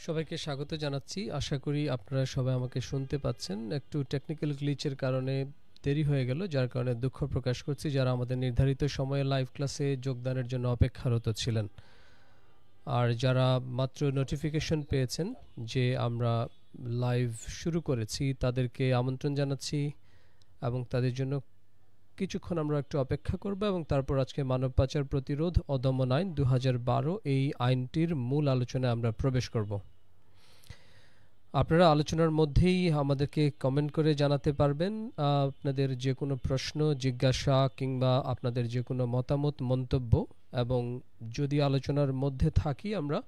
সবাইকে স্বাগত জানাচ্ছি। আশা করি আপনারা সবাই আমাকে শুনতে পাচ্ছেন। একটু টেকনিক্যাল গ্লিচের কারণে দেরি হয়ে গেল, যার কারণে দুঃখ প্রকাশ করছি যারা আমাদের নির্ধারিত সময়ে লাইভ ক্লাসে যোগদানের জন্য অপেক্ষারত ছিলেন। আর যারা মাত্র নোটিফিকেশন পেয়েছেন যে আমরা লাইভ শুরু করেছি তাদেরকে আমন্ত্রণ জানাচ্ছি এবং তাদের জন্য কিছুক্ষণ আমরা একটু অপেক্ষা করব এবং তারপর আজকে মানব পাচার প্রতিরোধ ও দমন আইন 2012 এই আইনটির মূল আলোচনায় আমরা প্রবেশ করব। আপনারা আলোচনার মধ্যেই আমাদেরকে কমেন্ট করে জানাতে পারবেন আপনাদের যে কোনো প্রশ্ন জিজ্ঞাসা কিংবা আপনাদের যে কোনো মতামত মন্তব্য, এবং যদি আলোচনার মধ্যে থাকি আমরা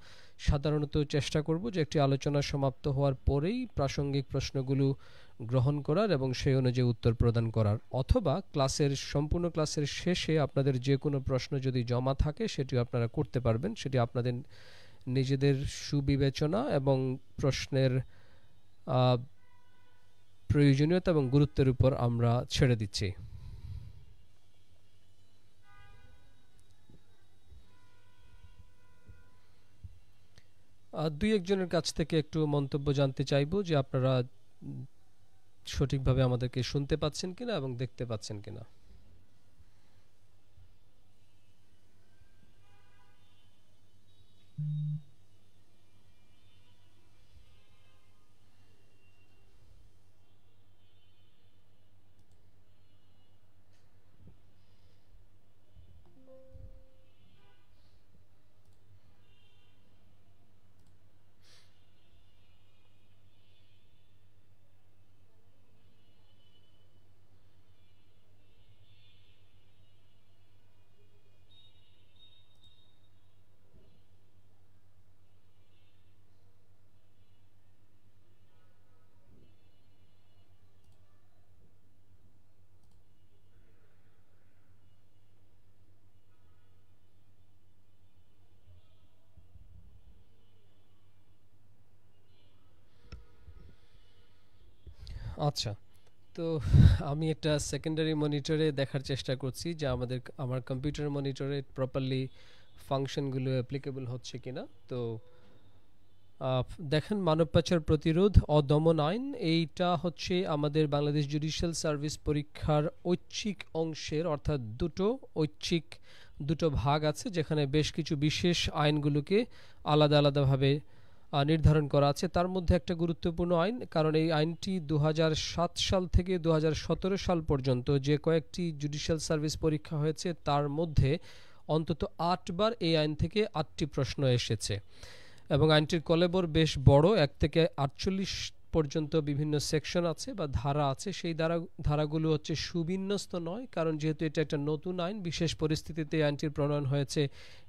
সাধারণত চেষ্টা করব যে একটি আলোচনা সমাপ্ত হওয়ার পরেই প্রাসঙ্গিক প্রশ্নগুলো গ্রহণ করার এবং সেই অনুযায়ী উত্তর প্রদান করার, অথবা সম্পূর্ণ ক্লাসের শেষে আপনাদের যে কোনো প্রশ্ন যদি জমা থাকে সেটি আপনারা করতে পারবেন। সেটি আপনাদের নিজেদের সুবিবেচনা এবং প্রশ্নের প্রয়োজনীয়তা এবং গুরুত্বের উপর আমরা ছেড়ে দিচ্ছি। দুই একজনের কাছ থেকে একটু মন্তব্য জানতে চাইবো যে আপনারা সঠিকভাবে আমাদেরকে শুনতে পাচ্ছেন কিনা এবং দেখতে পাচ্ছেন কিনা। আচ্ছা, তো আমি একটা সেকেন্ডারি মনিটরে দেখার চেষ্টা করছি যে আমার কম্পিউটার মনিটরে প্রপারলি ফাংশনগুলো অ্যাপ্লিকেবল হচ্ছে কিনা। তো দেখেন, মানব পাচার প্রতিরোধ ও দমন আইন এইটা হচ্ছে আমাদের বাংলাদেশ জুডিশিয়াল সার্ভিস পরীক্ষার ঐচ্ছিক অংশের, অর্থাৎ দুটো ভাগ আছে যেখানে বেশ কিছু বিশেষ আইনগুলোকে আলাদা আলাদাভাবে নির্ধারণ করা আছে। তার মধ্যে একটা গুরুত্বপূর্ণ আইন, কারণ এই আইনটি 2007 সাল থেকে 2017 সাল পর্যন্ত যে কয়েকটি জুডিশিয়াল সার্ভিস পরীক্ষা হয়েছে তার মধ্যে অন্তত 8 বার এই আইন থেকে 8টি প্রশ্ন এসেছে এবং আইনটির কলেবর বেশ বড়, 1 থেকে 48 পর্যন্ত বিভিন্ন সেকশন আছে বা ধারা আছে। সেই ধারাগুলো হচ্ছে সুবিন্যস্ত নয়, কারণ যেহেতু এটা একটা নতুন আইন, বিশেষ পরিস্থিতিতে আইনটির প্রণয়ন হয়েছে,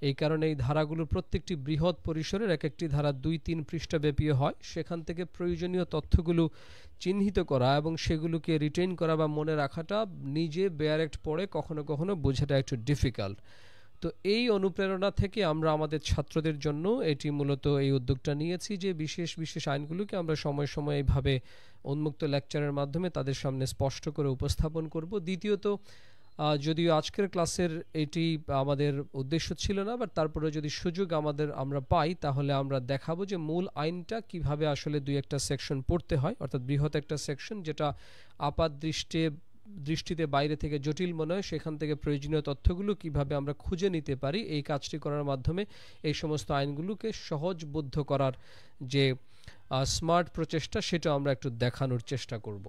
এই কারণে এই ধারাগুলোর প্রত্যেকটি বৃহৎ পরিসরের, এক একটি ধারা 2-3 পৃষ্ঠাব্যাপী হয়। সেখান থেকে প্রয়োজনীয় তথ্যগুলো চিহ্নিত করা এবং সেগুলোকে রিটেইন করা বা মনে রাখাটা নিজে বেয়ারেক্ট পড়ে কখনো কখনো বোঝাটা একটু ডিফিকাল্ট। তো এই অনুপ্রেরণা থেকে আমরা আমাদের ছাত্রদের জন্য এটি মূলত এই উদ্যোগটা নিয়েছি যে বিশেষ বিশেষ আইনগুলোকে আমরা সময় সময় এইভাবে উন্মুক্ত লেকচারের মাধ্যমে তাদের সামনে স্পষ্ট করে উপস্থাপন করব। দ্বিতীয়ত, যদিও আজকের ক্লাসের এটি আমাদের উদ্দেশ্য ছিল না, বাট তারপরে যদি সুযোগ আমরা পাই তাহলে আমরা দেখাবো যে মূল আইনটা কিভাবে আসলে 2-1টা সেকশন পড়তে হয়, অর্থাৎ বৃহৎ একটা সেকশন যেটা আপাত দৃষ্টিতে বাইরে থেকে জটিল মনে হয়, সেখান থেকে প্রয়োজনীয় তথ্যগুলো কিভাবে আমরা খুঁজে নিতে পারি, এই কাজটি করার মাধ্যমে এই সমস্ত আইনগুলোকে সহজবোধ্য করার যে স্মার্ট প্রচেষ্টা সেটা আমরা একটু দেখানোর চেষ্টা করব।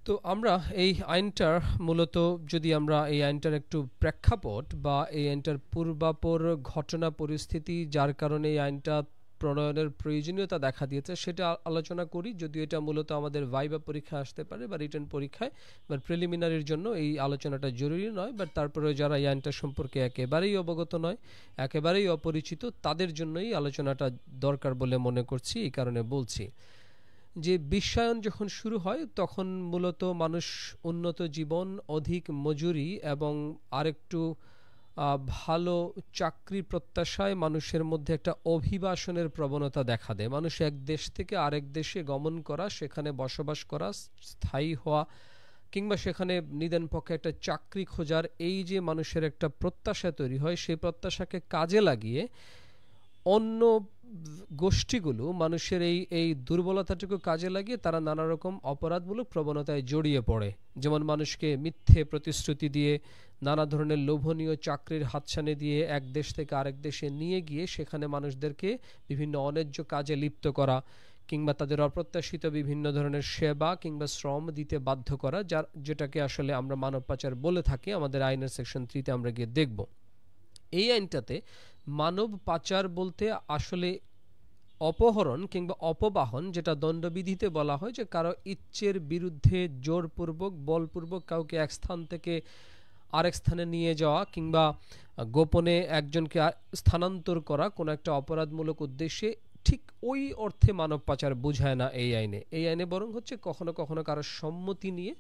তো আমরা এই আইনটার মূলত, যদি আমরা এই আইনটার একটু প্রেক্ষাপট বা এই আইনটার পূর্বাপর ঘটনা পরিস্থিতি যার কারণে এই আইনটা প্রণয়নের প্রয়োজনীয়তা দেখা দিয়েছে সেটা আলোচনা করি। যদিও এটা মূলত আমাদের ভাইবা পরীক্ষা আসতে পারে বা রিটেন পরীক্ষায় বা প্রিলিমিনারির জন্য এই আলোচনাটা জরুরি নয়, বাট তারপরে যারা এই আইনটা সম্পর্কে একেবারেই অবগত নয়, একেবারেই অপরিচিত, তাদের জন্যই আলোচনাটা দরকার বলে মনে করছি। এই কারণে বলছি যে বিশ্বায়ন যখন শুরু হয় তখন মূলত মানুষ উন্নত জীবন, অধিক মজুরি এবং আরেকটু ভালো চাকরি প্রত্যাশায় মানুষের মধ্যে একটা অভিবাসনের প্রবণতা দেখা দেয়। মানুষ এক দেশ থেকে আরেক দেশে গমন করা, সেখানে বসবাস করা, স্থায়ী হওয়া, কিংবা সেখানে নিদেন পক্ষে একটা চাকরি খোঁজার এই যে মানুষের একটা প্রত্যাশা তৈরি হয়, সেই প্রত্যাশাকে কাজে লাগিয়ে অন্য গোষ্ঠীগুলো মানুষের এই দুর্বলতাটুকু কাজে লাগিয়ে তারা নানা রকম অপরাধমূলক প্রবণতায় জড়িয়ে পড়ে। যেমন মানুষকে মিথ্যে প্রতিশ্রুতি দিয়ে, নানা ধরনের লোভনীয় চাকরির হাতছানি দিয়ে এক দেশ থেকে আরেক দেশে নিয়ে গিয়ে সেখানে মানুষদেরকে বিভিন্ন অন্যায্য কাজে লিপ্ত করা, কিংবা তাদের অপ্রত্যাশিত বিভিন্ন ধরনের সেবা কিংবা শ্রম দিতে বাধ্য করা, যেটাকে আসলে আমরা মানব পাচার বলে থাকি। আমাদের আইনের সেকশন 3-তে আমরা গিয়ে দেখব। এই আইনটাতে মানব পাচার বলতে আসলে অপহরণ কিংবা অপবাহন, যেটা দণ্ডবিধিতে বলা হয় যে কারো ইচ্ছের বিরুদ্ধে জোরপূর্বক বলপূর্বক কাউকে এক স্থান থেকে আরেক স্থানে নিয়ে যাওয়া কিংবা গোপনে একজনকে স্থানান্তর করা কোনো একটা অপরাধমূলক উদ্দেশ্যে, ঠিক ওই অর্থে মানব পাচার বোঝায় না এই আইনে। এই আইনে বরং হচ্ছে কখনো কখনো কারো সম্মতি নিয়ে,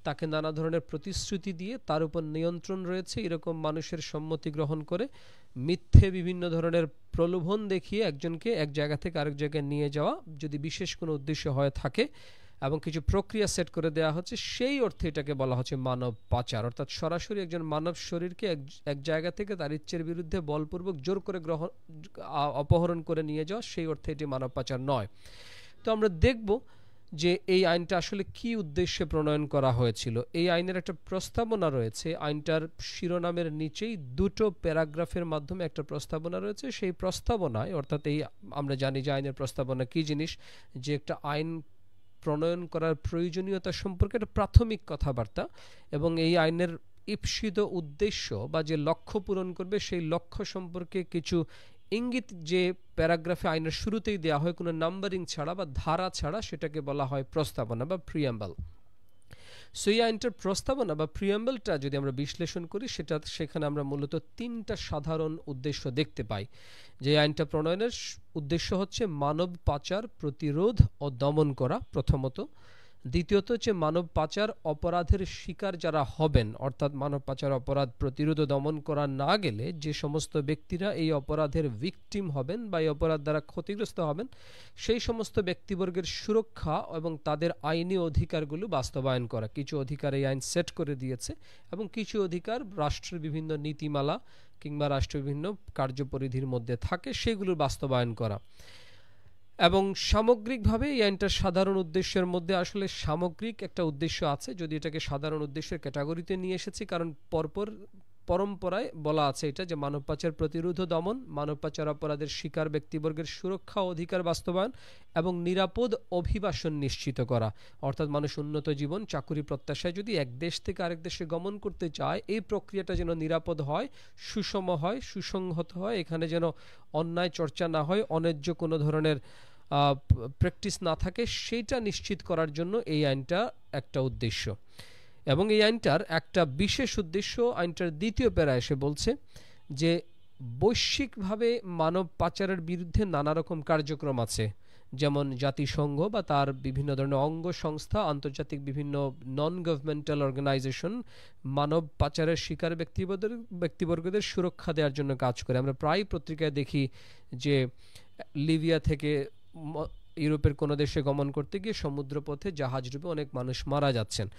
তাকে নানা ধরনের প্রতিশ্রুতি দিয়ে, তার উপর নিয়ন্ত্রণ রয়েছে এরকম মানুষের সম্মতি গ্রহণ করে মিথ্যে বিভিন্ন ধরনের প্রলোভন দেখিয়ে একজনকে এক জায়গা থেকে আরেক জায়গায় নিয়ে যাওয়া, যদি বিশেষ কোনো উদ্দেশ্য হয়ে থাকে এবং কিছু প্রক্রিয়া সেট করে দেওয়া হচ্ছে, সেই অর্থে এটাকে বলা হচ্ছে মানব পাচার। অর্থাৎ সরাসরি একজন মানব শরীরকে এক জায়গা থেকে তার ইচ্ছের বিরুদ্ধে বলপূর্বক জোর করে অপহরণ করে নিয়ে যাওয়া, সেই অর্থে এটি মানব পাচার নয়। তো আমরা দেখব যে এই আইনটা আসলে কি উদ্দেশ্যে প্রণয়ন করা হয়েছিল। এই আইনের একটা প্রস্তাবনা রয়েছে, আইনটার শিরোনামের নিচেই দুটো প্যারাগ্রাফের মাধ্যমে একটা প্রস্তাবনা রয়েছে। সেই প্রস্তাবনায়, অর্থাৎ এই আমরা জানি যে আইনের প্রস্তাবনা কি জিনিস, যে একটা আইন প্রণয়ন করার প্রয়োজনীয়তা সম্পর্কে একটা প্রাথমিক কথাবার্তা, এবং এই আইনের ঈপ্সিত উদ্দেশ্য বা যে লক্ষ্য পূরণ করবে সেই লক্ষ্য সম্পর্কে কিছু ইঙ্গিত যে প্যারাগ্রাফে আইনের শুরুতেই দেওয়া হয় কোনো নাম্বারিং ছাড়া বা ধারা ছাড়া, সেটাকে বলা হয় প্রস্তাবনা বা প্রিয়াম্বল। সো এই আইনটার প্রস্তাবনা বা প্রিয়াম্বলটা যদি আমরা বিশ্লেষণ করি, সেখানে আমরা মূলত তিনটা সাধারণ উদ্দেশ্য দেখতে পাই। যে আইনটা প্রণয়নের উদ্দেশ্য হচ্ছে মানব পাচার প্রতিরোধ ও দমন করা প্রথমত, দ্বিতীয়ত হচ্ছে মানব পাচার অপরাধের শিকার যারা হবেন, অর্থাৎ মানব পাচার অপরাধ প্রতিরোধ ও দমন করা না গেলে যে সমস্ত ব্যক্তিরা এই অপরাধের ভিকটিম হবেন বা এই অপরাধ দ্বারা ক্ষতিগ্রস্ত হবেন, সেই সমস্ত ব্যক্তিবর্গের সুরক্ষা এবং তাদের আইনি অধিকারগুলো বাস্তবায়ন করা। কিছু অধিকার এই আইন সেট করে দিয়েছে এবং কিছু অধিকার রাষ্ট্রের বিভিন্ন নীতিমালা কিংবা রাষ্ট্রের বিভিন্ন কার্যপরিধির মধ্যে থাকে, সেগুলোর বাস্তবায়ন করা। এবং সামগ্রিকভাবে এই আইনটার সাধারণ উদ্দেশ্যের মধ্যে আসলে সামগ্রিক একটা উদ্দেশ্য আছে, যদি এটাকে সাধারণ উদ্দেশ্যের ক্যাটাগরিতে নিয়ে এসেছি, কারণ পরম্পরায় বলা আছে এটা যে মানব পাচার প্রতিরোধ ও দমন, মানব পাচার অপরাধের শিকার ব্যক্তিবর্গের সুরক্ষা ও অধিকার বাস্তবায়ন এবং নিরাপদ অভিবাসন নিশ্চিত করা। অর্থাৎ মানুষ উন্নত জীবন চাকুরি প্রত্যাশায় যদি এক দেশ থেকে আরেক দেশে গমন করতে চায়, এই প্রক্রিয়াটা যেন নিরাপদ হয়, সুষম হয়, সুসংহত হয়, এখানে যেন অন্যায় চর্চা না হয়, অন্যায্য কোনো ধরনের প্র্যাকটিস না থাকে, সেইটা নিশ্চিত করার জন্য এই আইনটা একটা উদ্দেশ্য। এবং এই আইনটার একটা বিশেষ উদ্দেশ্য আইনটার দ্বিতীয় প্যারা এসে বলছে যে বৈশ্বিকভাবে মানব পাচারের বিরুদ্ধে নানা রকম কার্যক্রম আছে, যেমন জাতিসংঘ বা তার বিভিন্ন ধরনের অঙ্গ সংস্থা, আন্তর্জাতিক বিভিন্ন নন গভর্নমেন্টাল অর্গানাইজেশন মানব পাচারের শিকার ব্যক্তিবর্গদের সুরক্ষা দেওয়ার জন্য কাজ করে। আমরা প্রায় পত্রিকায় দেখি যে লিবিয়া থেকে ইউরোপের কোনো দেশে গমন করতে গিয়ে সমুদ্রপথে জাহাজডুবে অনেক মানুষ মারা যাচ্ছেন।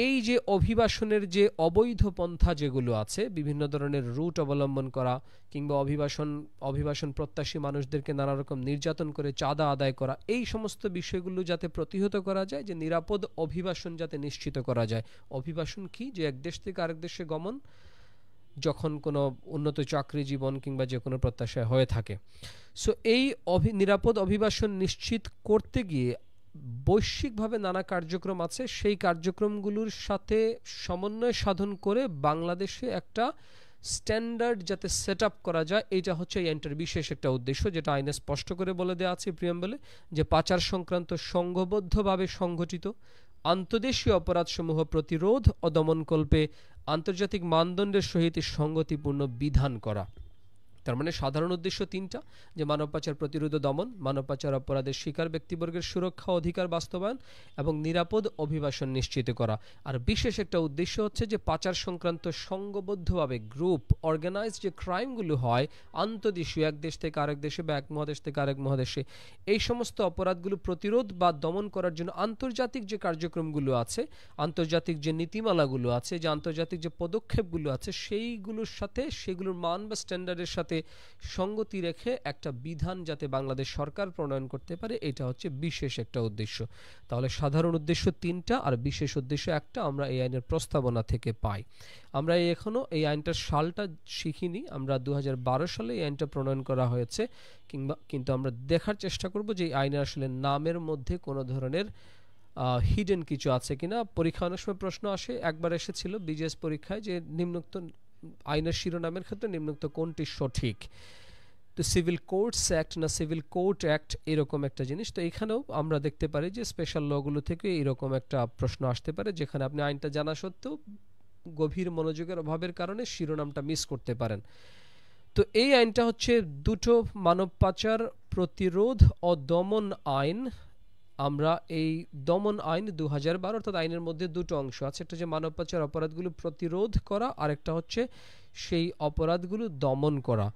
এই যে অভিবাসনের যে অবৈধ পন্থা যেগুলো আছে, বিভিন্ন ধরনের রুট অবলম্বন করা কিংবা অভিবাসন প্রত্যাশী মানুষদেরকে নানা রকম নির্যাতন করে চাঁদা আদায় করা, এই সমস্ত বিষয়গুলো যাতে প্রতিহত করা যায়, যে নিরাপদ অভিবাসন যাতে নিশ্চিত করা যায়। অভিবাসন কি? যে এক দেশ থেকে আরেক দেশে গমন যখন কোনো উন্নত চাকরি জীবন কিংবা যে কোনো প্রত্যাশায় হয়ে থাকে। সো এই নিরাপদ অভিবাসন নিশ্চিত করতে গিয়ে বৈশ্বিকভাবে নানা কার্যক্রম আছে, সেই কার্যক্রমগুলোর সাথে সমন্বয় সাধন করে বাংলাদেশে একটা স্ট্যান্ডার্ড যাতে সেট আপ করা যায়, এইটা হচ্ছে এই আইনটার বিশেষ একটা উদ্দেশ্য, যেটা আইনে স্পষ্ট করে বলে দেওয়া আছে প্রিয়াম্বলে, যে পাচার সংক্রান্ত সংঘবদ্ধভাবে সংঘটিত আন্তদেশীয় অপরাধসমূহ প্রতিরোধ ও দমনকল্পে আন্তর্জাতিক মানদণ্ডের সহিত সংগতিপূর্ণ বিধান করা। তার মানে সাধারণ উদ্দেশ্য তিনটা, যে মানব পাচার প্রতিরোধ ও দমন, মানব পাচার অপরাধের শিকার ব্যক্তিবর্গের সুরক্ষা অধিকার বাস্তবায়ন এবং নিরাপদ অভিবাসন নিশ্চিত করা। আর বিশেষ একটা উদ্দেশ্য হচ্ছে যে পাচার সংক্রান্ত সংঘবদ্ধভাবে গ্রুপ অর্গানাইজ যে ক্রাইমগুলো হয় আন্তদেশীয়, এক দেশ থেকে আরেক দেশে বা এক মহাদেশ থেকে আরেক মহাদেশে, এই সমস্ত অপরাধগুলো প্রতিরোধ বা দমন করার জন্য আন্তর্জাতিক যে কার্যক্রমগুলো আছে, আন্তর্জাতিক যে নীতিমালাগুলো আছে, যে আন্তর্জাতিক যে পদক্ষেপগুলো আছে, সেইগুলোর সাথে সেগুলোর মান বা স্ট্যান্ডার্ডের সাথে সঙ্গতি রেখে একটা বিধান যাতে বাংলাদেশ সরকার প্রণয়ন করতে পারে, এটা হচ্ছে বিশেষ একটা উদ্দেশ্য। তাহলে সাধারণ উদ্দেশ্য তিনটা আর বিশেষ উদ্দেশ্য একটা আমরা এই আইনের প্রস্তাবনা থেকে পাই। আমরা এখনো এই আইনটার সালটা শিখিনি, আমরা 2012 সালে এই আইনটা প্রণয়ন করা হয়েছে, কিন্তু আমরা দেখার চেষ্টা করব যে এই আইনের আসলে নামের মধ্যে কোনো ধরনের হিডেন কিছু আছে কিনা। পরীক্ষা অনেক সময় প্রশ্ন আসে, একবার এসেছিল বিজেএস পরীক্ষায় যে নিম্নোক্ত আইনের শিরোনামের ক্ষেত্রে নিম্নোক্ত কোনটি সঠিক, তো সিভিল কোর্টস অ্যাক্ট না সিভিল কোর্ট অ্যাক্ট, এরকম একটা জিনিস। তো এখানেও আমরা দেখতে পারি যে স্পেশাল লগুলো থেকে এরকম একটা প্রশ্ন আসতে পারে, যেখানে আপনি আইনটা জানা সত্ত্বেও গভীর মনোযোগের অভাবের কারণে শিরোনামটা মিস করতে পারেন। তো এই আইনটা হচ্ছে দুটো মানব পাচার প্রতিরোধ ও দমন আইন। আমরা এই দমন আইন 2012, অর্থাৎ আইনের মধ্যে দুটো অংশ আছে, একটা যে মানব পাচার অপরাধগুলো প্রতিরোধ করা, আর একটা হচ্ছে সেই অপরাধগুলো দমন করা।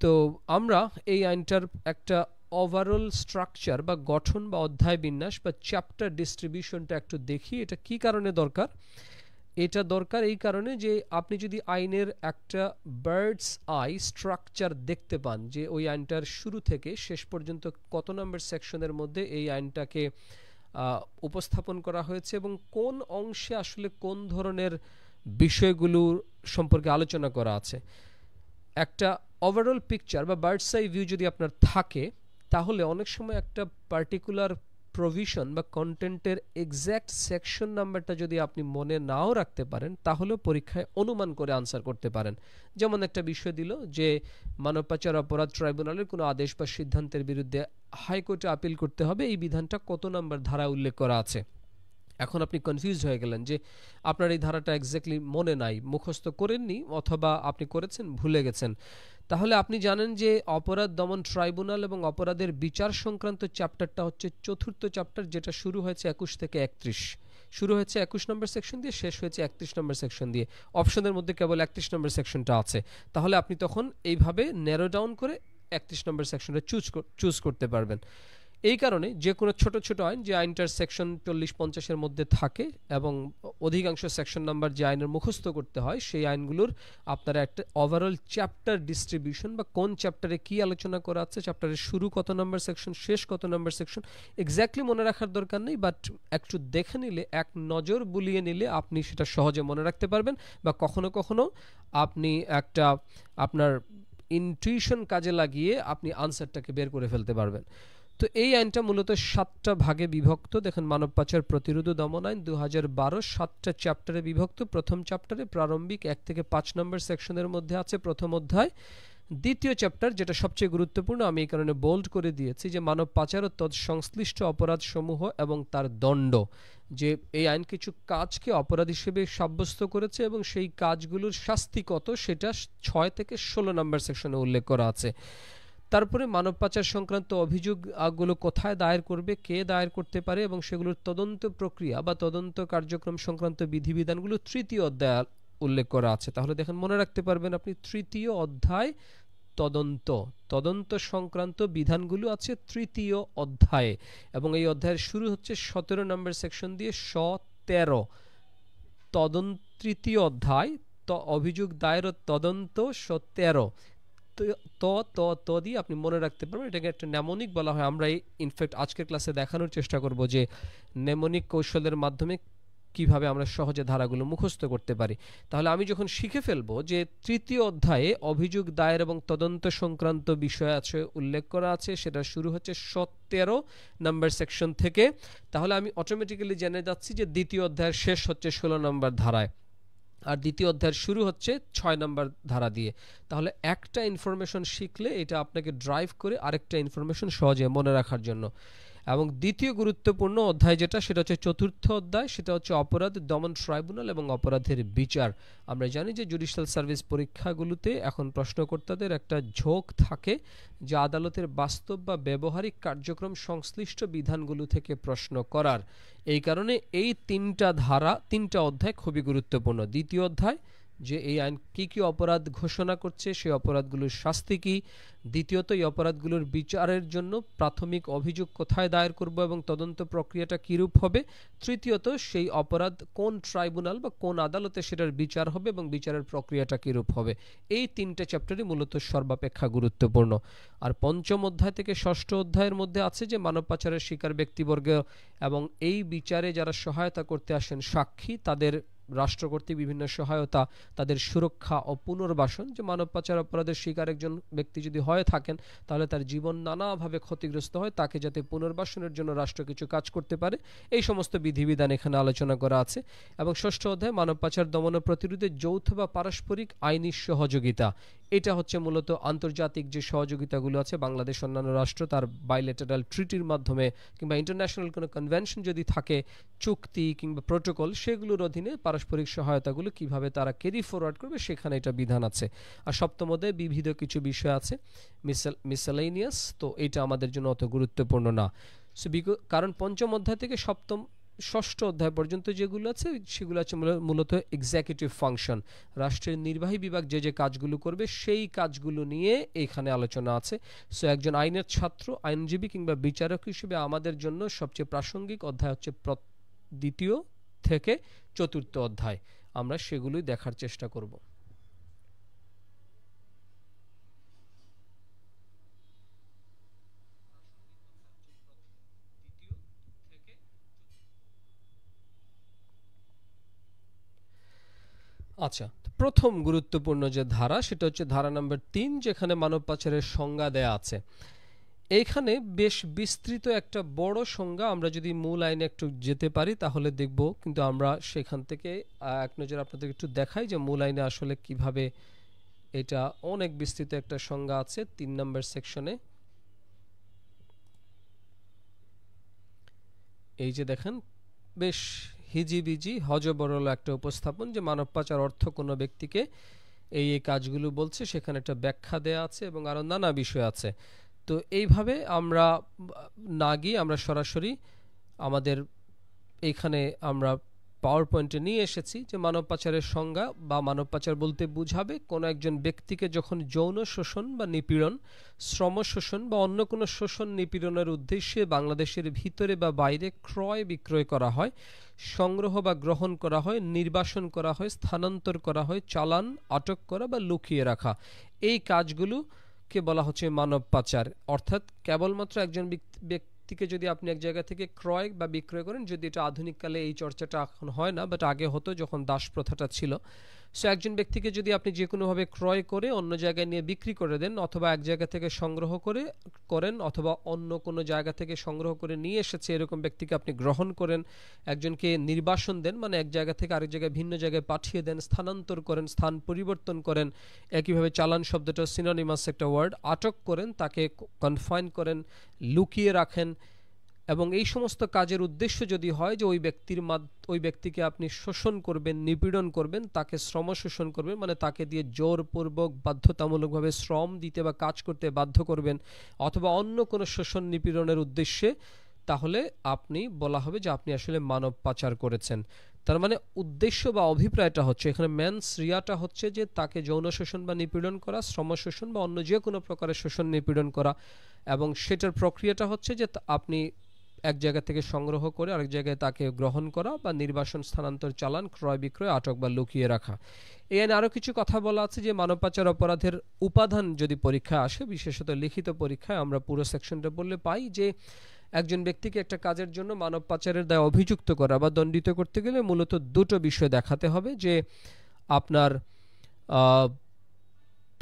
তো আমরা এই আইনটার একটা ওভারঅল স্ট্রাকচার বা গঠন বা অধ্যায় বিন্যাস বা চ্যাপ্টার ডিস্ট্রিবিউশনটা একটু দেখি। এটা কি কারণে দরকার? এটা দরকার এই কারণে যে আপনি যদি আইনের একটা বার্ডস আই স্ট্রাকচার দেখতে পান, যে ওই আইনটার শুরু থেকে শেষ পর্যন্ত কত নম্বর সেকশনের মধ্যে এই আইনটাকে উপস্থাপন করা হয়েছে এবং কোন অংশে আসলে কোন ধরনের বিষয়গুলো সম্পর্কে আলোচনা করা আছে, একটা ওভারঅল পিকচার বা বার্ডস আই ভিউ যদি আপনার থাকে, তাহলে অনেক সময় একটা পার্টিকুলার প্রভিশন বা কন্টেন্টের এক্স্যাক্ট সেকশন নাম্বারটা যদি আপনি মনে নাও রাখতে পারেন, তাহলেও পরীক্ষায় অনুমান করে আনসার করতে পারেন। যেমন একটা বিষয় দিল যে মানব পাচার অপরাধ ট্রাইব্যুনালের কোনো আদেশ বা সিদ্ধান্তের বিরুদ্ধে হাইকোর্টে আপিল করতে হবে, এই বিধানটা কত নম্বর ধারায় উল্লেখ করা আছে। এখন আপনি কনফিউজড হয়ে গেলেন যে আপনার এই ধারাটা এক্স্যাক্টলি মনে নাই, মুখস্থ করেননি, অথবা আপনি করেছেন ভুলে গেছেন। তাহলে আপনি জানেন যে অপরাধ দমন ট্রাইব্যুনাল এবং অপরাধের বিচার সংক্রান্ত চ্যাপ্টারটা হচ্ছে চতুর্থ চ্যাপ্টার, যেটা শুরু হয়েছে 21 থেকে 31, শুরু হয়েছে 21 নম্বর সেকশন দিয়ে, শেষ হয়েছে 31 নম্বর সেকশন দিয়ে। অপশনের মধ্যে কেবল 31 নম্বর সেকশনটা আছে। তাহলে আপনি তখন এইভাবে ন্যারো ডাউন করে 31 নম্বর সেকশনটা চুজ করতে পারবেন। এই কারণে যে কোনো ছোট ছোট আইন, যে আইনটার সেকশন 40-50-এর মধ্যে থাকে এবং অধিকাংশ সেকশন নাম্বার যে আইনের মুখস্থ করতে হয়, সেই আইনগুলোর আপনারা একটা ওভারঅল চ্যাপ্টার ডিস্ট্রিবিউশন বা কোন চ্যাপ্টারে কি আলোচনা করা আছে, চ্যাপ্টারের শুরু কত নম্বর সেকশন, শেষ কত নম্বর সেকশন, এক্স্যাক্টলি মনে রাখার দরকার নেই, বাট একটু দেখে নিলে, এক নজর বুলিয়ে নিলে আপনি সেটা সহজে মনে রাখতে পারবেন, বা কখনো কখনো আপনি একটা আপনার ইনটিউশন কাজে লাগিয়ে আপনি আনসারটাকে বের করে ফেলতে পারবেন। তো এই আইনটা মূলত 7টা ভাগে বিভক্ত। দেখেন, মানব পাচার প্রতিরোধ ও দমন আইন 2012 7টা চ্যাপ্টারে বিভক্ত। প্রথম চ্যাপ্টারে প্রারম্ভিক 1 থেকে 5 নম্বর সেকশনের মধ্যে আছে প্রথম অধ্যায়। দ্বিতীয় চ্যাপ্টার, যেটা সবচেয়ে গুরুত্বপূর্ণ, আমি এই কারণে বোল্ড করে দিয়েছি, যে মানব পাচার ও তৎসংশ্লিষ্ট অপরাধ সমূহ এবং তার দণ্ড, যে এই আইন কিছু কাজকে অপরাধ হিসেবে সাব্যস্ত করেছে এবং সেই কাজগুলোর শাস্তি কত, সেটা 6 থেকে 16 নম্বর সেকশনে উল্লেখ করা আছে। তারপরে মানব পাচার সংক্রান্ত অভিযোগগুলো কোথায় দায়ের করবে, কে দায়ের করতে পারে এবং সেগুলোর তদন্ত প্রক্রিয়া বা তদন্ত কার্যক্রম সংক্রান্ত বিধিবিধানগুলো তৃতীয় অধ্যায়ে উল্লেখ করা আছে। তাহলে দেখেন, মনে রাখতে পারবেন আপনি, তৃতীয় অধ্যায় তদন্ত সংক্রান্ত বিধানগুলো আছে তৃতীয় অধ্যায়ে, এবং এই অধ্যায়ের শুরু হচ্ছে 17 নম্বর সেকশন দিয়ে 13। তৃতীয় অধ্যায়, অভিযোগ দায়ের ও তদন্ত 13 দিয়ে আপনি মনে রাখতে পারবেন। এটাকে একটা নেমোনিক বলা হয়। আমরা ইনফ্যাক্ট আজকের ক্লাসে দেখানোর চেষ্টা করব যে নেমোনিক কৌশলের মাধ্যমে কিভাবে আমরা সহজে ধারাগুলো মুখস্থ করতে পারি। তাহলে আমি যখন শিখে ফেলবো যে তৃতীয় অধ্যায়ে অভিযোগ দায়ের এবং তদন্ত সংক্রান্ত বিষয় আছে, উল্লেখ করা আছে, সেটা শুরু হচ্ছে 17 নম্বর সেকশন থেকে, তাহলে আমি অটোমেটিক্যালি জেনে যাচ্ছি যে দ্বিতীয় অধ্যায়ের শেষ হচ্ছে 16 নম্বর ধারায়, আর দ্বিতীয় অধ্যায়ের শুরু হচ্ছে 6 নম্বর ধারা দিয়ে। তাহলে একটা ইনফরমেশন শিখলে এটা আপনাকে ড্রাইভ করে আরেকটা ইনফরমেশন সহজে মনে রাখার জন্য। এবং দ্বিতীয় গুরুত্বপূর্ণ অধ্যায় যেটা, সেটা হচ্ছে চতুর্থ অধ্যায়, সেটা হচ্ছে অপরাধ দমন ট্রাইব্যুনাল এবং অপরাধের বিচার। আমরা জানি যে জুডিশিয়াল সার্ভিস পরীক্ষাগুলোতে এখন প্রশ্নকর্তাদের একটা ঝোঁক থাকে যে আদালতের বাস্তব বা ব্যবহারিক কার্যক্রম সংশ্লিষ্ট বিধানগুলো থেকে প্রশ্ন করার। এই কারণে এই তিনটা অধ্যায় খুবই গুরুত্বপূর্ণ। দ্বিতীয় অধ্যায়, যে এই আইন কি কি অপরাধ ঘোষণা করছে, সেই অপরাধগুলোর শাস্তি কি। দ্বিতীয়ত, এই অপরাধগুলোর বিচারের জন্য প্রাথমিক অভিযোগ কোথায় দায়ের করব এবং তদন্ত প্রক্রিয়াটা কীরূপ হবে। তৃতীয়ত, সেই অপরাধ কোন ট্রাইব্যুনাল বা কোন আদালতে সেটার বিচার হবে এবং বিচারের প্রক্রিয়াটা কীরূপ হবে। এই তিনটে চ্যাপ্টারই মূলত সর্বাপেক্ষা গুরুত্বপূর্ণ। আর পঞ্চম অধ্যায় থেকে ষষ্ঠ অধ্যায়ের মধ্যে আছে যে মানব পাচারের শিকার ব্যক্তিবর্গ এবং এই বিচারে যারা সহায়তা করতে আসেন সাক্ষী, তাদের রাষ্ট্র কর্তৃক বিভিন্ন সহায়তা, তাদের সুরক্ষা ও পুনর্বাসন। যে মানব পাচার অপরাধের শিকার একজন ব্যক্তি যদি হয়ে থাকেন, তাহলে তার জীবন নানাভাবে ক্ষতিগ্রস্ত হয়, তাকে যাতে পুনর্বাসনের জন্য রাষ্ট্র কিছু কাজ করতে পারে, এই সমস্ত বিধিবিধান এখানে আলোচনা করা আছে। এবং ষষ্ঠ অধ্যায় মানব পাচার দমন ও প্রতিরোধে যৌথ বা পারস্পরিক আইনি সহযোগিতা। এটা হচ্ছে মূলত আন্তর্জাতিক যে সহযোগিতাগুলো আছে, বাংলাদেশ অন্যান্য রাষ্ট্র তার বাইলেটারাল ট্রিটির মাধ্যমে কিংবা ইন্টারন্যাশনাল কোনো কনভেনশন যদি থাকে, চুক্তি কিংবা প্রোটোকল, সেগুলোর অধীনে পারস্পরিক সহায়তাগুলো কিভাবে তারা ক্যারি ফরওয়ার্ড করবে, সেখানে এটা বিধান আছে। আর সপ্তম অধ্যায়ে বিবিধ কিছু বিষয় আছে, মিসেলেনিয়াস, তো এটা আমাদের জন্য অত গুরুত্বপূর্ণ না। কারণ পঞ্চম অধ্যায় থেকে ষষ্ঠ অধ্যায় পর্যন্ত যেগুলো আছে, সেগুলো আছে মূলত এক্সিকিউটিভ ফাংশন, রাষ্ট্রের নির্বাহী বিভাগ যে যে কাজগুলো করবে সেই কাজগুলো নিয়ে এখানে আলোচনা আছে। সো একজন আইনের ছাত্র, আইনজীবী কিংবা বিচারক হিসেবে আমাদের জন্য সবচেয়ে প্রাসঙ্গিক অধ্যায় হচ্ছে দ্বিতীয় থেকে চতুর্থ অধ্যায়। আমরা সেগুলোই দেখার চেষ্টা করব। আচ্ছা, প্রথম গুরুত্বপূর্ণ যে ধারা, সেটা হচ্ছে ধারা নম্বর 3, যেখানে মানব পাচারের সংজ্ঞা দেয়া আছে। এইখানে বেশ বিস্তৃত একটা বড় সংজ্ঞা। আমরা যদি মূল আইনে একটু যেতে পারি তাহলে দেখব, কিন্তু আমরা সেখান থেকে এক নজর আপনাদের একটু দেখাই যে মূল আইনে আসলে কিভাবে এটা অনেক বিস্তৃত একটা সংজ্ঞা আছে 3 নম্বর সেকশনে। এই যে দেখেন, বেশ হিজিবিজি হজবরল একটা উপস্থাপন, যে মানব পাচার অর্থ কোনো ব্যক্তিকে এই কাজগুলো বলছে, সেখানে একটা ব্যাখ্যা দেয়া আছে এবং আরো নানা বিষয় আছে। তো এইভাবে আমরা না গিয়ে আমরা সরাসরি আমাদের এখানে আমরা পাওয়ার পয়েন্টে নিয়ে এসেছি যে মানব পাচারের সংজ্ঞা বা মানব পাচার বলতে বুঝাবে কোনো একজন ব্যক্তিকে যখন যৌন শোষণ বা নিপীড়ন, শ্রম শোষণ বা অন্য কোনো শোষণ নিপীড়নের উদ্দেশ্যে বাংলাদেশের ভিতরে বা বাইরে ক্রয় বিক্রয় করা হয়, সংগ্রহ বা গ্রহণ করা হয়, নির্বাসন করা হয়, স্থানান্তর করা হয়, চালান, আটক করা বা লুকিয়ে রাখা, এই কাজগুলোকে বলা হচ্ছে মানব পাচার। অর্থাৎ কেবলমাত্র একজন ব্যক্তিকে যদি আপনি এক জায়গা থেকে ক্রয় বা বিক্রয় করেন, যদি এটা আধুনিক কালে এই চর্চাটা এখন হয় না, বাট আগে হতো যখন দাস প্রথাটা ছিল। সো একজন ব্যক্তিকে যদি আপনি যে কোনোভাবে ক্রয় করে অন্য জায়গায় নিয়ে বিক্রি করে দেন, অথবা এক জায়গা থেকে সংগ্রহ করেন, অথবা অন্য কোনো জায়গা থেকে সংগ্রহ করে নিয়ে এসেছে এরকম ব্যক্তিকে আপনি গ্রহণ করেন, একজনকে নির্বাসন দেন, মানে এক জায়গা থেকে আরেক জায়গায় ভিন্ন জায়গায় পাঠিয়ে দেন, স্থানান্তর করেন, স্থান পরিবর্তন করেন, একইভাবে চালান শব্দটা সিনোনিমাস একটা ওয়ার্ড, আটক করেন, তাকে কনফাইন করেন, লুকিয়ে রাখেন। এবং এই সমস্ত কাজের উদ্দেশ্য যদি হয় যে ওই ব্যক্তিকে আপনি শোষণ করবেন, নিপীড়ন করবেন, তাকে শ্রম শোষণ করবেন, মানে তাকে দিয়ে জোরপূর্বক বাধ্যতামূলকভাবে শ্রম দিতে বা কাজ করতে বাধ্য করবেন, অথবা অন্য কোনো শোষণ নিপীড়নের উদ্দেশ্যে, তাহলে আপনি বলা হবে যে আপনি আসলে মানব পাচার করেছেন। তার মানে উদ্দেশ্য বা অভিপ্রায়টা হচ্ছে এখানে মেন্স রিয়াটা হচ্ছে যে তাকে যৌন শোষণ বা নিপীড়ন করা, শ্রম শোষণ বা অন্য যে কোনো প্রকারের শোষণ নিপীড়ন করা, এবং সেটার প্রক্রিয়াটা হচ্ছে যে আপনি এক জায়গা থেকে সংগ্রহ করে আরেক জায়গায় তাকে গ্রহণ করা বা নির্বাসন, স্থানান্তর, চালান, ক্রয় বিক্রয়, আটক বা লুকিয়ে রাখা। এই আইনে আরও কিছু কথা বলা আছে যে মানব পাচার অপরাধের উপাদান যদি পরীক্ষায় আসে, বিশেষত লিখিত পরীক্ষায় আমরা পুরো সেকশনটা বললে পাই যে একজন ব্যক্তিকে একটা কাজের জন্য মানব পাচারের দায়ে অভিযুক্ত করা বা দণ্ডিত করতে গেলে মূলত দুটো বিষয় দেখাতে হবে। যে আপনার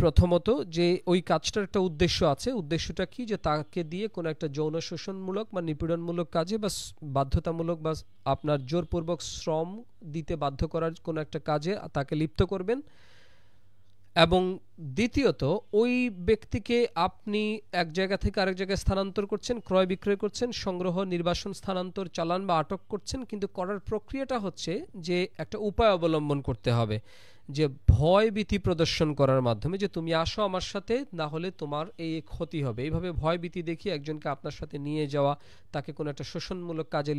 প্রথমত যে ওই কাজটার একটা উদ্দেশ্য আছে, উদ্দেশ্যটা কি, যে তাকে দিয়ে কোনো একটা যৌন শোষণমূলক বা নিপীড়নমূলক কাজে বা বাধ্যতামূলক বা আপনার জোরপূর্বক শ্রম দিতে বাধ্য করার কোনো একটা কাজে তাকে লিপ্ত করবেন। এবং দ্বিতীয়ত ওই ব্যক্তিকে আপনি এক জায়গা থেকে আরেক জায়গায় স্থানান্তর করছেন, ক্রয় বিক্রয় করছেন, সংগ্রহ, নির্বাসন, স্থানান্তর, চালান বা আটক করছেন, কিন্তু করার প্রক্রিয়াটা হচ্ছে যে একটা উপায় অবলম্বন করতে হবে, যে ভয় ভীতি প্রদর্শন করার মাধ্যমে, যে তুমি আসো আমার সাথে, না হলে তোমার এই ক্ষতি হবে। এইভাবে ভয় ভীতি দেখিয়ে একজনকে আপনার সাথে নিয়ে যাওয়া, তাকে কোনো একটা শোষণমূলক কাজে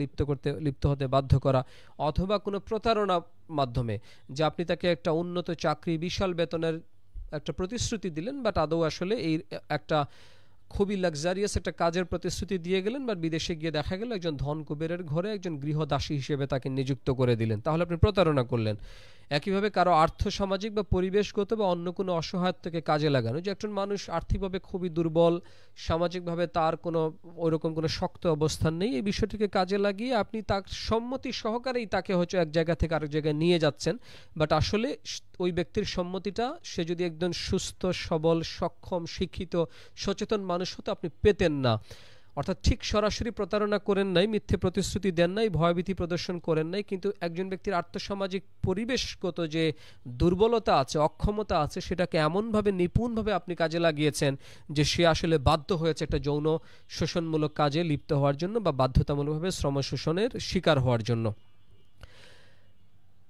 লিপ্ত হতে বাধ্য করা, অথবা কোনো প্রতারণার মাধ্যমে, যে আপনি তাকে একটা উন্নত চাকরি, বিশাল বেতনের একটা প্রতিশ্রুতি দিলেন, বাট আদৌ আসলে এই একটা খুবই লাক্সারিয়াস একটা কাজের প্রতিশ্রুতি দিয়ে গেলেন, বা বিদেশে গিয়ে দেখা গেল একজন ধন কুবেরের ঘরে একজন গৃহদাসী হিসেবে তাকে নিযুক্ত করে দিলেন, তাহলে আপনি প্রতারণা করলেন। একইভাবে কারো আর্থ সামাজিক বা পরিবেশগত বা অন্য কোনো অসহায়ত্বকে কাজে লাগানো, যে একজন মানুষ আর্থিকভাবে খুবই দুর্বল, সামাজিকভাবে তার কোনো ওইরকম কোনো শক্ত অবস্থান নেই, এই বিষয়টিকে কাজে লাগিয়ে আপনি তার সম্মতি সহকারেই তাকে হয়তো এক জায়গা থেকে আরেক জায়গায় নিয়ে যাচ্ছেন, বাট আসলে ওই ব্যক্তির সম্মতিটা, সে যদি একজন সুস্থ সবল সক্ষম শিক্ষিত সচেতন মানুষ হতো, আপনি পেতেন না। অর্থাৎ ঠিক সরাসরি প্রতারণা করেন নাই, মিথ্যে প্রতিশ্রুতি দেন নাই, ভয়ভীতি প্রদর্শন করেন নাই, কিন্তু একজন ব্যক্তির আর্থসামাজিক পরিবেশগত যে দুর্বলতা আছে, অক্ষমতা আছে, সেটাকে এমনভাবে নিপুণভাবে আপনি কাজে লাগিয়েছেন যে সে আসলে বাধ্য হয়েছে একটা যৌন শোষণমূলক কাজে লিপ্ত হওয়ার জন্য, বা বাধ্যতামূলকভাবে শ্রম শোষণের শিকার হওয়ার জন্য।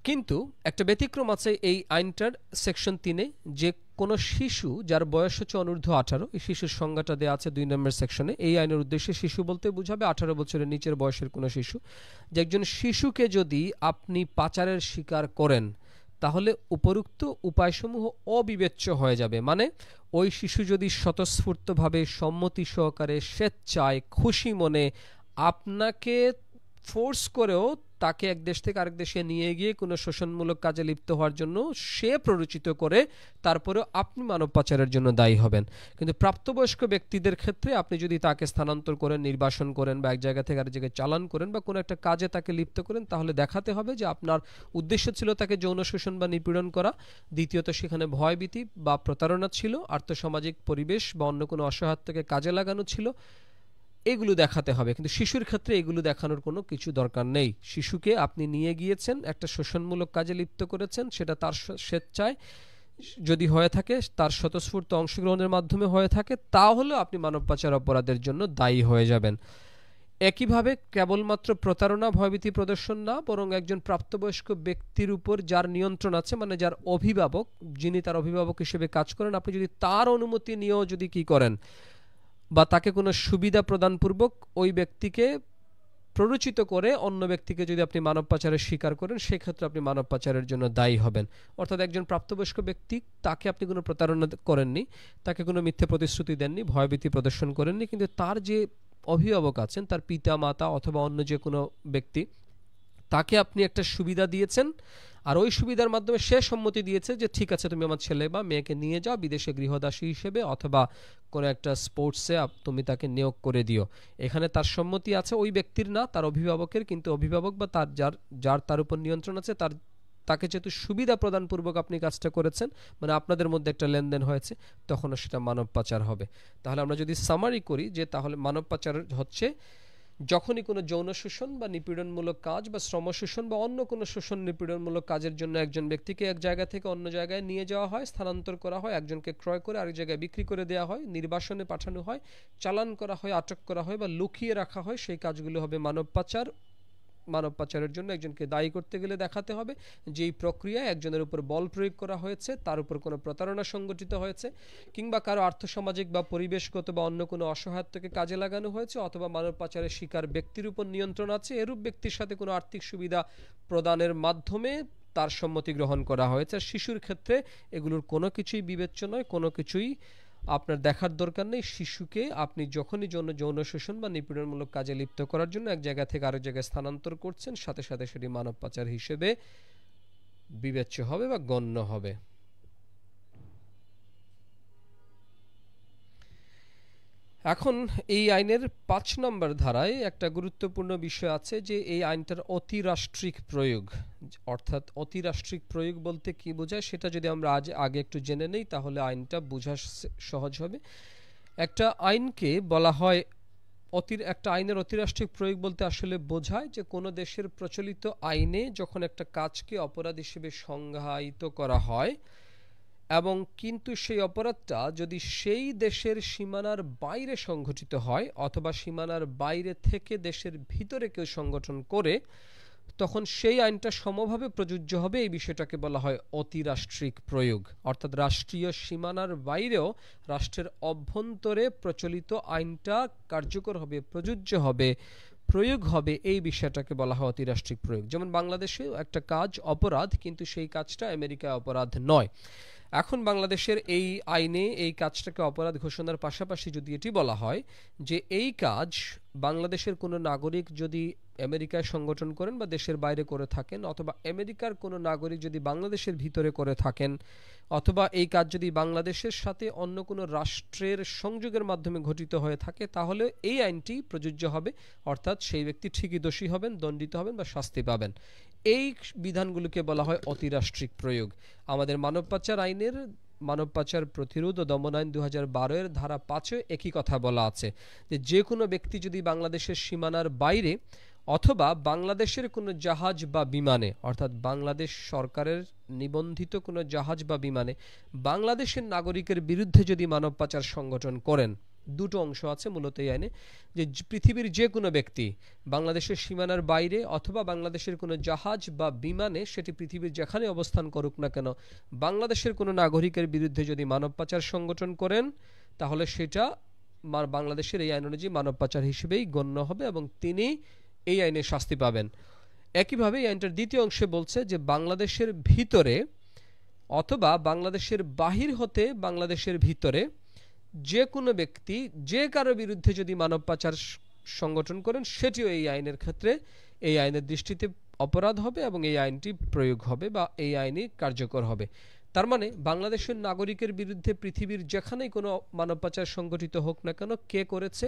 কিন্তু একটা ব্যতিক্রম আছে এই আইনটার সেকশন ৩-এ, যে কোনো শিশু যার বয়স হচ্ছে অনূর্ধ্ব 18, এই শিশুর সংজ্ঞাটা দেওয়া আছে ২ নম্বর সেকশনে। এই আইনের উদ্দেশ্যে শিশু বলতে বোঝাবে 18 বছরের নিচের বয়সের কোনো শিশু। যে একজন শিশুকে যদি আপনি পাচারের শিকার করেন, তাহলে উপরোক্ত উপায়সমূহ অবিবেচ্য হয়ে যাবে। মানে ওই শিশু যদি স্বতঃস্ফূর্তভাবে সম্মতি সহকারে স্বেচ্ছায় খুশি মনে আপনাকে ফোর্স করেও তাকে এক দেশ থেকে আরেক দেশে নিয়ে গিয়ে কোনো শোষণমূলক কাজে লিপ্ত হওয়ার জন্য সে প্ররোচিত করে, তারপরেও আপনি মানব পাচারের জন্য দায়ী হবেন। কিন্তু প্রাপ্তবয়স্ক ব্যক্তিদের ক্ষেত্রে আপনি যদি তাকে স্থানান্তর করেন, নির্বাসন করেন, বা এক জায়গা থেকে আরেক জায়গায় চালান করেন, বা কোনো একটা কাজে তাকে লিপ্ত করেন, তাহলে দেখাতে হবে যে আপনার উদ্দেশ্য ছিল তাকে যৌন শোষণ বা নিপীড়ন করা, দ্বিতীয়ত সেখানে ভয়ভীতি বা প্রতারণা ছিল, আর্থসামাজিক পরিবেশ বা অন্য কোনো অসহায়ত্বকে কাজে লাগানো ছিল, এগুলো দেখাতে হবে। কিন্তু শিশুর ক্ষেত্রে এগুলো দেখানোর কোনো কিছু দরকার নেই। শিশুকে আপনি নিয়ে গিয়েছেন, একটা শোষণমূলক কাজে লিপ্ত করেছেন, সেটা তার স্বেচ্ছায় যদি হয়ে থাকে, তার স্বতঃস্ফূর্ত অংশগ্রহণের মাধ্যমে হয়ে থাকে, তাহলে আপনি মানব পাচার অপরাধের জন্য দায়ী হয়ে যাবেন। একইভাবে কেবলমাত্র প্রতারণা, ভয়ভীতি প্রদর্শন না, বরং একজন প্রাপ্তবয়স্ক ব্যক্তির উপর যার নিয়ন্ত্রণ আছে, মানে যার অভিভাবক, যিনি তার অভিভাবক হিসেবে কাজ করেন, আপনি যদি তার অনুমতি নিয়েও যদি কি করেন, বা তাকে কোনো সুবিধা প্রদানপূর্বক ওই ব্যক্তিকে প্ররোচিত করে অন্য ব্যক্তিকে যদি আপনি মানব পাচারের শিকার করেন, সেক্ষেত্রে আপনি মানব পাচারের জন্য দায়ী হবেন। অর্থাৎ একজন প্রাপ্তবয়স্ক ব্যক্তি, তাকে আপনি কোনো প্রতারণা করেননি, তাকে কোনো মিথ্যে প্রতিশ্রুতি দেননি, ভয়ভীতি প্রদর্শন করেননি, কিন্তু তার যে অভিভাবক আছেন, তার পিতা মাতা অথবা অন্য যে কোনো ব্যক্তি, তাকে আপনি একটা সুবিধা দিয়েছেন, আর ওই সুবিধার মাধ্যমে সে সম্মতি দিয়েছে যে ঠিক আছে, তুমি আমার ছেলে বা মেয়েকে নিয়ে যাও বিদেশে গৃহদাসী হিসেবে, অথবা কোনো একটা স্পোর্টসে তুমি তাকে নিয়োগ করে দিও। এখানে তার সম্মতি আছে, ওই ব্যক্তির না, তার অভিভাবকের। কিন্তু অভিভাবক বা তার যার তার উপর নিয়ন্ত্রণ আছে, তাকে যেহেতু সুবিধা প্রদানপূর্বক আপনি কাজটা করেছেন, মানে আপনাদের মধ্যে একটা লেনদেন হয়েছে, তখনও সেটা মানব পাচার হবে। তাহলে আমরা যদি সামারি করি, যে তাহলে মানব পাচার হচ্ছে যখনই কোনো যৌন শোষণ বা নিপীড়নমূলক কাজ বা শ্রম শোষণ বা অন্য কোনো শোষণ নিপীড়নমূলক কাজের জন্য একজন ব্যক্তিকে এক জায়গা থেকে অন্য জায়গায় নিয়ে যাওয়া হয়, স্থানান্তর করা হয়, একজনকে ক্রয় করে আরেক জায়গায় বিক্রি করে দেওয়া হয়, নির্বাসনে পাঠানো হয়, চালান করা হয়, আটক করা হয় বা লুকিয়ে রাখা হয়, সেই কাজগুলো হবে মানব পাচার। মানব পাচারের জন্য একজনকে দায়ী করতে গেলে দেখাতে হবে যে এই প্রক্রিয়ায় একজনের উপর বল প্রয়োগ করা হয়েছে, তার উপর কোনো প্রতারণা সংগঠিত হয়েছে, কিংবা কারো আর্থসামাজিক বা পরিবেশগত বা অন্য কোনো অসহায়ত্বকে কাজে লাগানো হয়েছে, অথবা মানব পাচারের শিকার ব্যক্তির উপর নিয়ন্ত্রণ আছে, এরূপ ব্যক্তির সাথে কোনো আর্থিক সুবিধা প্রদানের মাধ্যমে তার সম্মতি গ্রহণ করা হয়েছে। আর শিশুর ক্ষেত্রে এগুলোর কোনো কিছুই বিবেচ্য নয়, কোনো কিছুই আপনার দেখার দরকার নেই। শিশুকে আপনি যখনই যৌন শোষণ বা নিপীড়নমূলক কাজে লিপ্ত করার জন্য এক জায়গা থেকে আরেক জায়গায় স্থানান্তর করছেন, সাথে সাথে সেটি মানব পাচার হিসেবে বিবেচ্য হবে বা গণ্য হবে। এখন এই আইনের ৫ নম্বর ধারায় একটা গুরুত্বপূর্ণ বিষয় আছে, যে এই আইনটার অতিরাষ্ট্রিক প্রয়োগ। অর্থাৎ অতিরাষ্ট্রিক প্রয়োগ বলতে কি বোঝায়, সেটা যদি আমরা আগে একটু জেনে নেই, তাহলে আইনটা বোঝা সহজ হবে। একটা আইনকে বলা হয় একটা আইনের অতিরাষ্ট্রিক প্রয়োগ বলতে আসলে বোঝায় যে কোনো দেশের প্রচলিত আইনে যখন একটা কাজকে অপরাধ হিসেবে সংজ্ঞায়িত করা হয়, এবং কিন্তু সেই অপরাধটা যদি সেই দেশের সীমানার বাইরে সংঘটিত হয় অথবা সীমানার বাইরে থেকে দেশের ভিতরে কেউ সংগঠন করে, তখন সেই আইনটা সমভাবে প্রযোজ্য হবে। এই বিষয়টাকে বলা হয় অতিরাষ্ট্রিক প্রয়োগ। অর্থাৎ রাষ্ট্রীয় সীমানার বাইরেও রাষ্ট্রের অভ্যন্তরে প্রচলিত আইনটা কার্যকর হবে, প্রযোজ্য হবে, প্রয়োগ হবে। এই বিষয়টাকে বলা হয় অতিরাষ্ট্রিক প্রয়োগ। যেমন বাংলাদেশে একটা কাজ অপরাধ, কিন্তু সেই কাজটা আমেরিকায় অপরাধ নয়। এখন বাংলাদেশের এই আইনে এই কাজটাকে অপরাধ ঘোষণার পাশাপাশি যদি এটি বলা হয় যে এই কাজ বাংলাদেশের কোনো নাগরিক যদি আমেরিকায় সংগঠন করেন বা দেশের বাইরে করে থাকেন, অথবা আমেরিকার কোনো নাগরিক যদি বাংলাদেশের ভিতরে করে থাকেন, অথবা এই কাজ যদি বাংলাদেশের সাথে অন্য কোনো রাষ্ট্রের সংযোগের মাধ্যমে ঘটিত হয়ে থাকে, তাহলে এই আইনটি প্রযোজ্য হবে। অর্থাৎ সেই ব্যক্তি ঠিকই দোষী হবেন, দণ্ডিত হবেন বা শাস্তি পাবেন। এই বিধানগুলোকে বলা হয় অতিরাষ্ট্রিক প্রয়োগ। আমাদের মানব পাচার আইনের মানব পাচার প্রতিরোধ ও দমন আইন 2012 এর ধারা 5-এ একই কথা বলা আছে যে কোনো ব্যক্তি যদি বাংলাদেশের সীমানার বাইরে অথবা বাংলাদেশের কোনো জাহাজ বা বিমানে, অর্থাৎ বাংলাদেশ সরকারের নিবন্ধিত কোনো জাহাজ বা বিমানে বাংলাদেশের নাগরিকের বিরুদ্ধে যদি মানব পাচার সংগঠন করেন, দুটো অংশ আছে মূলত এই আইনে, যে পৃথিবীর যে কোনো ব্যক্তি বাংলাদেশের সীমানার বাইরে অথবা বাংলাদেশের কোনো জাহাজ বা বিমানে, সেটি পৃথিবীর যেখানে অবস্থান করুক না কেন, বাংলাদেশের কোনো নাগরিকের বিরুদ্ধে যদি মানব পাচার সংগঠন করেন, তাহলে সেটা বাংলাদেশের এই আইন অনুযায়ী মানব পাচার হিসেবেই গণ্য হবে এবং তিনি এই আইনে শাস্তি পাবেন। একইভাবে এই আইনটার দ্বিতীয় অংশে বলছে যে বাংলাদেশের ভিতরে অথবা বাংলাদেশের বাহির হতে বাংলাদেশের ভিতরে যে কোনো ব্যক্তি যে কারো বিরুদ্ধে যদি মানব পাচার সংগঠন করেন, সেটিও এই আইনের ক্ষেত্রে এই আইনের দৃষ্টিতে অপরাধ হবে এবং এই আইনটি প্রয়োগ হবে বা এই আইনই কার্যকর হবে। তার মানে বাংলাদেশের নাগরিকের বিরুদ্ধে পৃথিবীর যেখানেই কোনো মানব পাচার সংগঠিত হোক না কেন, কে করেছে,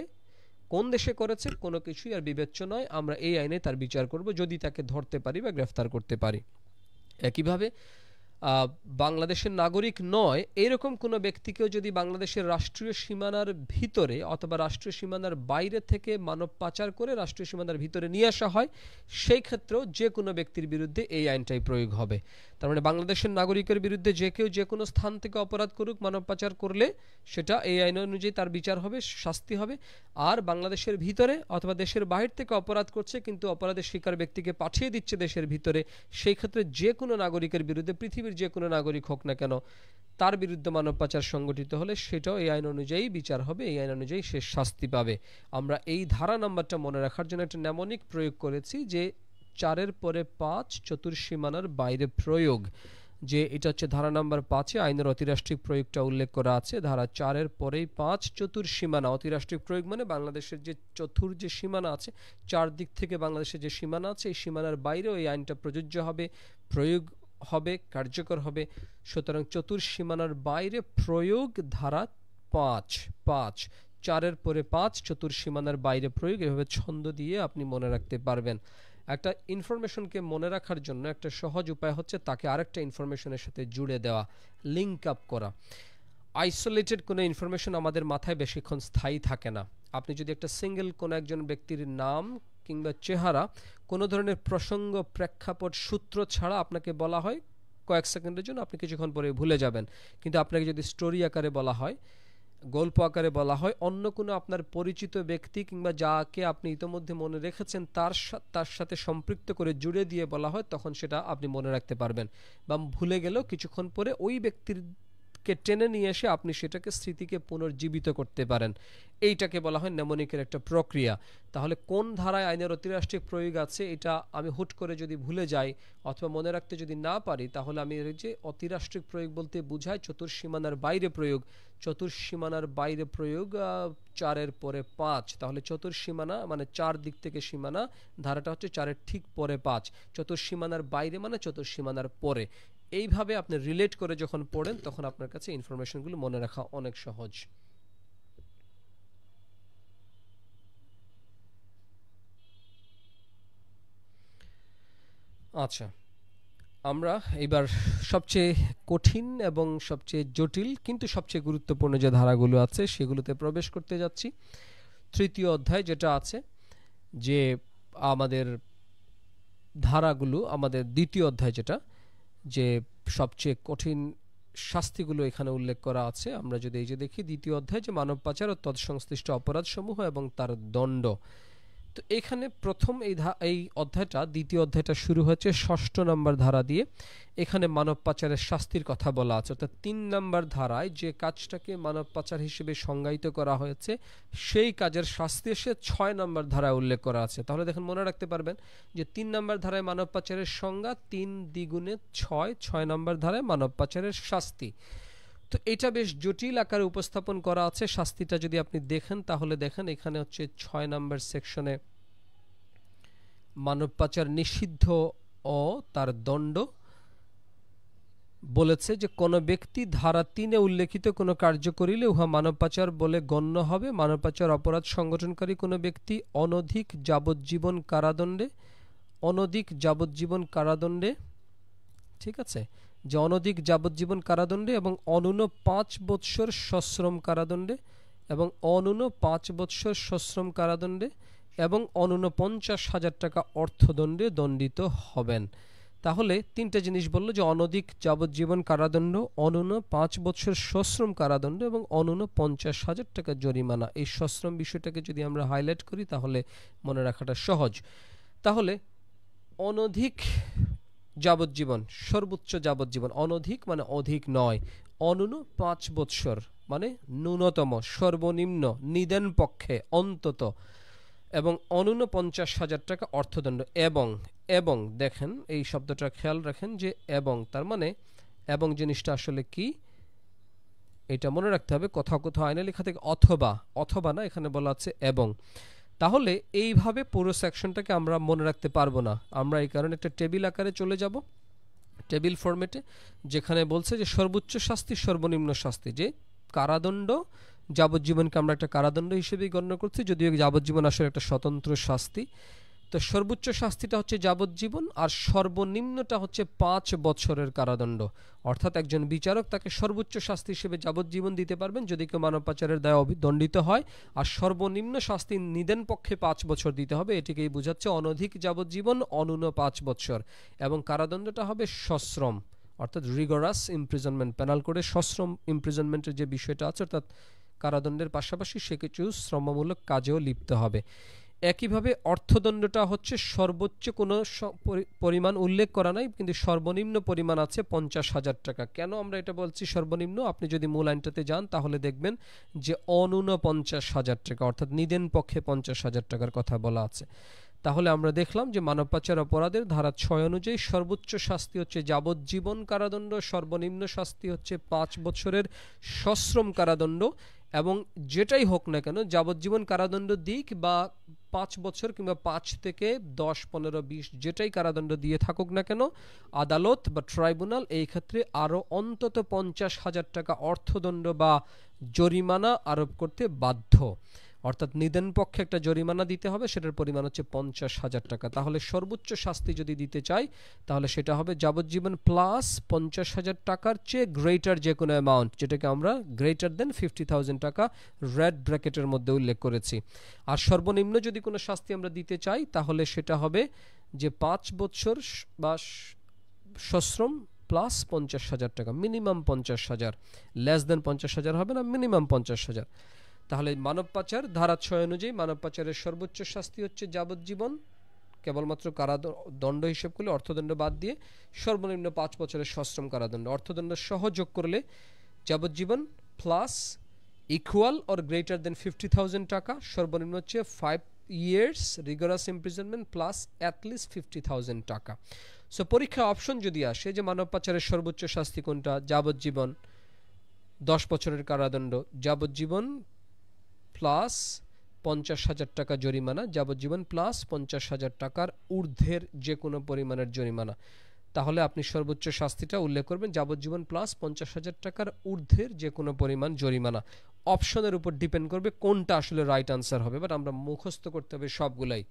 কোন দেশে করেছে, কোনো কিছুই আর বিবেচ্য নয়। আমরা এই আইনে তার বিচার করব যদি তাকে ধরতে পারি বা গ্রেফতার করতে পারি। একইভাবে বাংলাদেশের নাগরিক নয় এরকম কোনো ব্যক্তিকেও যদি বাংলাদেশের রাষ্ট্রীয় সীমানার ভিতরে অথবা রাষ্ট্রীয় সীমানার বাইরে থেকে মানব পাচার করে রাষ্ট্রীয় সীমানার ভিতরে নিয়ে আসা হয়, সেই ক্ষেত্রেও যে কোনো ব্যক্তির বিরুদ্ধে এই আইনটাই প্রয়োগ হবে। তার মানে বাংলাদেশের নাগরিকের বিরুদ্ধে যে কেউ যে কোনো স্থান থেকে অপরাধ করুক, মানব পাচার করলে সেটা এই আইন অনুযায়ী তার বিচার হবে, শাস্তি হবে। আর বাংলাদেশের ভিতরে অথবা দেশের বাহির থেকে অপরাধ করছে কিন্তু অপরাধের শিকার ব্যক্তিকে পাঠিয়ে দিচ্ছে দেশের ভিতরে, সেই ক্ষেত্রে যে কোনো নাগরিকের বিরুদ্ধে পৃথিবীর যে কোনো নাগরিক হোক না কেন, তার বিরুদ্ধে মানব পাচার সংগঠিত হলে সেটাও এই আইন অনুযায়ী বিচার হবে, এই আইন অনুযায়ী সে শাস্তি পাবে। আমরা এই ধারা নাম্বারটা মনে রাখার জন্য একটা নেমনিক প্রয়োগ করেছি যে 4-এর পরে 5 চতুর্সীমানার বাইরে প্রয়োগ, যে এটা হচ্ছে ধারা নাম্বার 5-এ আইনের অতিরাষ্ট্রিক প্রয়োগটা উল্লেখ করা আছে। ধারা 4-এর পরেই 5 চতুর্সীমানা, অতিরাষ্ট্রিক প্রয়োগ মানে বাংলাদেশের যে চতুর যে সীমানা আছে, চারদিক থেকে বাংলাদেশের যে সীমানা আছে, এই সীমানার বাইরেও এই আইনটা প্রযোজ্য হবে, প্রয়োগ হবে, কার্যকর হবে। সুতরাং চতুর্সীমানার বাইরে প্রয়োগ ধারা 5 4-এর পরে 5 চতুর্সীমানার বাইরে প্রয়োগ, এভাবে ছন্দ দিয়ে আপনি মনে রাখতে পারবেন। একটা ইনফরমেশনকে মনে রাখার জন্য একটা সহজ উপায় হচ্ছে তাকে আরেকটা ইনফরমেশনের সাথে জুড়ে দেওয়া, লিঙ্ক আপ করা। আইসোলেটেড কোনো ইনফরমেশন আমাদের মাথায় বেশিক্ষণ স্থায়ী থাকে না। আপনি যদি একটা সিঙ্গেল কোনো একজন ব্যক্তির নাম কিংবা চেহারা কোনো ধরনের প্রসঙ্গ, প্রেক্ষাপট, সূত্র ছাড়া আপনাকে বলা হয় কয়েক সেকেন্ডের জন্য, আপনি কিছুক্ষণ পরে ভুলে যাবেন। কিন্তু আপনাকে যদি স্টোরি আকারে বলা হয়, গল্প আকারে বলা হয়, অন্য কোনো আপনার পরিচিত ব্যক্তি কিংবা যাকে আপনি ইতোমধ্যে মনে রেখেছেন তার সাথে সম্পৃক্ত করে জুড়ে দিয়ে বলা হয়, তখন সেটা আপনি মনে রাখতে পারবেন। বা ভুলে গেলেও কিছুক্ষণ পরে ওই ব্যক্তির কে টেনে নিয়ে এসে আপনি সেটাকে স্মৃতিকে পুনর্জীবিত করতে পারেন। এইটাকে বলা হয় নেমনিকের একটা প্রক্রিয়া। তাহলে কোন ধারায় আইনের অতিরাষ্ট্রিক প্রয়োগ আছে এটা আমি হুট করে যদি ভুলে যাই অথবা মনে রাখতে যদি না পারি, তাহলে আমি যে অতিরাষ্ট্রিক প্রয়োগ বলতে বোঝায় চতুর্সীমানার বাইরে প্রয়োগ। চতুর্সীমানার বাইরে প্রয়োগ 4-এর পরে 5, তাহলে চতুর্সীমানা মানে 4 দিক থেকে সীমানা, ধারাটা হচ্ছে 4-এর ঠিক পরে 5। চতুর্সীমানার বাইরে মানে চতুর্সীমানার পরে। এইভাবে আপনি রিলেট করে যখন পড়েন তখন আপনার কাছে ইনফরমেশনগুলো মনে রাখা অনেক সহজ। আচ্ছা, আমরা এবার সবচেয়ে কঠিন এবং সবচেয়ে জটিল কিন্তু সবচেয়ে গুরুত্বপূর্ণ যে ধারাগুলো আছে সেগুলোতে প্রবেশ করতে যাচ্ছি। তৃতীয় অধ্যায় যেটা আছে, যে আমাদের ধারাগুলো, আমাদের দ্বিতীয় অধ্যায় যেটা, যে সবচেয়ে কঠিন শাস্তিগুলো এখানে উল্লেখ করা আছে। আমরা যদি এই যে দেখি দ্বিতীয় অধ্যায় যে মানব পাচার ও তৎসংশ্লিষ্ট অপরাধসমূহ এবং তার দণ্ড। তো এখানে প্রথম এই অধ্যায়টা, দ্বিতীয় অধ্যায়টা শুরু হয়েছে ৬ষ্ঠ নম্বর ধারা দিয়ে। এখানে মানব পাচারের শাস্তির কথা বলা আছে, অর্থাৎ ৩ নম্বর ধারায় যে কাজটাকে মানব পাচার হিসেবে সংজ্ঞায়িত করা হয়েছে সেই কাজের শাস্তি এসে ৬ নম্বর ধারায় উল্লেখ করা আছে। তাহলে দেখেন মনে রাখতে পারবেন যে ৩ নম্বর ধারায় মানব পাচারের সংজ্ঞা, ৩ দ্বিগুণে ৬, ৬ নম্বর ধারায় মানব পাচারের শাস্তি। তো এটা বেশ জটিল আকারে উপস্থাপন করা আছে। শাস্তিটা যদি আপনি দেখেন তাহলে দেখেন এখানে হচ্ছে ৬ নম্বর সেকশনে মানব পাচার নিষিদ্ধ ও তার দণ্ড বলেছে যে কোনো ব্যক্তি ধারা ৩-এ উল্লেখিত কোনো কার্য করিলে উহা মানব পাচার বলে গণ্য হবে। মানব পাচার অপরাধ সংগঠনকারী কোনো ব্যক্তি অনধিক যাবজ্জীবন কারাদণ্ডে, ঠিক আছে, যে অনধিক যাবজ্জীবন কারাদণ্ডে এবং অনূন্য ৫ বৎসর সশ্রম কারাদণ্ডে এবং অনূন্য ৫ বৎসর সশ্রম কারাদণ্ডে এবং অনূন্য ৫০,০০০ টাকা অর্থদণ্ডে দণ্ডিত হবেন। তাহলে তিনটা জিনিস বললো যে অনধিক যাবজ্জীবন কারাদণ্ড, অনূন্য ৫ বৎসর সশ্রম কারাদণ্ড এবং অনূন্য ৫০,০০০ টাকা জরিমানা। এই সশ্রম বিষয়টাকে যদি আমরা হাইলাইট করি তাহলে মনে রাখাটা সহজ। তাহলে অনধিক যাবজ্জীবন, সর্বোচ্চ যাবজ্জীবন, অনধিক মানে অধিক নয়, অনূন্য ৫ বৎসর মানে ন্যূনতম, সর্বনিম্ন, নিদেন পক্ষে অন্তত, এবং অনূন্য ৫০,০০০ টাকা অর্থদণ্ড। এবং দেখেন এই শব্দটা খেয়াল রাখেন যে এবং, তার মানে এবং জিনিসটা আসলে কি এটা মনে রাখতে হবে। কোথাও কোথাও আইনে লেখা থেকে অথবা না, এখানে বলা আছে এবং। তাহলে এইভাবে পুরো সেকশনটাকে আমরা মনে রাখতে পারবো না। আমরা এই কারণে একটা টেবিল আকারে চলে যাব, টেবিল ফরম্যাটে, যেখানে বলছে যে সর্বোচ্চ শাস্তি, সর্বনিম্ন শাস্তি, যে কারাদণ্ড, যাবজ্জীবনকে আমরা একটা কারাদণ্ড হিসেবেই গণ্য করছি, যদিও যাবজ্জীবন আসলে একটা স্বতন্ত্র শাস্তি। তো সর্বোচ্চ শাস্তিটা হচ্ছে যাবজ্জীবন আর সর্বনিম্নটা হচ্ছে ৫ বছরের কারাদণ্ড। অর্থাৎ একজন বিচারক তাকে সর্বোচ্চ শাস্তি হিসেবে যাবজ্জীবন দিতে পারবেন যদি কেউ মানব পাচারের দায়ে দণ্ডিত হয়, আর সর্বনিম্ন শাস্তি নিদেন পক্ষে ৫ বছর দিতে হবে। এটিকেই বোঝাচ্ছে অনধিক যাবজ্জীবন, অনূন্য ৫ বছর, এবং কারাদণ্ডটা হবে সশ্রম, অর্থাৎ রিগরাস ইমপ্রিজনমেন্ট। পেনাল কোডে সশ্রম ইমপ্রিজনমেন্টের যে বিষয়টা আছে, অর্থাৎ কারাদণ্ডের পাশাপাশি সে কিছু শ্রমমূলক কাজেও লিপ্ত হবে। একইভাবে অর্থদণ্ডটা হচ্ছে সর্বোচ্চ কোনো পরিমাণ উল্লেখ করা নাই, কিন্তু সর্বনিম্ন পরিমাণ আছে ৫০,০০০ টাকা। কেন আমরা এটা বলছি সর্বনিম্ন? আপনি যদি মূল আইনটাতে যান তাহলে দেখবেন যে অনূন্য ৫০,০০০ টাকা, অর্থাৎ নিদেন পক্ষে ৫০,০০০ টাকার কথা বলা আছে। তাহলে আমরা দেখলাম যে মানব পাচার অপরাধের ধারা ৬ অনুযায়ী সর্বোচ্চ শাস্তি হচ্ছে যাবজ্জীবন কারাদণ্ড, সর্বনিম্ন শাস্তি হচ্ছে ৫ বছরের সশ্রম কারাদণ্ড, এবং যেটাই হোক না কেন, যাবজ্জীবন কারাদণ্ড দিক বা ৫ বছর কিংবা ৫ থেকে ১০, ১৫, ২০ যেটাই কারাদণ্ড দিয়ে থাকুক না কেন, আদালত বা ট্রাইব্যুনাল এই ক্ষেত্রে আরও অন্তত ৫০,০০০ টাকা অর্থদণ্ড বা জরিমানা আরোপ করতে বাধ্য। অর্থাৎ নিদেন পক্ষে একটা জরিমানা দিতে হবে, সেটার পরিমাণ হচ্ছে ৫০,০০০ টাকা। তাহলে সর্বোচ্চ শাস্তি যদি দিতে চাই তাহলে সেটা হবে যাবজ্জীবন প্লাস ৫০,০০০ টাকার চেয়ে গ্রেটার যে কোনো অ্যামাউন্ট, যেটাকে আমরা গ্রেটার দেন 50,000 টাকা রেড ব্র্যাকেটের মধ্যে উল্লেখ করেছি। আর সর্বনিম্ন যদি কোনো শাস্তি আমরা দিতে চাই তাহলে সেটা হবে যে ৫ বছর বা সশ্রম প্লাস ৫০,০০০ টাকা, মিনিমাম ৫০,০০০, লেস দেন ৫০,০০০ হবে না, মিনিমাম ৫০,০০০। তাহলে মানব পাচার ধারা ৬ অনুযায়ী মানব পাচারের সর্বোচ্চ শাস্তি হচ্ছে যাবজ্জীবন, কেবলমাত্র কারাদণ্ড হিসেব করলে অর্থদণ্ড বাদ দিয়ে, সর্বনিম্ন ৫ বছরের সশ্রম কারাদণ্ড, অর্থদণ্ড সহ যোগ করলে যাবজ্জীবন plus equal or greater than 50,000 টাকা, সর্বনিম্ন হচ্ছে 5 years রিগরাস ইমপ্রিজনমেন্ট প্লাস অ্যাটলিস্ট 50,000 টাকা। সো পরীক্ষা অপশন যদি আসে যে মানব পাচারের সর্বোচ্চ শাস্তি কোনটা, যাবজ্জীবন 10 বছরের কারাদণ্ড, যাবজ্জীবন প্লাস ৫০,০০০ টাকা জরিমানা, যাবজ্জীবন প্লাস ৫০,০০০ টাকার ঊর্ধ্বের যে কোনো পরিমাণের জরিমানা, তাহলে আপনি সর্বোচ্চ শাস্তিটা উল্লেখ করবেন যাবজ্জীবন প্লাস ৫০,০০০ টাকার ঊর্ধ্বের যে কোনো পরিমাণ জরিমানা। অপশনের উপর ডিপেন্ড করবে কোনটা আসলে রাইট আনসার হবে, বাট আমরা মুখস্থ করতে হবে সবগুলাই।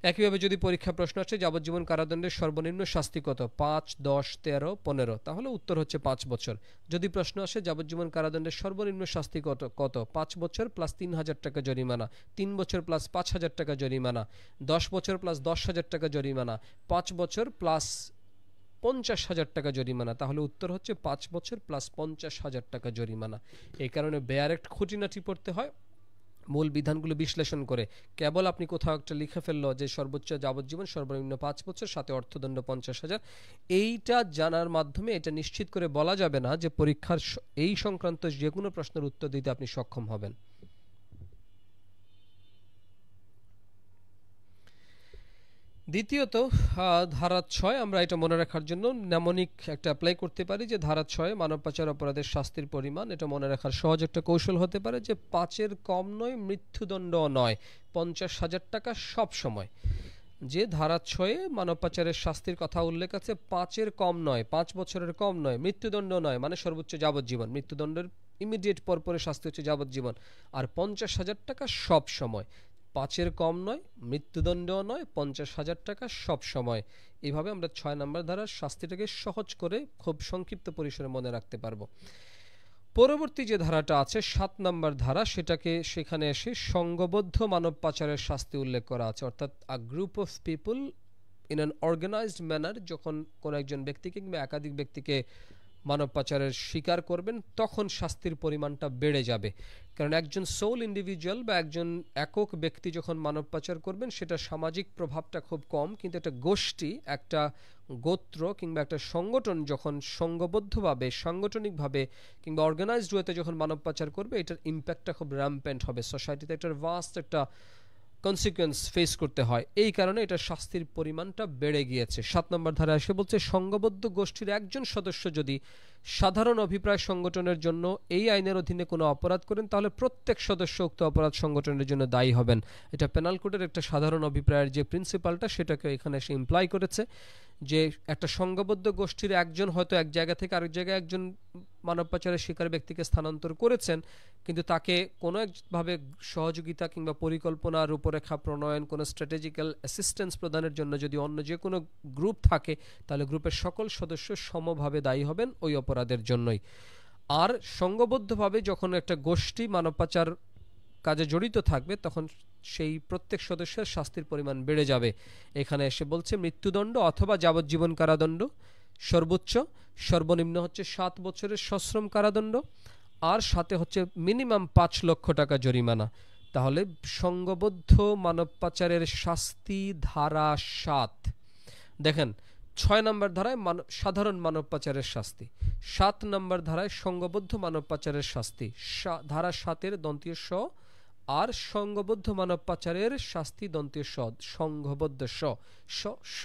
একইভাবে যদি পরীক্ষা প্রশ্ন আসে যাবজ্জীবন কারাদণ্ডের সর্বনিম্ন শাস্তি কত, ৫, ১০, ১৩, ১৫, তাহলে উত্তর হচ্ছে ৫ বছর। যদি প্রশ্ন আসে যাবজ্জীবন কারাদণ্ডের সর্বনিম্ন শাস্তি কত, ৫ বছর প্লাস ৩,০০০ টাকা জরিমানা, ৩ বছর প্লাস ৫,০০০ টাকা জরিমানা, ১০ বছর প্লাস ১০,০০০ টাকা জরিমানা, ৫ বছর প্লাস 50,000 টাকা জরিমানা। তাহলে উত্তর হচ্ছে 5 বছর প্লাস 50,000 টাকা জরিমানা। এই কারণে বেয়ার অ্যাক্ট খুঁটিনাটি পড়তে হয় মূল বিধানগুলো বিশ্লেষণ করে। কেবল আপনি কোথাও একটা লিখে ফেললো যে সর্বোচ্চ যাবজ্জীবন, সর্বনিম্ন 5 বছর, সাথে অর্থদণ্ড 50,000, এইটা জানার মাধ্যমে এটা নিশ্চিত করে বলা যাবে না যে পরীক্ষার এই সংক্রান্ত যে কোনো প্রশ্নের উত্তর দিতে আপনি সক্ষম হবেন। দ্বিতীয়ত ধারা 6, আমরা এটা মনে রাখার জন্য নেমনিক একটা অ্যাপ্লাই করতে পারি যে ধারা 6 মানব পাচার অপরাধের শাস্তির পরিমাণ, এটা মনে রাখার সহজ একটা কৌশল হতে পারে যে 5-এর কম নয়, মৃত্যুদণ্ড নয়, 50,000 টাকা সব সময়। যে ধারা 6 মানব পাচারের শাস্তির কথা উল্লেখ আছে, 5-এর কম নয়, 5 বছরের কম নয়, মৃত্যুদণ্ড নয়, মানে সর্বোচ্চ যাবজ্জীবন, মৃত্যুদণ্ডের ইমিডিয়েট পরপরে শাস্তি হচ্ছে যাবজ্জীবন, আর 50,000 টাকা সব সময়। 5-এর কম নয়, মৃত্যুদণ্ড নয়, 50,000 টাকা সব সময়। এইভাবে আমরা 6 নম্বর ধারার শাস্তিটাকে সহজ করে খুব সংক্ষিপ্ত পরিসরে মনে রাখতে পারবো। পরবর্তী যে ধারাটা আছে 7 নম্বর ধারা, সেখানে এসে সংঘবদ্ধ মানব পাচারের শাস্তি উল্লেখ করা আছে, অর্থাৎ a group of people in an organised manner, যখন কোনো একজন ব্যক্তিকে কিংবা একাধিক ব্যক্তিকে মানব পাচারের শিকার করবেন তখন শাস্তির পরিমাণটা বেড়ে যাবে। কারণ একজন সোল ইন্ডিভিজুয়াল বা একজন একক ব্যক্তি যখন মানব পাচার করবেন সেটা সামাজিক প্রভাবটা খুব কম, কিন্তু একটা গোষ্ঠী, একটা গোত্র কিংবা একটা সংগঠন যখন সংঘবদ্ধভাবে, সাংগঠনিকভাবে কিংবা অর্গানাইজড ওয়েতে যখন মানব পাচার করবে, এটার ইম্প্যাক্টটা খুব র্যাম্পেন্ট হবে, সোসাইটিতে এটার ভাস্ট একটা কনসিকুয়েন্স ফেস করতে হয়। এই কারণে এটা শাস্তির পরিমাণটা বেড়ে গিয়েছে। 7 নম্বর ধারা এসে বলছে সংঘবদ্ধ গোষ্ঠীর একজন সদস্য যদি সাধারণ অভিপ্রায় সংগঠনের জন্য এই আইনের অধীনে কোনো অপরাধ করেন তাহলে প্রত্যেক সদস্য উক্ত অপরাধ সংগঠনের জন্য দায়ী হবেন। এটা পেনাল কোডের একটা সাধারণ অভিপ্রায়ের যে প্রিন্সিপালটা সেটাকে এখানে এসে ইমপ্লাই করেছে যে একটা সংঘবদ্ধ গোষ্ঠীর একজন হয়তো এক জায়গা থেকে আরেক জায়গায় একজন মানব পাচারের শিকার ব্যক্তিকে স্থানান্তর করেছেন, কিন্তু তাকে কোনো একভাবে সহযোগিতা কিংবা পরিকল্পনা, রূপরেখা প্রণয়ন, কোনো স্ট্র্যাটেজিক্যাল অ্যাসিস্ট্যান্স প্রদানের জন্য যদি অন্য যে কোনো গ্রুপ থাকে তাহলে গ্রুপের সকল সদস্য সমভাবে দায়ী হবেন ওই অপরাধের জন্যই। আর সংঘবদ্ধভাবে যখন একটা গোষ্ঠী মানব পাচার কাজে জড়িত থাকবে তখন সেই প্রত্যেক সদস্যের শাস্তির পরিমাণ বেড়ে যাবে। এখানে এসে বলছে মৃত্যুদণ্ড অথবা যাবজ্জীবন কারাদণ্ড সর্বোচ্চ, সর্বনিম্ন হচ্ছে 7 বছরের সশ্রম কারাদণ্ড, আর সাথে হচ্ছে মিনিমাম 5 লক্ষ টাকা জরিমানা। তাহলে সংঘবদ্ধ মানব পাচারের শাস্তি ধারা 7। দেখেন 6 নম্বর ধারায় সাধারণ মানব পাচারের শাস্তি, 7 নম্বর ধারায় সংঘবদ্ধ মানব পাচারের শাস্তি, ধারা 7-এর দন্তীয় স, আর সংঘবদ্ধ মানব পাচারের শাস্তি দন্তীয় স, সংঘবদ্ধ স স স,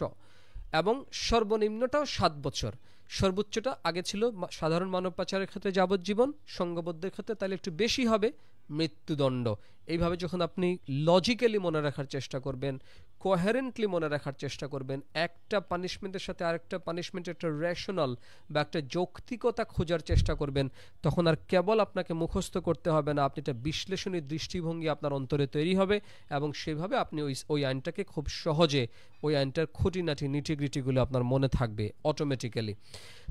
এবং সর্বনিম্নটাও 7 বছর, সর্বোচ্চটা আগে ছিল সাধারণ মানব পাচারের ক্ষেত্রে যাবজ্জীবন, সংঘবদ্ধের ক্ষেত্রে তাহলে একটু বেশি হবে মৃত্যুদণ্ড। এইভাবে যখন আপনি লজিক্যালি মনে রাখার চেষ্টা করবেন, কোহেরেন্টলি মনে রাখার চেষ্টা করবেন, একটা পানিশমেন্টের সাথে আরেকটা পানিশমেন্টের একটা রেশনাল বা একটা যৌক্তিকতা খোঁজার চেষ্টা করবেন, তখন আর কেবল আপনাকে মুখস্থ করতে হবে না, আপনি একটা বিশ্লেষণী দৃষ্টিভঙ্গি আপনার অন্তরে তৈরি হবে এবং সেভাবে আপনি ওই আইনটাকে খুব সহজে, ওই আইনটার খুঁটিনাটি নিটিগ্রিটিগুলো আপনার মনে থাকবে অটোমেটিক্যালি।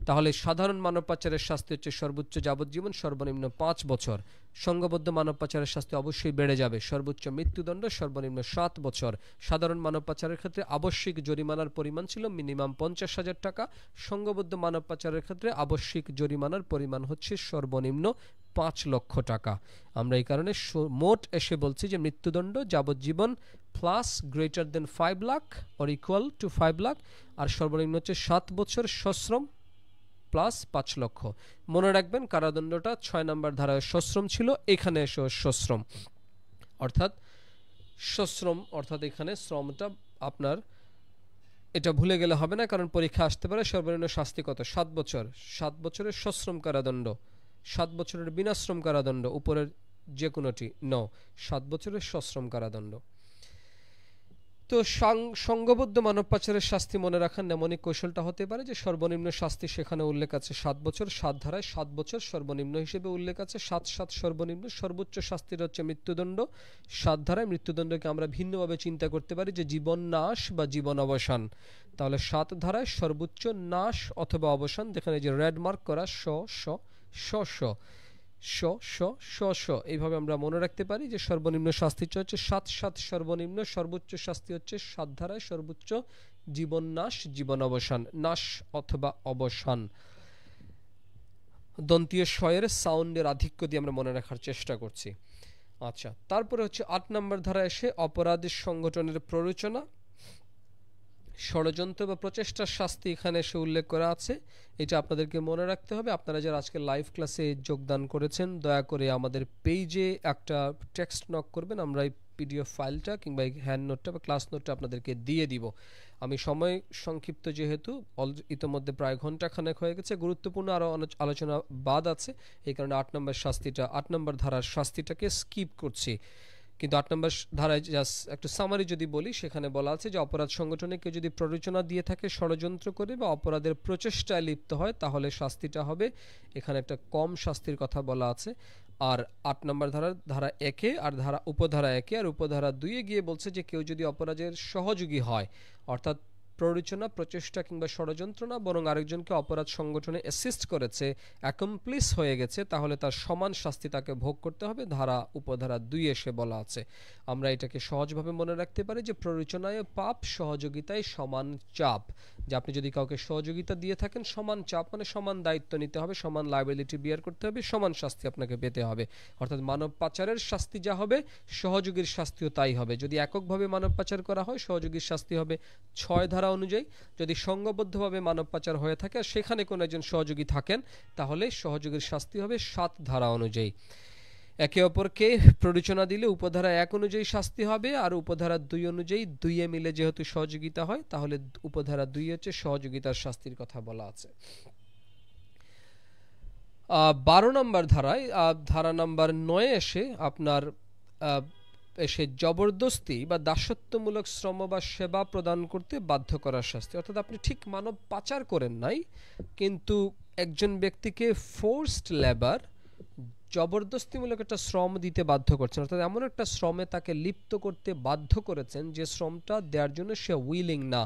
তাহলে সাধারণ মানব পাচারের শাস্তি হচ্ছে সর্বোচ্চ যাবজ্জীবন, সর্বনিম্ন 5 বছর। সংঘবদ্ধ মানব পাচারের শাস্তি অবশ্যই বেড়ে যাবে, সর্বোচ্চ মৃত্যুদণ্ড, সর্বনিম্ন 7 বছর। সাধারণ মানব পাচারের ক্ষেত্রে আবশ্যিক জরিমানার পরিমাণ ছিল মিনিমাম 50,000 টাকা, সংঘবদ্ধ মানব পাচারের ক্ষেত্রে আবশ্যিক জরিমানার পরিমাণ হচ্ছে সর্বনিম্ন 5 লক্ষ টাকা। আমরা এই কারণে মোট এসে বলছি যে মৃত্যুদণ্ড, যাবজ্জীবন plus greater than 5 lakh or equal to 5 lakh, আর সর্বনিম্ন হচ্ছে 7 বছর সশ্রম প্লাস 5 লক্ষ। মনে রাখবেন কারাদণ্ডটা 6 নম্বর ধারায় সশ্রম ছিল, এখানে এসে সশ্রম, অর্থাৎ এখানে শ্রমটা আপনার এটা ভুলে গেলে হবে না, কারণ পরীক্ষা আসতে পারে। সর্বনিম্ন শাস্তি কত? 7 বছর, 7 বছরের সশ্রম কারাদণ্ড, 7 বছরের বিনাশ্রম কারাদণ্ড, উপরের যে কোনোটি 7 বছরের সশ্রম কারাদণ্ড। তো সংঘবদ্ধ মানব পাচারের শাস্তি মনে রাখার নেমনিক কৌশলটা হতে পারে যে সর্বনিম্ন শাস্তি সেখানে উল্লেখ আছে 7 বছর, 7 ধারায় 7 বছর সর্বনিম্ন হিসেবে উল্লেখ আছে, 7 সর্বনিম্ন। সর্বোচ্চ শাস্তির হচ্ছে মৃত্যুদণ্ড, 7 ধারায় মৃত্যুদণ্ডকে আমরা ভিন্নভাবে চিন্তা করতে পারি যে জীবন নাশ বা জীবন অবসান। তাহলে 7 ধারায় সর্বোচ্চ নাশ অথবা অবসান, যেখানে যে রেড মার্ক করা স স স স স স স স, এইভাবে আমরা মনে রাখতে পারি যে সর্বনিম্ন শাস্তি হচ্ছে 7 সর্বনিম্ন, সর্বোচ্চ শাস্তি হচ্ছে 7 ধারায় সর্বোচ্চ জীবন নাশ, জীবন অবসান, নাশ অথবা অবসান। দন্তীয় শয়ের সাউন্ডের আধিক্য দিয়ে আমরা মনে রাখার চেষ্টা করছি। আচ্ছা, তারপরে হচ্ছে 8 নম্বর ধারা এসে অপরাধ সংগঠনের প্ররোচনা, ষড়যন্ত্র বা প্রচেষ্টার শাস্তি এখানে এসে উল্লেখ করা আছে। এটা আপনাদেরকে মনে রাখতে হবে। আপনারা যারা আজকে লাইভ ক্লাসে যোগদান করেছেন দয়া করে আমাদের পেজে একটা টেক্সট নক করবেন, আমরা এই পিডিএফ ফাইলটা কিংবা এই হ্যান্ড নোটটা বা ক্লাস নোটটা আপনাদেরকে দিয়ে দিব। আমি সময় সংক্ষিপ্ত যেহেতু ইতিমধ্যে প্রায় ঘন্টাখানেক হয়ে গেছে, গুরুত্বপূর্ণ আরও আলোচনা বাদ আছে, এই কারণে 8 নম্বর ধারার শাস্তিটাকে স্কিপ করছি। কিন্তু 8 নম্বর ধারায় জাস্ট একটু সামারি যদি বলি, সেখানে বলা আছে যে অপরাধ সংগঠনে কেউ যদি প্ররোচনা দিয়ে থাকে, ষড়যন্ত্র করে বা অপরাধের প্রচেষ্টায় লিপ্ত হয়, তাহলে শাস্তিটা হবে, এখানে একটা কম শাস্তির কথা বলা আছে। আর 8 নম্বর ধারা 1-এ আর উপধারা 1-এ আর উপধারা 2-এ গিয়ে বলছে যে কেউ যদি অপরাধের সহযোগী হয়, অর্থাৎ প্ররোচনা, প্রচেষ্টা কিংবা ষড়যন্ত্র না, বরং আরেকজনকে অপরাধ সংগঠনে অ্যাসিস্ট করেছে, অ্যাকমপ্লিস হয়ে গেছে, তাহলে তার সমান শাস্তি তাকে ভোগ করতে হবে, উপধারা 2 এসে বলা আছে। আমরা এটাকে সহজভাবে মনে রাখতে পারি যে প্ররোচনায় পাপ, সহযোগিতায় সমান চাপ। যে আপনি যদি কাউকে সহযোগিতা দিয়ে থাকেন, সমান চাপ মানে সমান দায়িত্ব নিতে হবে, সমান লায়াবিলিটি বিয়ার করতে হবে, সমান শাস্তি আপনাকে পেতে হবে। অর্থাৎ মানব পাচারের শাস্তি যা হবে, সহযোগীর শাস্তিও তাই হবে। যদি এককভাবে মানব পাচার করা হয়, সহযোগীর শাস্তি হবে 6 ধারা অনুযায়ী। যদি সংঘবদ্ধভাবে মানব পাচার হয়ে থাকে আর সেখানে কোনো একজন সহযোগী থাকেন, তাহলে সহযোগীর শাস্তি হবে 7 ধারা অনুযায়ী। একে অপরকে প্ররোচনা দিলে উপধারা 1 অনুযায়ী শাস্তি হবে, আর উপধারা 2 অনুযায়ী 2-এ মিলে যেহেতু সহযোগিতা হয়, তাহলে উপধারা 2 হচ্ছে সহযোগিতার শাস্তির কথা বলা আছে। 12 নম্বর ধারায় ধারা নাম্বার 9 এসে আপনার জবরদস্তি বা দাসত্বমূলক শ্রম বা সেবা প্রদান করতে বাধ্য করার শাস্তি। অর্থাৎ আপনি ঠিক মানব পাচার করেন নাই, কিন্তু একজন ব্যক্তিকে ফোর্সড লেবার, জবরদস্তিমূলক একটা শ্রম দিতে বাধ্য করছেন, অর্থাৎ এমন একটা শ্রমে তাকে লিপ্ত করতে বাধ্য করেছেন যে শ্রমটা দেওয়ার জন্য সে উইলিং না,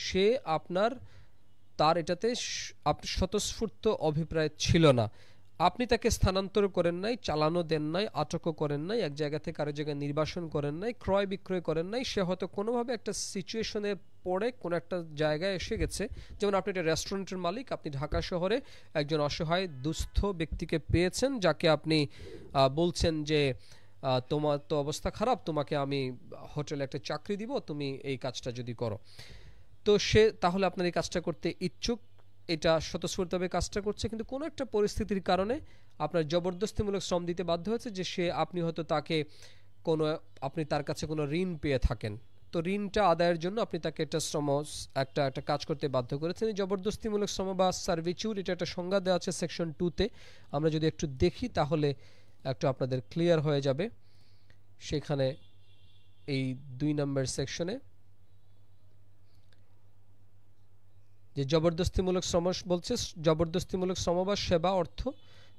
সে তার এটাতে স্বতঃস্ফূর্ত অভিপ্রায় ছিল না। আপনি তাকে স্থানান্তর করেন নাই, চালানো দেন নাই, আটকও করেন নাই, এক জায়গা থেকে আরেক জায়গায় নির্বাসন করেন নাই, ক্রয় বিক্রয় করেন নাই। সে হয়তো কোনোভাবে একটা সিচুয়েশনে পড়ে কোনো একটা জায়গায় এসে গেছে, যেমন আপনি একটা রেস্টুরেন্টের মালিক, আপনি ঢাকা শহরে একজন অসহায় দুস্থ ব্যক্তিকে পেয়েছেন, যাকে আপনি বলছেন যে তোমার তো অবস্থা খারাপ, তোমাকে আমি হোটেলে একটা চাকরি দিব, তুমি এই কাজটা যদি করো। তো সে তাহলে আপনার এই কাজটা করতে ইচ্ছুক, এটা স্বতঃস্ফূর্তভাবে কাজটা করছে, কিন্তু কোনো একটা পরিস্থিতির কারণে আপনার জবরদস্তিমূলক শ্রম দিতে বাধ্য হয়েছে, যে আপনি হয়তো আপনি তার কাছে কোনো ঋণ পেয়ে থাকেন, তো ঋণটা আদায়ের জন্য আপনি তাকে একটা কাজ করতে বাধ্য করেছেন। এই জবরদস্তিমূলক শ্রম বা সার্ভিচিউড, এটা একটা সংজ্ঞা দেওয়া আছে সেকশন 2-তে। আমরা যদি একটু দেখি তাহলে একটু আপনাদের ক্লিয়ার হয়ে যাবে। সেখানে এই 2 নম্বর সেকশনে যে জবরদস্তিমূলক শ্রম বলছে, জবরদস্তিমূলক শ্রম বা সেবা অর্থ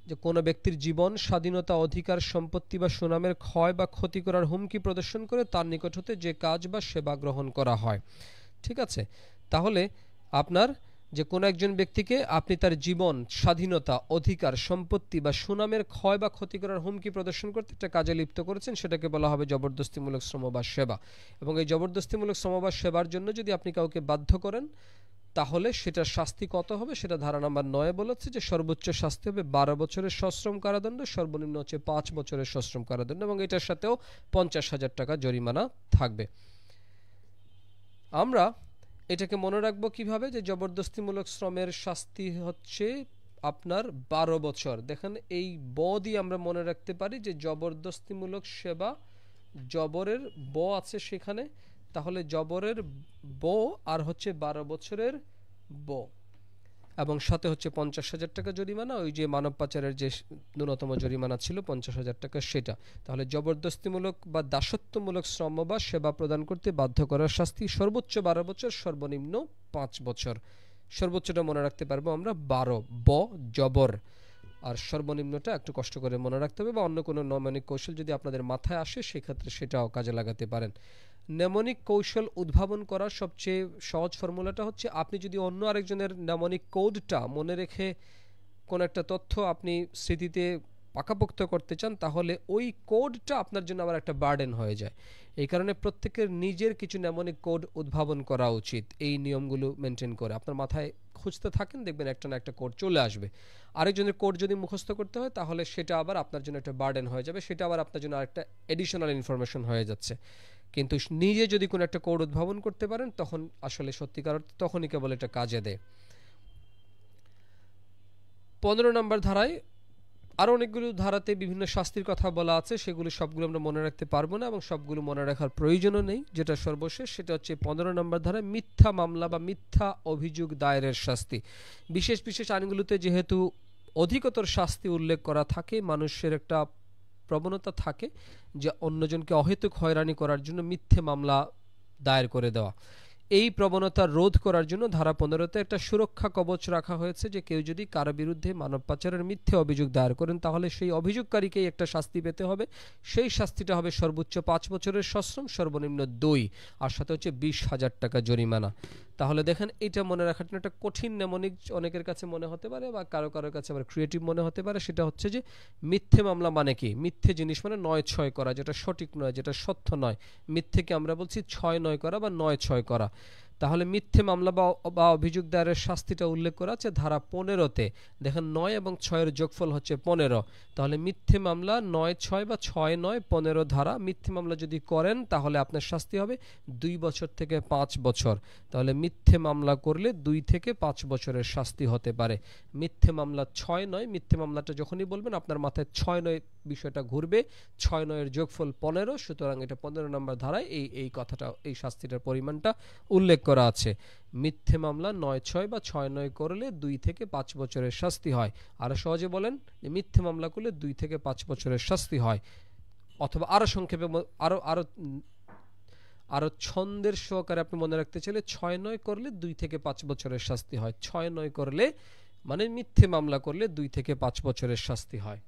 যে কোনো ব্যক্তির জীবন, স্বাধীনতা, অধিকার, সম্পত্তি বা সুনামের ক্ষয় বা ক্ষতি করার হুমকি প্রদর্শন করে তার নিকট হতে যে কাজ বা সেবা গ্রহণ করা হয়। ঠিক আছে, তাহলে আপনার যে কোনো একজন ব্যক্তিকে আপনি তার জীবন, স্বাধীনতা, অধিকার, সম্পত্তি বা সুনামের ক্ষয় বা ক্ষতি করার হুমকি প্রদর্শন করতে একটা কাজে লিপ্ত করেছেন, সেটাকে বলা হবে জবরদস্তিমূলক শ্রম বা সেবা। এবং এই জবরদস্তিমূলক শ্রম বা সেবার জন্য যদি আপনি কাউকে বাধ্য করেন, তাহলে সেটার শাস্তি কত হবে সেটা ধারা নাম্বার 9 বলেছে যে সর্বোচ্চ শাস্তি হবে 12 বছরের সশ্রম কারাদণ্ড, সর্বনিম্ন হচ্ছে 5 বছরের সশ্রম কারাদণ্ড, এবং এটার সাথেও 50,000 টাকা জরিমানা থাকবে। আমরা এটাকে মনে রাখবো কিভাবে, যে জবরদস্তিমূলক শ্রমের শাস্তি হচ্ছে আপনার 12 বছর। দেখেন এই দিয়ে আমরা মনে রাখতে পারি যে জবরদস্তিমূলক সেবা, জবরের আছে সেখানে, তাহলে জবরের আর হচ্ছে 12 বছরের এবং সাথে হচ্ছে 50,000 টাকা জরিমানা, ওই যে মানব পাচারের যে ন্যূনতম জরিমানা ছিল 50,000 টাকা সেটা। তাহলে জবরদস্তিমূলক বা দাসত্বমূলক শ্রম বা সেবা প্রদান করতে বাধ্য করার শাস্তি সর্বোচ্চ 12 বছর, সর্বনিম্ন 5 বছর। সর্বোচ্চটা মনে রাখতে পারবো আমরা 12 জবর, আর সর্বনিম্নটা একটু কষ্ট করে মনে রাখতে হবে, বা অন্য কোনো নমনিক কৌশল যদি আপনাদের মাথায় আসে সেক্ষেত্রে সেটাও কাজে লাগাতে পারেন। নেমনিক কৌশল উদ্ভাবন করার সবচেয়ে সহজ ফর্মুলাটা হচ্ছে, আপনি যদি অন্য আরেকজনের নেমনিক কোডটা মনে রেখে কোন একটা তথ্য আপনি স্মৃতিতে পাকাপোক্ত করতে চান তাহলে ওই কোডটা আপনার জন্য আবার একটা বার্ডেন হয়ে যায়। এই কারণে প্রত্যেকের নিজের কিছু নেমনিক কোড উদ্ভাবন করা উচিত এই নিয়মগুলো মেনটেন করে। আপনার মাথায় খুঁজতে থাকেন, দেখবেন একটা না একটা কোড চলে আসবে। আরেকজনের কোড যদি মুখস্থ করতে হয় তাহলে সেটা আবার আপনার জন্য একটা বার্ডেন হয়ে যাবে, সেটা আবার আপনার জন্য আরেকটা এডিশনাল ইনফরমেশন হয়ে যাচ্ছে। কিন্তু নিজে যদি কোনো একটা কোড উদ্ভাবন করতে পারেন তখন আসলে সত্যিকার তখনই কেবল এটা কাজে দেয়। 15 নম্বর ধারায় আরও অনেকগুলো ধারাতে বিভিন্ন শাস্তির কথা বলা আছে, সেগুলো সবগুলো আমরা মনে রাখতে পারবো না এবং সবগুলো মনে রাখার প্রয়োজনও নেই। যেটা সর্বশেষ সেটা হচ্ছে 15 নম্বর ধারায় মিথ্যা মামলা বা মিথ্যা অভিযোগ দায়েরের শাস্তি। বিশেষ বিশেষ আইনগুলোতে যেহেতু অধিকতর শাস্তি উল্লেখ করা থাকে, মানুষের একটা প্রবণতা থাকে যে অন্যজনকে অহেতুক হয়রানি করার জন্য মিথ্যে মামলা দায়ের করে দেওয়া। এই প্রবণতা রোধ করার জন্য ধারা 15তে একটা সুরক্ষা কবচ রাখা হয়েছে যে কেউ যদি কারো বিরুদ্ধে মানব পাচারের মিথ্যে অভিযোগ দায়ের করেন তাহলে সেই অভিযোগকারীকেই একটা শাস্তি পেতে হবে। সেই শাস্তিটা হবে সর্বোচ্চ 5 বছরের সশ্রম, সর্বনিম্ন 2, আর সাথে হচ্ছে 20,000 টাকা জরিমানা। তাহলে দেখেন এটা মনে রাখার জন্য একটা কঠিন নেমনিক অনেকের কাছে মনে হতে পারে বা কারো কাছে আবার ক্রিয়েটিভ মনে হতে পারে। সেটা হচ্ছে যে মিথ্যে মামলা মানে কি? মিথ্যে জিনিস মানে 9-6 করা, যেটা সঠিক নয়, যেটা সত্য নয়। মিথ্যেকে আমরা বলছি 6-9 করা বা 9-6 করা। তাহলে মিথ্যে মামলা বা অভিযোগ দায়েরের শাস্তিটা উল্লেখ করা আছে ধারা 15তে। দেখেন 9 এবং 6 এর যোগফল হচ্ছে 15। তাহলে মিথ্যে মামলা 9-6 বা 6-9-15 ধারা। মিথ্যে মামলা যদি করেন তাহলে আপনার শাস্তি হবে 2 বছর থেকে 5 বছর। তাহলে মিথ্যে মামলা করলে 2 থেকে 5 বছরের শাস্তি হতে পারে। মিথ্যে মামলা 6-9, মিথ্যে মামলাটা যখনই বলবেন আপনার মাথায় 6-9 বিষয়টা ঘুরবে। 6-9 এর যোগফল 15, সুতরাং এটা 15 নম্বর ধারায় এই কথাটা, এই শাস্তিটার পরিমাণটা উল্লেখ করা আছে। মিথ্যে মামলা 9-6 বা 6-9 করলে 2 থেকে 5 বছরের শাস্তি হয়। আরো সহজে বলেন যে মিথ্যে মামলা করলে 2 থেকে 5 বছরের শাস্তি হয়। অথবা আরো সংক্ষেপে আরো ছন্দের সহকারে আপনি মনে রাখতে চাইলে 6-9 করলে 2 থেকে 5 বছরের শাস্তি হয়। 6-9 করলে মানে মিথ্যে মামলা করলে 2 থেকে 5 বছরের শাস্তি হয়।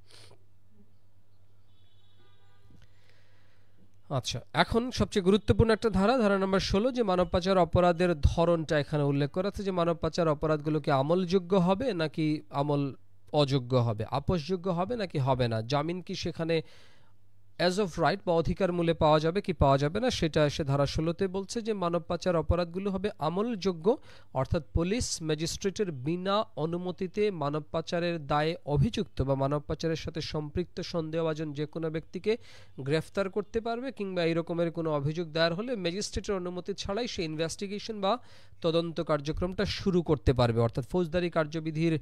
আচ্ছা, এখন সবচেয়ে গুরুত্বপূর্ণ একটা ধারা, ধারা নম্বর 16, যে মানব পাচার অপরাধের ধরনটা এখানে উল্লেখ করা আছে। যে মানব পাচার অপরাধগুলো কি আমলযোগ্য হবে নাকি আমল অযোগ্য হবে, আপোষযোগ্য হবে নাকি হবে না, জামিন কি সেখানে অ্যাজ অফ রাইট বা অধিকার মূলে পাওয়া যাবে কি পাওয়া যাবে না, সেটা এসে ধারা 16তে বলছে যে মানব পাচার অপরাধগুলো হবে আমলযোগ্য, অর্থাৎ পুলিশ ম্যাজিস্ট্রেটের বিনা অনুমতিতে মানব পাচারের দায়ে অভিযুক্ত বা মানব পাচারের সাথে সম্পৃক্ত সন্দেহভাজন যে কোনো ব্যক্তিকে গ্রেফতার করতে পারবে, কিংবা এই রকমের কোনো অভিযোগ দায়ের হলে ম্যাজিস্ট্রেটের অনুমতি ছাড়াই সেই ইনভেস্টিগেশন বা তদন্ত কার্যক্রমটা শুরু করতে পারবে। অর্থাৎ ফৌজদারি কার্যবিধির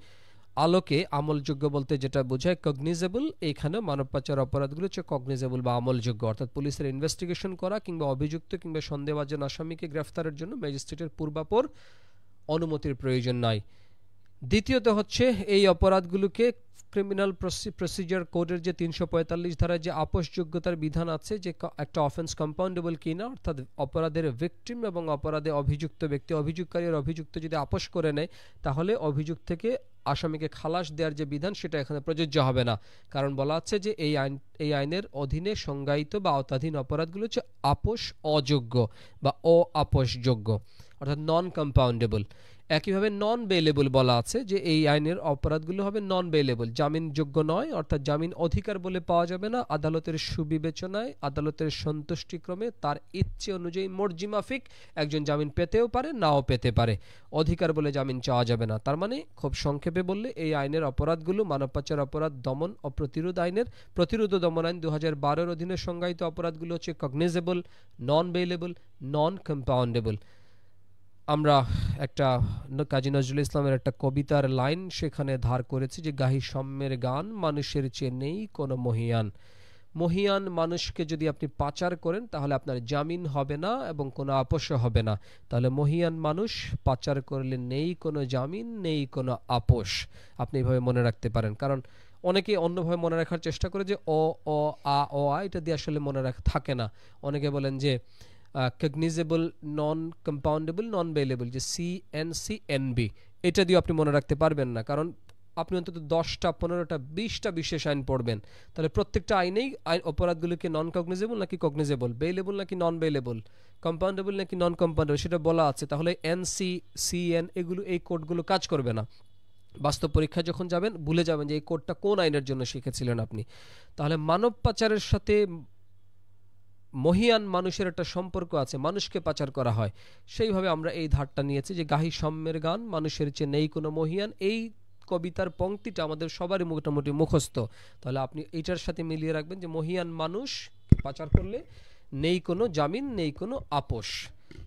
আলোকে আমলযোগ্য বলতে যেটা বোঝায় কগনিজেবল, এইখানে মানব পাচার অপরাধগুলো হচ্ছে কগনিজেবল বা আমলযোগ্য। অর্থাৎ পুলিশের ইনভেস্টিগেশন করা কিংবা অভিযুক্ত কিংবা সন্দেহভাজন আসামিকে গ্রেফতারের জন্য ম্যাজিস্ট্রেটের পূর্বাপর অনুমতির প্রয়োজন নাই। দ্বিতীয়ত হচ্ছে এই অপরাধগুলোকে ক্রিমিনাল প্রসিজার কোডের যে 345 ধারায় যে আপোষযোগ্যতার বিধান আছে, যে একটা অফেন্স কম্পাউন্ডেবল কিনা, অর্থাৎ অপরাধের ভিকটিম এবং অপরাধে অভিযুক্ত ব্যক্তি, অভিযোগকারী আর অভিযুক্ত যদি আপোষ করে নেয় তাহলে অভিযুক্ত থেকে আসামিকে খালাস দেওয়ার যে বিধান সেটা এখানে প্রযোজ্য হবে না। কারণ বলা আছে যে এই আইনের অধীনে সংজ্ঞায়িত বা আওতাধীন অপরাধগুলো হচ্ছে আপোষ অযোগ্য বা অআপোষযোগ্য, অর্থাৎ নন কম্পাউন্ডেবল। একইভাবে নন বেলেবল বলা আছে যে এই আইনের অপরাধগুলো হবে নন বেলেবল, জামিনযোগ্য নয়, অর্থাৎ জামিন অধিকার বলে পাওয়া যাবে না। আদালতের সুবিবেচনায়, আদালতের সন্তুষ্টিক্রমে, তার ইচ্ছে অনুযায়ী মর্জি মাফিক একজন জামিন পেতেও পারে, নাও পেতে পারে। অধিকার বলে জামিন চাওয়া যাবে না। তার মানে খুব সংক্ষেপে বললে এই আইনের অপরাধগুলো মানব পাচার অপরাধ দমন ও প্রতিরোধ আইনের প্রতিরোধ ও দমন আইন 2012 অধীনে সংজ্ঞায়িত অপরাধগুলো হচ্ছে কগনিজেবল, নন বেলেবল, নন কম্পাউন্ডেবল। আমরা একটা কাজী নজরুল ইসলামের একটা কবিতার লাইন সেখানে ধার করেছি যে গাহি সম্যের গান মানুষের চেয়ে নেই কোনো মহিয়ান। মহিয়ান মানুষকে যদি আপনি পাচার করেন তাহলে আপনার জামিন হবে না এবং কোনো আপোষও হবে না। তাহলে মহিয়ান মানুষ পাচার করলে নেই কোনো জামিন, নেই কোনো আপোষ। আপনি এইভাবে মনে রাখতে পারেন, কারণ অনেকে অন্যভাবে মনে রাখার চেষ্টা করে যে ও আ এটা দিয়ে আসলে মনে রাখা থাকে না। অনেকে বলেন যে কগনিজেবল, নন কম্পাউন্ডেবল, নন বেলেবল, যে CNCNB, এটা দিয়ে আপনি মনে রাখতে পারবেন না। কারণ আপনি অন্তত 10টা 15টা 20টা বিশেষ আইন পড়বেন, তাহলে প্রত্যেকটা আইনেই অপরাধগুলোকে নন কগনিজেবল নাকি কগনিজেবল, বেলেবল নাকি নন বেলেবল, কম্পাউন্ডেবল নাকি নন কম্পাউন্ডেবল সেটা বলা আছে। তাহলে NC, CN এগুলো, এই কোডগুলো কাজ করবে না। বাস্তব পরীক্ষায় যখন যাবেন ভুলে যাবেন যে এই কোডটা কোন আইনের জন্য শিখেছিলেন আপনি। তাহলে মানব পাচারের সাথে মহিয়ান মানুষের একটা সম্পর্ক আছে, মানুষকে পাচার করা হয়। সেইভাবে আমরা এই ধারটা নিয়েছি যে গাহি সাম্যের গান মানুষের চেয়ে নেই কোনো মহিয়ান। এই কবিতার পংক্তিটা আমাদের সবারই মোটামুটি মুখস্থ। তাহলে আপনি এইটার সাথে মিলিয়ে রাখবেন যে মহিয়ান মানুষ পাচার করলে নেই কোনো জামিন, নেই কোনো আপোষ।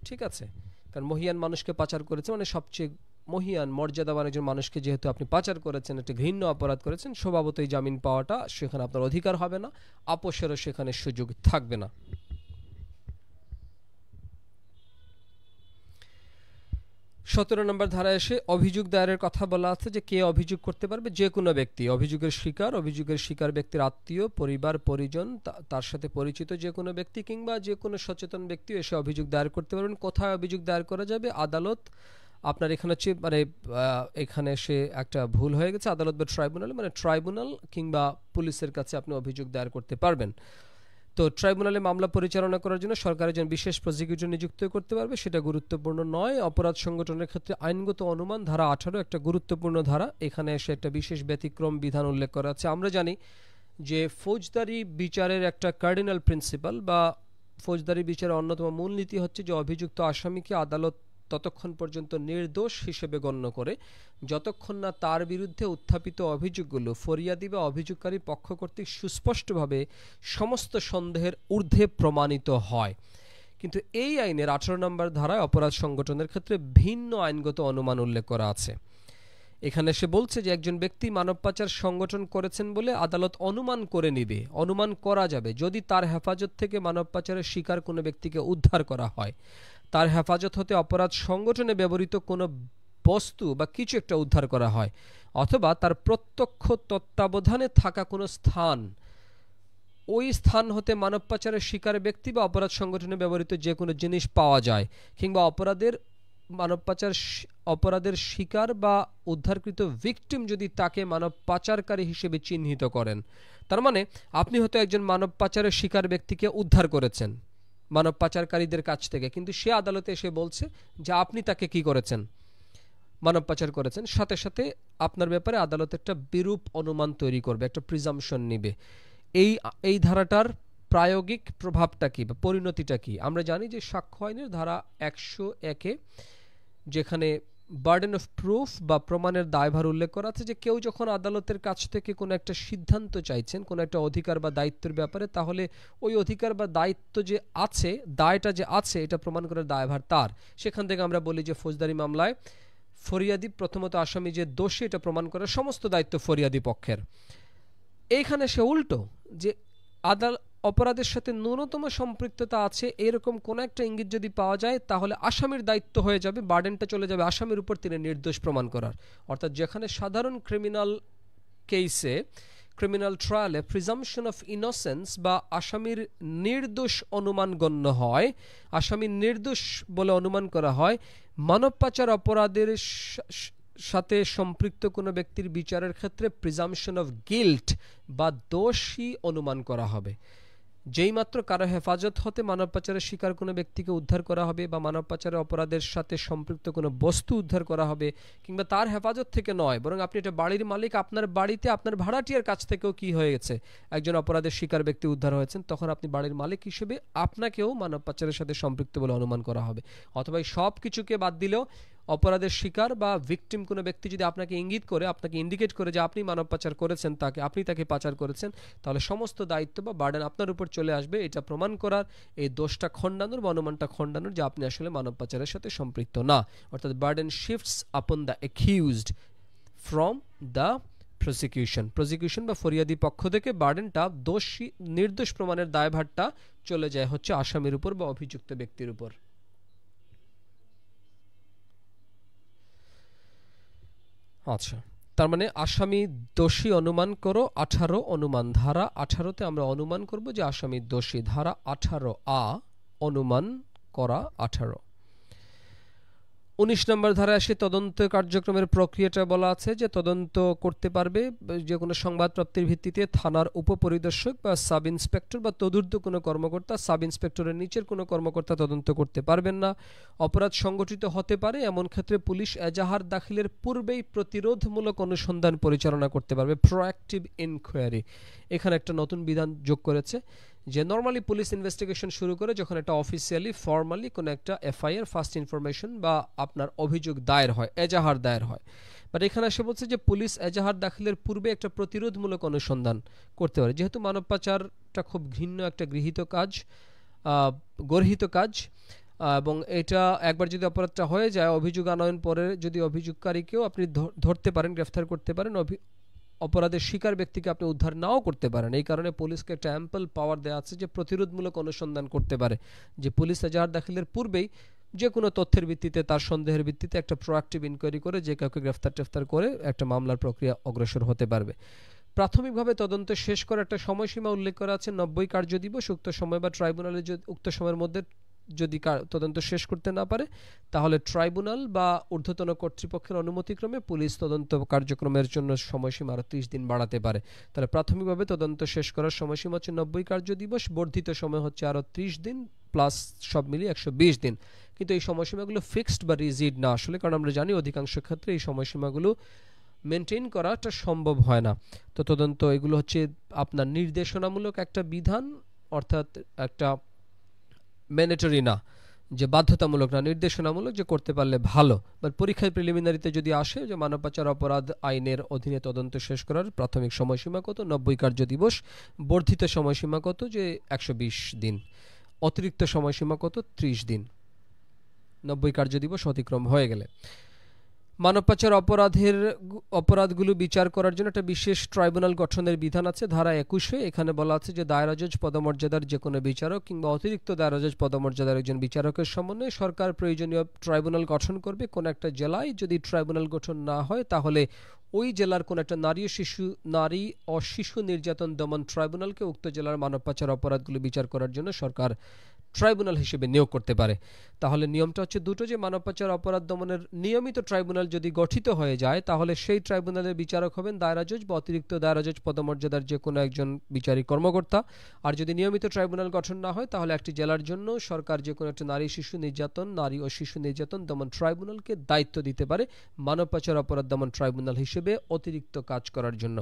ঠিক আছে, কারণ মহিয়ান মানুষকে পাচার করেছে মানে সবচেয়ে মহিয়ান মর্যাদাবান একজন মানুষকে যেহেতু আপনি পাচার করেছেন, একটা ঘৃণ্য অপরাধ করেছেন, স্বভাবতই জামিন পাওয়াটা সেখানে আপনার অধিকার হবে না, আপোষেরও সেখানে সুযোগ থাকবে না। 17 নম্বর ধারায় এসে অভিযোগ দায়েরের কথা বলা আছে যে কে অভিযোগ করতে পারবে? যে কোনো ব্যক্তি, অভিযোগের শিকার ব্যক্তির আত্মীয়, পরিবার, পরিজন, তার সাথে পরিচিত যে কোনো ব্যক্তি কিংবা যে কোনো সচেতন ব্যক্তি এসে অভিযোগ দায়ের করতে পারবেন। কোথায় অভিযোগ দায়ের করা যাবে? আদালত। আপনার এখানে হচ্ছে মানে এখানে সে একটা ভুল হয়ে গেছে, আদালত বা ট্রাইব্যুনাল, মানে ট্রাইব্যুনাল কিংবা পুলিশের কাছে আপনি অভিযোগ দায়ের করতে পারবেন। তো ট্রাইব্যুনালে মামলা পরিচালনা করার জন্য সরকার একজন বিশেষ প্রসিকিউটর নিযুক্ত করতে পারবে, সেটা গুরুত্বপূর্ণ নয়। অপরাধ সংগঠনের ক্ষেত্রে আইনগত অনুমান ধারা 18 একটা গুরুত্বপূর্ণ ধারা, এখানে এসে একটা বিশেষ ব্যতিক্রম বিধান উল্লেখ করা আছে। আমরা জানি যে ফৌজদারি বিচারের একটা কার্ডিনাল প্রিন্সিপাল বা ফৌজদারি বিচারের অন্যতম মূলনীতি হচ্ছে যে অভিযুক্ত আসামিকে আদালত ততক্ষণ পর্যন্ত নির্দোষ হিসেবে গণ্য করে যতক্ষণ না তার বিরুদ্ধে উত্থাপিত অভিযোগগুলো ফরিয়াদি বা অভিযোগকারী পক্ষ কর্তৃক সুস্পষ্টভাবে সমস্ত সন্দেহের ঊর্ধ্বে প্রমাণিত হয়। কিন্তু এই আইনের 18 নম্বর ধারায় অপরাধ সংগঠনের ক্ষেত্রে ভিন্ন আইনগত অনুমান উল্লেখ করা আছে। এখানে সে বলছে যে একজন ব্যক্তি মানব পাচার সংগঠন করেছেন বলে আদালত অনুমান করে নিবে, অনুমান করা যাবে যদি তার হেফাজত থেকে মানব পাচারের শিকার কোনো ব্যক্তিকে উদ্ধার করা হয়, তার হেফাজত হতে অপরাধ সংগঠনে ব্যবহৃত কোনো বস্তু বা কিছু একটা উদ্ধার করা হয়, অথবা তার প্রত্যক্ষ তত্ত্বাবধানে থাকা কোনো স্থান, ওই স্থান হতে মানব পাচারের শিকার ব্যক্তি বা অপরাধ সংগঠনে ব্যবহৃত যে কোনো জিনিস পাওয়া যায়, কিংবা অপরাধের শিকার বা উদ্ধারকৃত ভিকটিম যদি তাকে মানব পাচারকারী হিসেবে চিহ্নিত করেন। তার মানে আপনি হয়তো একজন মানব পাচারের শিকার ব্যক্তিকে উদ্ধার করেছেন মানব পাচারকারীদের কাছ থেকে, কিন্তু সে আদালতে এসে বলছে যে আপনি তাকে কি করেছেন? মানব পাচার করেছেন। সাথে সাথে আপনার ব্যাপারে আদালত একটা বিরূপ অনুমান তৈরি করবে, একটা প্রিজাম্পশন নিবে। এই ধারাটার প্রায়োগিক প্রভাবটা কি বা পরিণতিটা কি? আমরা জানি যে সাক্ষ্য আইনের ধারা 101-এ যেখানে বার্ডেন অফ প্রুফ বা প্রমাণের দায়ভার উল্লেখ করা আছে, যে কেউ যখন আদালতের কাছ থেকে কোনো একটা সিদ্ধান্ত চাইছেন কোনো একটা অধিকার বা দায়িত্বের ব্যাপারে, তাহলে ওই অধিকার বা দায়িত্ব যে আছে, দায়টা যে আছে, এটা প্রমাণ করার দায়ভার তার। সেখান থেকে আমরা বলি যে ফৌজদারি মামলায় ফরিয়াদি প্রথমত আসামি যে দোষী এটা প্রমাণ করার সমস্ত দায়িত্ব ফরিয়াদি পক্ষের। এইখানে সে উল্টো, যে অপরাধের সাথে ন্যূনতম সম্পৃক্ততা আছে এরকম কোন একটা ইঙ্গিত যদি পাওয়া যায়, তাহলে আসামির দায়িত্ব হয়ে যাবে, বার্ডেনটা চলে যাবে আসামির উপর, তিনি নির্দোষ প্রমাণ করার। অর্থাৎ যেখানে সাধারণ ক্রিমিনাল কেসে, ক্রিমিনাল ট্রায়ালে প্রিজাম্পশন অফ ইনোসেন্স বা আসামির নির্দোষ অনুমান গণ্য হয়, আসামি নির্দোষ বলে অনুমান করা হয়, মানব পাচার অপরাধের সাথে সম্পৃক্ত কোনো ব্যক্তির বিচারের ক্ষেত্রে প্রিজাম্পশন অফ গিল্ট বা দোষী অনুমান করা হবে। যেই মাত্র কারো হেফাজত হতে মানব পাচারের শিকার কোনো ব্যক্তিকে উদ্ধার করা হবে বা মানব পাচারের অপরাধের সাথে সম্পৃক্ত কোনো বস্তু উদ্ধার করা হবে, কিংবা তার হেফাজত থেকে নয় বরং আপনি এটা বাড়ির মালিক, আপনার বাড়িতে আপনার ভাড়াটিয়ার কাছ থেকেও কি হয়ে গেছে, একজন অপরাধের শিকার ব্যক্তি উদ্ধার হয়েছেন, তখন আপনি বাড়ির মালিক হিসেবে আপনাকেও মানব পাচারের সাথে সম্পৃক্ত বলে অনুমান করা হবে। অথবা সব কিছুকে বাদ দিলেও অপরাধের শিকার বা ভিকটিম কোনো ব্যক্তি যদি আপনাকে ইঙ্গিত করে, আপনাকে ইন্ডিকেট করে যে আপনি মানব পাচার করেছেন, আপনি তাকে পাচার করেছেন, তাহলে সমস্ত দায়িত্ব বা বার্ডেন আপনার উপর চলে আসবে এটা প্রমাণ করার, এই দোষটা খণ্ডানোর বা অনুমানটা খণ্ডানোর যে আপনি আসলে মানব পাচারের সাথে সম্পৃক্ত না। অর্থাৎ burden shifts upon the accused from the prosecution বা ফরিয়াদি পক্ষ থেকে বার্ডেনটা নির্দোষ প্রমাণের দায়ভারটা চলে যায় হচ্ছে আসামির উপর বা অভিযুক্ত ব্যক্তির উপর। আচ্ছা, তার মানে আসামি দোষী অনুমান করো 18 অনুমান, ধারা 18-তে আমরা অনুমান করব যে আসামি দোষী, ধারা 18A অনুমান করা 18। 19 নম্বর ধারায় আসে তদন্ত কার্যক্রমের প্রক্রিয়াটা বলা আছে যে তদন্ত করতে পারবে যে কোনো সংবাদ প্রাপ্তির ভিত্তিতে থানার উপপরিদর্শক বা সাব ইন্সপেক্টর বা তদূর্ধ্ব কোনো কর্মকর্তা। সাব ইন্সপেক্টরের নিচের কোনো কর্মকর্তা তদন্ত করতে পারবেন না। অপরাধ সংগঠিত হতে পারে এমন ক্ষেত্রে পুলিশ এজাহার দাখিলের পূর্বেই প্রতিরোধমূলক অনুসন্ধান পরিচালনা করতে পারবে, প্রোঅ্যাক্টিভ ইনকোয়ারি। এখানে একটা নতুন বিধান যোগ করেছে যে নর্মালি পুলিশ ইনভেস্টিগেশন শুরু করে যখন একটা অফিসিয়ালি ফর্মালি কোনো একটা এফআইআর ফার্স্ট ইনফরমেশন বা আপনার অভিযোগ দায়ের হয়, এজাহার দায়ের হয়, বাট এখানে এসে বলছে যে পুলিশ এজাহার দাখিলের পূর্বে একটা প্রতিরোধমূলক অনুসন্ধান করতে পারে। যেহেতু মানব পাচারটা খুব ঘৃণ্য একটা গর্হিত কাজ এবং এটা একবার যদি অপরাধটা হয়ে যায়, অভিযোগ আনয়ন পরে যদি অভিযোগকারীকেও আপনি ধরতে পারেন, গ্রেফতার করতে পারেন, অপরাধের শিকার ব্যক্তিকে আপনি উদ্ধার নাও করতে পারেন। এই কারণে পুলিশকে একটা অ্যাম্পল পাওয়ার দেওয়া আছে যে প্রতিরোধমূলক অনুসন্ধান করতে পারে, যে পুলিশ এজাহার দাখিলের পূর্বেই যে কোনো তথ্যের ভিত্তিতে, তার সন্দেহের ভিত্তিতে একটা প্রোঅ্যাক্টিভ ইনকোয়ারি করে যে কাউকে গ্রেফতার করে একটা মামলার প্রক্রিয়া অগ্রসর হতে পারবে। প্রাথমিকভাবে তদন্ত শেষ করার একটা সময়সীমা উল্লেখ করা আছে 90 কার্যদিবস। উক্ত সময় বা ট্রাইব্যুনালে উক্ত সময়ের মধ্যে যদি তদন্ত শেষ করতে না পারে তাহলে ট্রাইব্যুনাল বা ঊর্ধ্বতন কর্তৃপক্ষের অনুমতিক্রমে পুলিশ তদন্ত কার্যক্রমের জন্য সময়সীমা আরও 30 দিন বাড়াতে পারে। তাহলে প্রাথমিকভাবে তদন্ত শেষ করার সময়সীমা হচ্ছে 90 কার্যদিবস, বর্ধিত সময় হচ্ছে আরও 30 দিন প্লাস সব মিলিয়ে 120 দিন। কিন্তু এই সময়সীমাগুলো ফিক্সড বা রিজিড না আসলে, কারণ আমরা জানি অধিকাংশ ক্ষেত্রে এই সময়সীমাগুলো মেনটেন করাটা সম্ভব হয় না। তো তদন্ত এগুলো হচ্ছে আপনার নির্দেশনামূলক একটা বিধান, অর্থাৎ একটা ম্যান্ডেটরি না, যে বাধ্যতামূলক না, নির্দেশনামূলক, যে করতে পারলে ভালো। বাট পরীক্ষায় প্রিলিমিনারিতে যদি আসে যে মানব পাচার অপরাধ আইনের অধীনে তদন্ত শেষ করার প্রাথমিক সময়সীমা কত, 90 কার্যদিবস, বর্ধিত সময়সীমা কত, যে 120 দিন, অতিরিক্ত সময়সীমা কত, 30 দিন, 90 কার্যদিবস অতিক্রম হয়ে গেলে। মানব পাচার অপরাধগুলো বিচার করার জন্য একটা বিশেষ ট্রাইব্যুনাল গঠনের বিধান আছে ধারা 21-এ। এখানে বলা আছে যে দায়রা জজ পদমর্যাদার যে কোনো বিচারক কিংবা অতিরিক্ত দায়রা জজ পদমর্যাদার একজন বিচারকের সমন্বয়ে সরকার প্রয়োজনীয় ট্রাইব্যুনাল গঠন করবে। কোন একটা জেলায় যদি ট্রাইব্যুনাল গঠন না হয় তাহলে ওই জেলার কোন একটা নারী ও শিশু নির্যাতন দমন ট্রাইব্যুনালকে উক্ত জেলার মানব পাচার অপরাধগুলো বিচার করার জন্য সরকার ট্রাইব্যুনাল হিসেবে নিয়োগ করতে পারে। তাহলে নিয়মটা হচ্ছে দুটো, যে মানব পাচার অপরাধ দমনের নিয়মিত ট্রাইব্যুনাল যদি গঠিত হয়ে যায় তাহলে সেই ট্রাইব্যুনালের বিচারক হবেন দায়রা জজ বা অতিরিক্ত দায়রা জজ পদমর্যাদার যে কোনো একজন বিচারিক কর্মকর্তা। আর যদি নিয়মিত ট্রাইব্যুনাল গঠন না হয় তাহলে একটি জেলার জন্য সরকার যে কোনো একটা নারী ও শিশু নির্যাতন দমন ট্রাইব্যুনালকে দায়িত্ব দিতে পারে মানব পাচার অপরাধ দমন ট্রাইব্যুনাল হিসেবে অতিরিক্ত কাজ করার জন্য।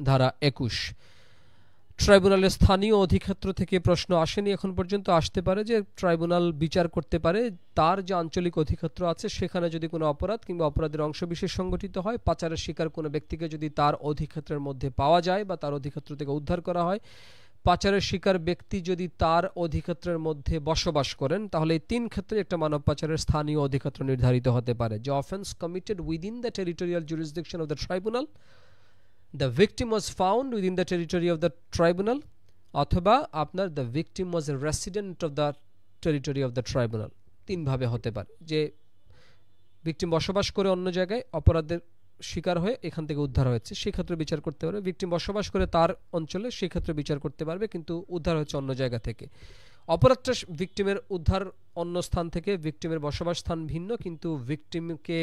ধারা 21। ট্রাইব্যুনালের স্থানীয় অধিক্ষেত্র থেকে প্রশ্ন আসেনি এখন পর্যন্ত, আসতে পারে যে ট্রাইব্যুনাল বিচার করতে পারে তার যে আঞ্চলিক অধিক্ষেত্র আছে সেখানে যদি কোনো অপরাধ কিংবা অপরাধের অংশবিশেষ সংগঠিত হয়, পাচারের শিকার কোনো ব্যক্তিকে যদি তার অধিক্ষেত্রের মধ্যে পাওয়া যায় বা তার অধিক্ষেত্র থেকে উদ্ধার করা হয়, পাচারের শিকার ব্যক্তি যদি তার অধিক্ষেত্রের মধ্যে বসবাস করেন, তাহলে এই তিন ক্ষেত্রে একটা মানব পাচারের স্থানীয় অধিক্ষেত্র নির্ধারিত হতে পারে। যে offence committed within the territorial jurisdiction of the tribunal, the victim was found within the territory of the tribunal, অথবা আপনার the victim was a resident of the territory of the tribunal। তিন ভাবে হতে পারে, যে ভিকটিম বসবাস করে অন্য জায়গায়, অপরাধের শিকার হয়ে এখান থেকে উদ্ধার হয়েছে সেক্ষেত্রে বিচার করতে পারবে, ভিকটিম বসবাস করে তার অঞ্চলে সেক্ষেত্রে বিচার করতে পারবে কিন্তু উদ্ধার হয়েছে অন্য জায়গা থেকে। অপরাধটা ভিকটিমের উদ্ধার অন্য স্থান থেকে, ভিকটিমের বসবাস স্থান ভিন্ন, কিন্তু ভিকটিমকে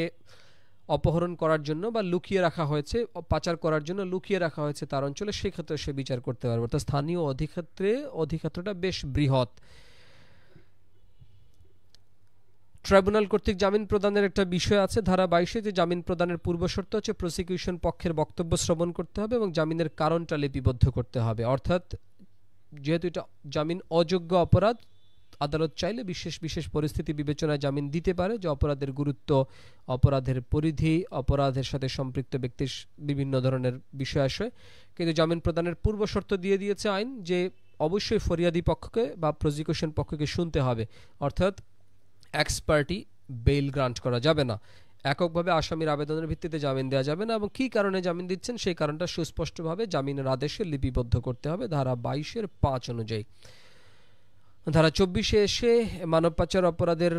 অপহরণ করার জন্য বা লুকিয়ে রাখা হয়েছে, পাচার করার জন্য লুকিয়ে রাখা হয়েছে তার অঞ্চলে, সেক্ষেত্রে সে বিচার করতে পারবে। অর্থাৎ স্থানীয় অধিক্ষেত্রটা বেশ বৃহৎ। ট্রাইব্যুনাল কর্তৃক জামিন প্রদানের একটা বিষয় আছে ধারা 22-এ, যে জামিন প্রদানের পূর্বশর্ত হচ্ছে প্রসিকিউশন পক্ষের বক্তব্য শ্রবণ করতে হবে এবং জামিনের কারণটা লিপিবদ্ধ করতে হবে। অর্থাৎ যেহেতু এটা জামিন অযোগ্য অপরাধ, আদালত চাইলে বিশেষ পরিস্থিতি বিবেচনায় জামিন দিতে পারে, যে অপরাধের গুরুত্ব, অপরাধের পরিধি, অপরাধের সাথে সম্পৃক্ত ব্যক্তির বিভিন্ন ধরনের বিষয় আসে। কিন্তু জামিন প্রদানের পূর্ব শর্ত দিয়ে দিয়েছে আইন, যে অবশ্যই ফরিয়াদি পক্ষকে বা প্রসিকিউশন পক্ষকে শুনতে হবে। অর্থাৎ এক্সপার্টি বেইল গ্রান্ট করা যাবে না, এককভাবে আসামির আবেদনের ভিত্তিতে জামিন দেওয়া যাবে না, এবং কী কারণে জামিন দিচ্ছেন সেই কারণটা সুস্পষ্টভাবে জামিনের আদেশে লিপিবদ্ধ করতে হবে ধারা 22-এর 5 অনুযায়ী। ধারা 24-এ এসে মানব পাচার অপরাধের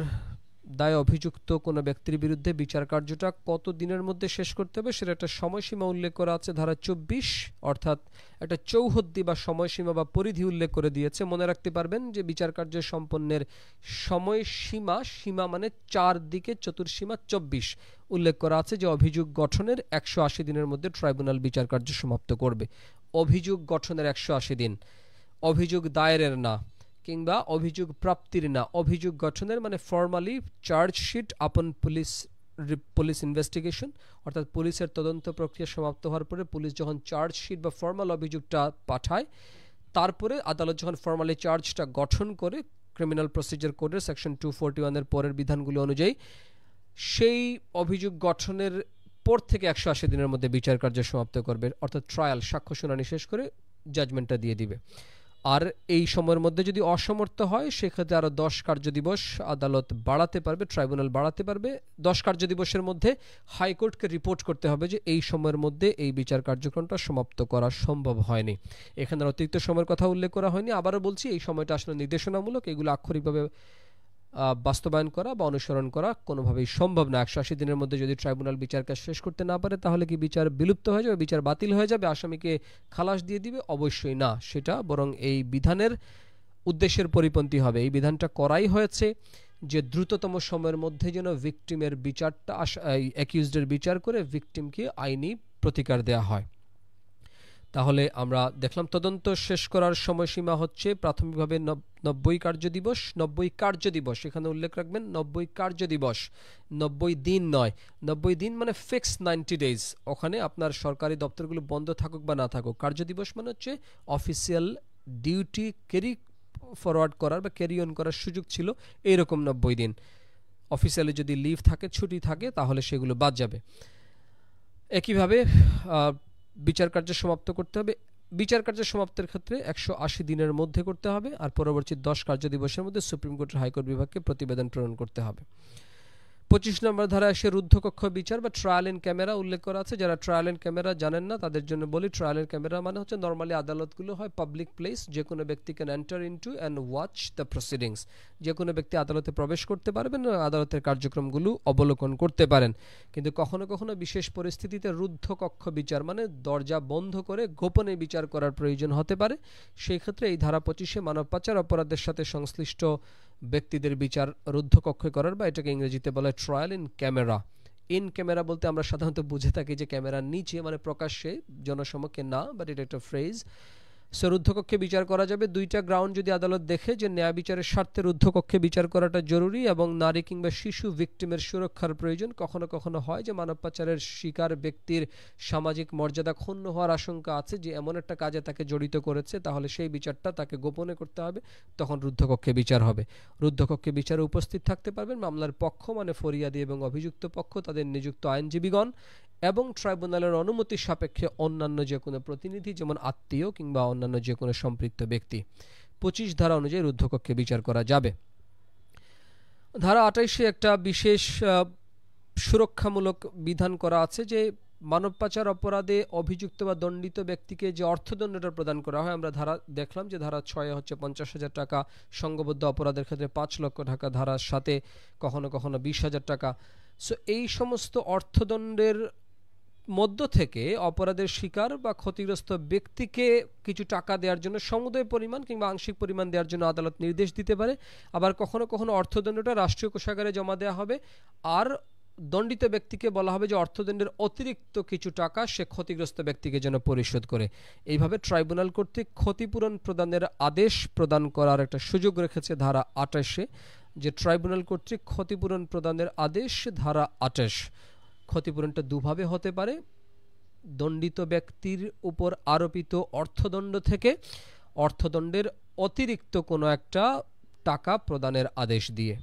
দায়ে অভিযুক্ত কোনো ব্যক্তির বিরুদ্ধে বিচার কার্যটা কত দিনের মধ্যে শেষ করতে হবে সেটা একটা সময়সীমা উল্লেখ করা আছে ধারা 24, অর্থাৎ একটা চৌহদ্দি বা সময়সীমা বা পরিধি উল্লেখ করে দিয়েছে। মনে রাখতে পারবেন যে বিচার কার্য সম্পন্নের সময়সীমা, সীমা মানে 4 দিকে চতুর্সীমা 24 উল্লেখ করা আছে যে অভিযোগ গঠনের 180 দিনের মধ্যে ট্রাইব্যুনাল বিচার কার্য সমাপ্ত করবে। অভিযোগ গঠনের 180 দিন, অভিযোগ দায়েরের না কিংবা অভিযোগ প্রাপ্তির না, অভিযোগ গঠনের মানে ফর্মালি চার্জশিট আপন পুলিশ ইনভেস্টিগেশন, অর্থাৎ পুলিশের তদন্ত প্রক্রিয়া সমাপ্ত হওয়ার পরে পুলিশ যখন চার্জশিট বা ফর্মাল অভিযোগটা পাঠায়, তারপরে আদালত যখন ফর্মালি চার্জটা গঠন করে ক্রিমিনাল প্রসিজার কোডের সেকশন 241 এর পরের বিধানগুলো অনুযায়ী সেই অভিযোগ গঠনের পর থেকে 180 দিনের মধ্যে বিচার কার্য সমাপ্ত করবে, অর্থাৎ ট্রায়াল সাক্ষ্য শুনানি শেষ করে জাজমেন্টটা দিয়ে দিবে। আর এই সময়ের মধ্যে যদি অসমর্থ হয় সেক্ষেত্রে আরও 10 কার্যদিবস আদালত বাড়াতে পারবে, ট্রাইব্যুনাল বাড়াতে পারবে। 10 কার্যদিবসের মধ্যে হাইকোর্টকে রিপোর্ট করতে হবে যে এই সময়ের মধ্যে এই বিচার কার্যক্রমটা সমাপ্ত করা সম্ভব হয়নি। এখানে অতিরিক্ত সময়ের কথা উল্লেখ করা হয়নি। আবারও বলছি, এই সময়টা আসলে নির্দেশনামূলক, এগুলো আক্ষরিকভাবে বাস্তবায়ন করা বা অনুসরণ করা কোনোভাবেই সম্ভব না। 180 দিনের মধ্যে যদি ট্রাইব্যুনাল বিচার কাজ শেষ করতে না পারে তাহলে কি বিচার বিলুপ্ত হয়ে যাবে, বিচার বাতিল হয়ে যাবে, আসামিকে খালাস দিয়ে দিবে? অবশ্যই না, সেটা বরং এই বিধানের উদ্দেশ্যের পরিপন্থী হবে। এই বিধানটা করাই হয়েছে যে দ্রুততম সময়ের মধ্যে যেন ভিকটিমের বিচারটা, অ্যাকিউজডের বিচার করে ভিকটিমকে আইনি প্রতিকার দেওয়া হয়। তাহলে আমরা দেখলাম তদন্ত শেষ করার সময়সীমা হচ্ছে প্রাথমিকভাবে 90 কার্যদিবস। 90 কার্যদিবস, এখানে উল্লেখ রাখবেন 90 কার্যদিবস, 90 দিন নয়। 90 দিন মানে ফিক্স 90 ডেজ। ওখানে আপনার সরকারি দপ্তরগুলো বন্ধ থাকুক বা না থাকুক, কার্যদিবস মানে হচ্ছে অফিসিয়াল ডিউটি ক্যারি ফরওয়ার্ড করার বা ক্যারি অন করার সুযোগ ছিল এইরকম 90 দিন। অফিসিয়ালি যদি লিভ থাকে, ছুটি থাকে, তাহলে সেগুলো বাদ যাবে। একইভাবে বিচার কার্য সমাপ্ত করতে হবে। বিচার কার্য সমাপ্তের ক্ষেত্রে 180 দিনের মধ্যে করতে হবে, আর পরবর্তী 10 কার্যদিবসের মধ্যে সুপ্রিম কোর্টের হাইকোর্ট বিভাগকে প্রতিবেদন প্রেরণ করতে হবে। 25 নম্বর ধারা এসে রুদ্ধকক্ষ বিচার বা ট্রায়াল ইন ক্যামেরা উল্লেখ করা আছে। যারা ট্রায়াল ইন ক্যামেরা জানেন না তাদের জন্য বলি, ট্রায়াল ইন ক্যামেরা মানে হচ্ছে নর্মালি আদালতগুলো হয় পাবলিক প্লেস, যে কোনো ব্যক্তি can enter into and watch the proceedings. যে কোনো ব্যক্তি আদালতে প্রবেশ করতে পারবেন, আদালতের কার্যক্রমগুলো অবলোকন করতে পারেন। কিন্তু কখনো কখনো বিশেষ পরিস্থিতিতে রুদ্ধকক্ষ বিচার মানে দরজা বন্ধ করে গোপনে বিচার করার প্রয়োজন হতে পারে। সেই ক্ষেত্রে এই ধারা 25-এ মানব পাচার অপরাধের সাথে সংশ্লিষ্ট ব্যক্তিদের বিচার রুদ্ধকক্ষে করার, বা এটাকে ইংরেজিতে বলে trial in camera. In camera বলতে আমরা সাধারণত বুঝে থাকি যে ক্যামেরার নিচে, মানে প্রকাশ্যে জনসমক্ষে না, বাট এটা একটা ফ্রেজ। সো রুদ্ধকক্ষে বিচার করা যাবে। 2টা গ্রাউন্ড যদি আদালত দেখে যে ন্যায় বিচারের স্বার্থে রুদ্ধকক্ষে বিচার করাটা জরুরি এবং নারী কিংবা শিশু ভিকটিমের সুরক্ষার প্রয়োজন। কখনো কখনো হয় যে মানব পাচারের শিকার ব্যক্তির সামাজিক মর্যাদা ক্ষুণ্ণ হওয়ার আশঙ্কা আছে, যে এমন একটা কাজে তাকে জড়িত করেছে, তাহলে সেই বিচারটা তাকে গোপনে করতে হবে, তখন রুদ্ধকক্ষে বিচার হবে। রুদ্ধকক্ষে বিচারে উপস্থিত থাকতে পারবেন মামলার পক্ষ মানে ফরিয়াদি এবং অভিযুক্ত পক্ষ, তাদের নিযুক্ত আইনজীবীগণ এবং ট্রাইব্যুনালের অনুমতি সাপেক্ষে অন্যান্য যে কোনো প্রতিনিধি, যেমন আত্মীয় কিংবা অন্যান্য যে কোনো সম্পৃক্ত ব্যক্তি। 25 ধারা অনুযায়ী রুদ্ধকক্ষে বিচার করা যাবে। ধারা 28-এ একটা বিশেষ সুরক্ষামূলক বিধান করা আছে যে মানব পাচার অপরাধে অভিযুক্ত বা দণ্ডিত ব্যক্তিকে যে অর্থদণ্ডটা প্রদান করা হয়, আমরা ধারা দেখলাম যে ধারা 6 হচ্ছে 50,000 টাকা, সংঘবদ্ধ অপরাধের ক্ষেত্রে 5 লক্ষ টাকা, ধারার সাথে কখনো কখনো 20,000 টাকা। সো এই সমস্ত অর্থদণ্ডের মধ্য থেকে অপরাধের শিকার বা ক্ষতিগ্রস্ত ব্যক্তিকে কিছু টাকা দেওয়ার জন্য সমুদয় পরিমাণ কিংবা আংশিক পরিমাণ দেওয়ার জন্য আদালত নির্দেশ দিতে পারে। আবার কখনো কখনো অর্থদণ্ডটা রাষ্ট্রীয় কোষাগারে জমা দেওয়া হবে, আর দণ্ডিত ব্যক্তিকে বলা হবে যে অর্থদণ্ডের অতিরিক্ত কিছু টাকা সে ক্ষতিগ্রস্ত ব্যক্তিকে যেন পরিশোধ করে। এইভাবে ট্রাইব্যুনাল কর্তৃক ক্ষতিপূরণ প্রদানের আদেশ প্রদান করার একটা সুযোগ রেখেছে ধারা 28-এ, যে ট্রাইব্যুনাল কর্তৃক ক্ষতিপূরণ প্রদানের আদেশ ধারা 28। ক্ষতিপূরণটা দুভাবে হতে পারে, দণ্ডিত ব্যক্তির উপর আরোপিত অর্থদণ্ড থেকে অর্থদণ্ডের অতিরিক্ত কোনো একটা টাকা প্রদানের আদেশ দিয়ে।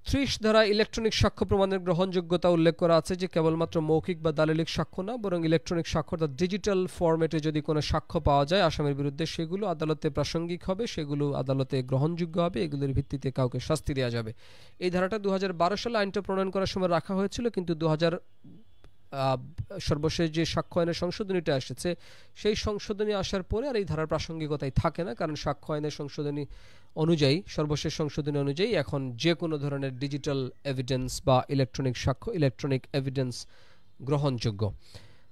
30 ধারা ইলেকট্রনিক সাক্ষ্য প্রমাণের গ্রহণযোগ্যতা উল্লেখ করা আছে যে কেবলমাত্র মৌখিক বা দালিলিক সাক্ষ্য না, বরং ইলেকট্রনিক সাক্ষ্য অর্থাৎ ডিজিটাল ফরম্যাটে যদি কোনো সাক্ষ্য পাওয়া যায় আসামির বিরুদ্ধে, সেগুলো আদালতে প্রাসঙ্গিক হবে, সেগুলো আদালতে গ্রহণযোগ্য হবে, এগুলোর ভিত্তিতে কাউকে শাস্তি দেওয়া যাবে। এই ধারাটা 2012 সালে আইনটা প্রণয়ন করার সময় রাখা হয়েছিল, কিন্তু সর্বশেষ যে সাক্ষ্য আইনের সংশোধনীটা এসেছে সেই সংশোধনী আসার পরে আর এই ধারার প্রাসঙ্গিকতাই থাকে না, কারণ সাক্ষ্য আইনের সংশোধনী অনুযায়ী, সর্বশেষ সংশোধনী অনুযায়ী এখন যে কোনো ধরনের ডিজিটাল এভিডেন্স বা ইলেকট্রনিক সাক্ষ্য, ইলেকট্রনিক এভিডেন্স গ্রহণযোগ্য।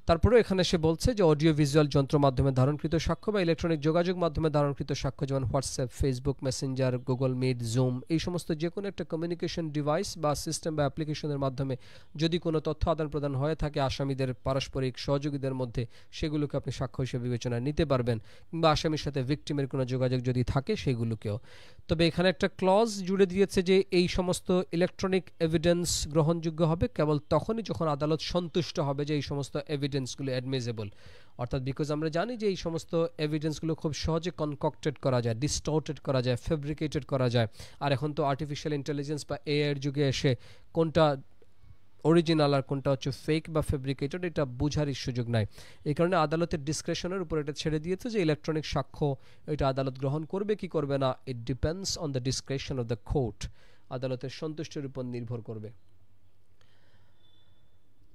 তারপরে এখানে সে বলছে যে অডিও ভিজুয়াল যন্ত্র মাধ্যমে ধারণকৃত সাক্ষ্য বা ইলেকট্রনিক যোগাযোগ মাধ্যমে ধারণকৃত সাক্ষ্য, যেমন WhatsApp, Facebook Messenger, Google Meet, Zoom, এই সমস্ত যে কোনো একটা কমিউনিকেশন ডিভাইস বা সিস্টেম বা অ্যাপ্লিকেশনের মাধ্যমে যদি কোনো তথ্য আদান প্রদান হয়ে থাকে আসামিদের পারস্পরিক সহযোগীদের মধ্যে, সেগুলোকে আপনি সাক্ষ্য হিসেবে বিবেচনায় নিতে পারবেন, কিংবা আসামির সাথে ভিকটিমের কোনো যোগাযোগ যদি থাকে সেগুলোকেও। তবে এখানে একটা ক্লজ জুড়ে দিয়েছে যে এই সমস্ত ইলেকট্রনিক এভিডেন্স গ্রহণযোগ্য হবে কেবল তখনই যখন আদালত সন্তুষ্ট হবে যে এই সমস্ত এভিডেন্সগুলো অ্যাডমিসেবল। অর্থাৎ বিকজ আমরা জানি যে এই সমস্ত এভিডেন্সগুলো খুব সহজে কনকক্টেড করা যায়, ডিস্টর্টেড করা যায়, ফেব্রিকেটেড করা যায়। আর এখন তো আর্টিফিশিয়াল ইন্টেলিজেন্স বা এআই এর যুগে এসে কোনটা অরিজিনাল আর কোনটা হচ্ছে ফেক বা ফেব্রিকেটেড এটা বোঝারই সুযোগ নাই। এই কারণে আদালতের ডিসক্রিশনের উপর এটা ছেড়ে দিয়েছে যে ইলেকট্রনিক সাক্ষ্য এটা আদালত গ্রহণ করবে কি করবে না, it depends on the discretion of the court, আদালতের সন্তুষ্টির উপর নির্ভর করবে।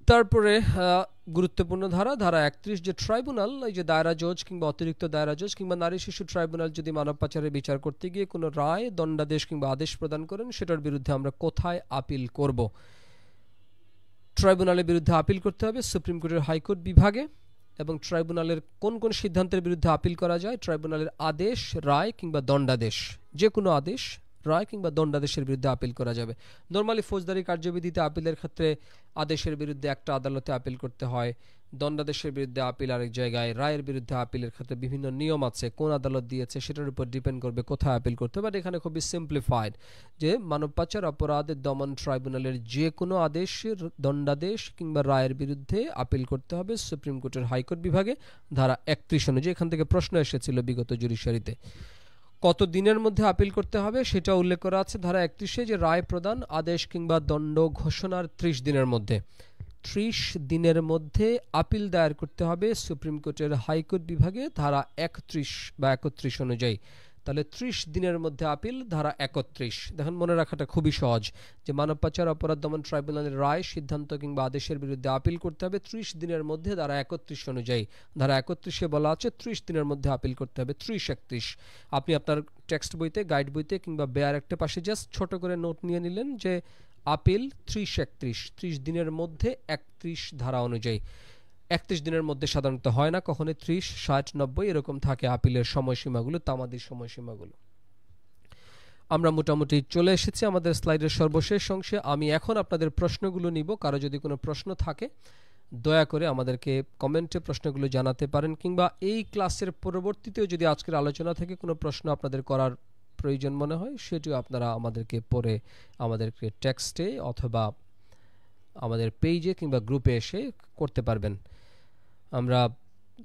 তারপরে গুরুত্বপূর্ণ ধারা 31, যে ট্রাইব্যুনাল, এই যে দায়রা জজ কিংবা অতিরিক্ত দায়রা জজ কিংবা নারী শিশু ট্রাইব্যুনাল যদি মানব পাচারের বিচার করতে গিয়ে কোনো রায়, দণ্ডাদেশ কিংবা আদেশ প্রদান করেন সেটার বিরুদ্ধে আমরা কোথায় আপিল করব। ট্রাইব্যুনালের বিরুদ্ধে আপিল করতে হবে সুপ্রিম কোর্টের হাইকোর্ট বিভাগে, এবং ট্রাইব্যুনালের কোন কোন সিদ্ধান্তের বিরুদ্ধে আপিল করা যায়, ট্রাইব্যুনালের আদেশ, রায় কিংবা দণ্ডাদেশ, যে কোনো আদেশ, রায় কিংবা দণ্ডাদেশের বিরুদ্ধে আপিল করা যাবে। নরমালি ফৌজদারি কার্যবিধিতে আপিলের ক্ষেত্রে আদেশের বিরুদ্ধে একটা আদালতে আপিল করতে হয়, দণ্ডাদেশের বিরুদ্ধে আপিল আরেক জায়গায়, রায়ের বিরুদ্ধে আপিলের ক্ষেত্রে বিভিন্ন নিয়ম আছে, কোন আদালত দিয়েছে সেটার উপর ডিপেন্ড করবে কোথায় আপিল করতে হবে। বাট এখানে খুবই সিম্পলিফাইড যে মানব পাচার অপরাধের দমন ট্রাইব্যুনালের যে কোনো আদেশের, দণ্ডাদেশ কিংবা রায়ের বিরুদ্ধে আপিল করতে হবে সুপ্রিম কোর্টের হাইকোর্ট বিভাগে ধারা 31 অনুযায়ী। এখান থেকে প্রশ্ন এসেছিল বিগত জুডিশিয়ারিতে কত দিনের মধ্যে আপিল করতে হবে সেটা উল্লেখ করা আছে ধারা 31-এ, যে রায় প্রদান, আদেশ কিংবা দণ্ড ঘোষণার 30 দিনের মধ্যে, 30 দিনের মধ্যে আপিল দায়ের করতে হবে সুপ্রিম কোর্টের হাইকোর্ট বিভাগে ধারা 31 বা 31 অনুযায়ী। তাহলে 30 দিনের মধ্যে আপিল ধারা 31। দেখুন মনে রাখাটা খুবই সহজ যে মানব পাচার অপরাধ দমন ট্রাইব্যুনালের রায়, সিদ্ধান্ত কিংবা আদেশের বিরুদ্ধে আপিল করতে হবে 30 দিনের মধ্যে ধারা 31 অনুযায়ী। ধারা 31-এ বলা আছে 30 দিনের মধ্যে আপিল করতে হবে, 30-31। আপনি আপনার টেক্সট বইতে, গাইড বইতে কিংবা বেয়ার একটা পাশে জাস্ট ছোট করে নোট নিয়ে নিলেন যে আপিল 30-31, 30 দিনের মধ্যে 31 ধারা অনুযায়ী। 31 দিনের মধ্যে সাধারণত হয় না, কখনো 30, 60, 90 এরকম থাকে আপিলের সময়সীমাগুলো, তামাদির সময়সীমাগুলো। আমরা মোটামুটি চলে এসেছি আমাদের স্লাইডের সর্বশেষ অংশে। আমি এখন আপনাদের প্রশ্নগুলো নিব, কারো যদি কোনো প্রশ্ন থাকে দয়া করে আমাদেরকে কমেন্টে প্রশ্নগুলো জানাতে পারেন, কিংবা এই ক্লাসের পরবর্তীতেও যদি আজকের আলোচনা থেকে কোনো প্রশ্ন আপনাদের করার প্রয়োজন মনে হয় সেটিও আপনারা আমাদেরকে পরে আমাদেরকে টেক্সটে অথবা আমাদের পেজে কিংবা গ্রুপে এসে করতে পারবেন। আমরা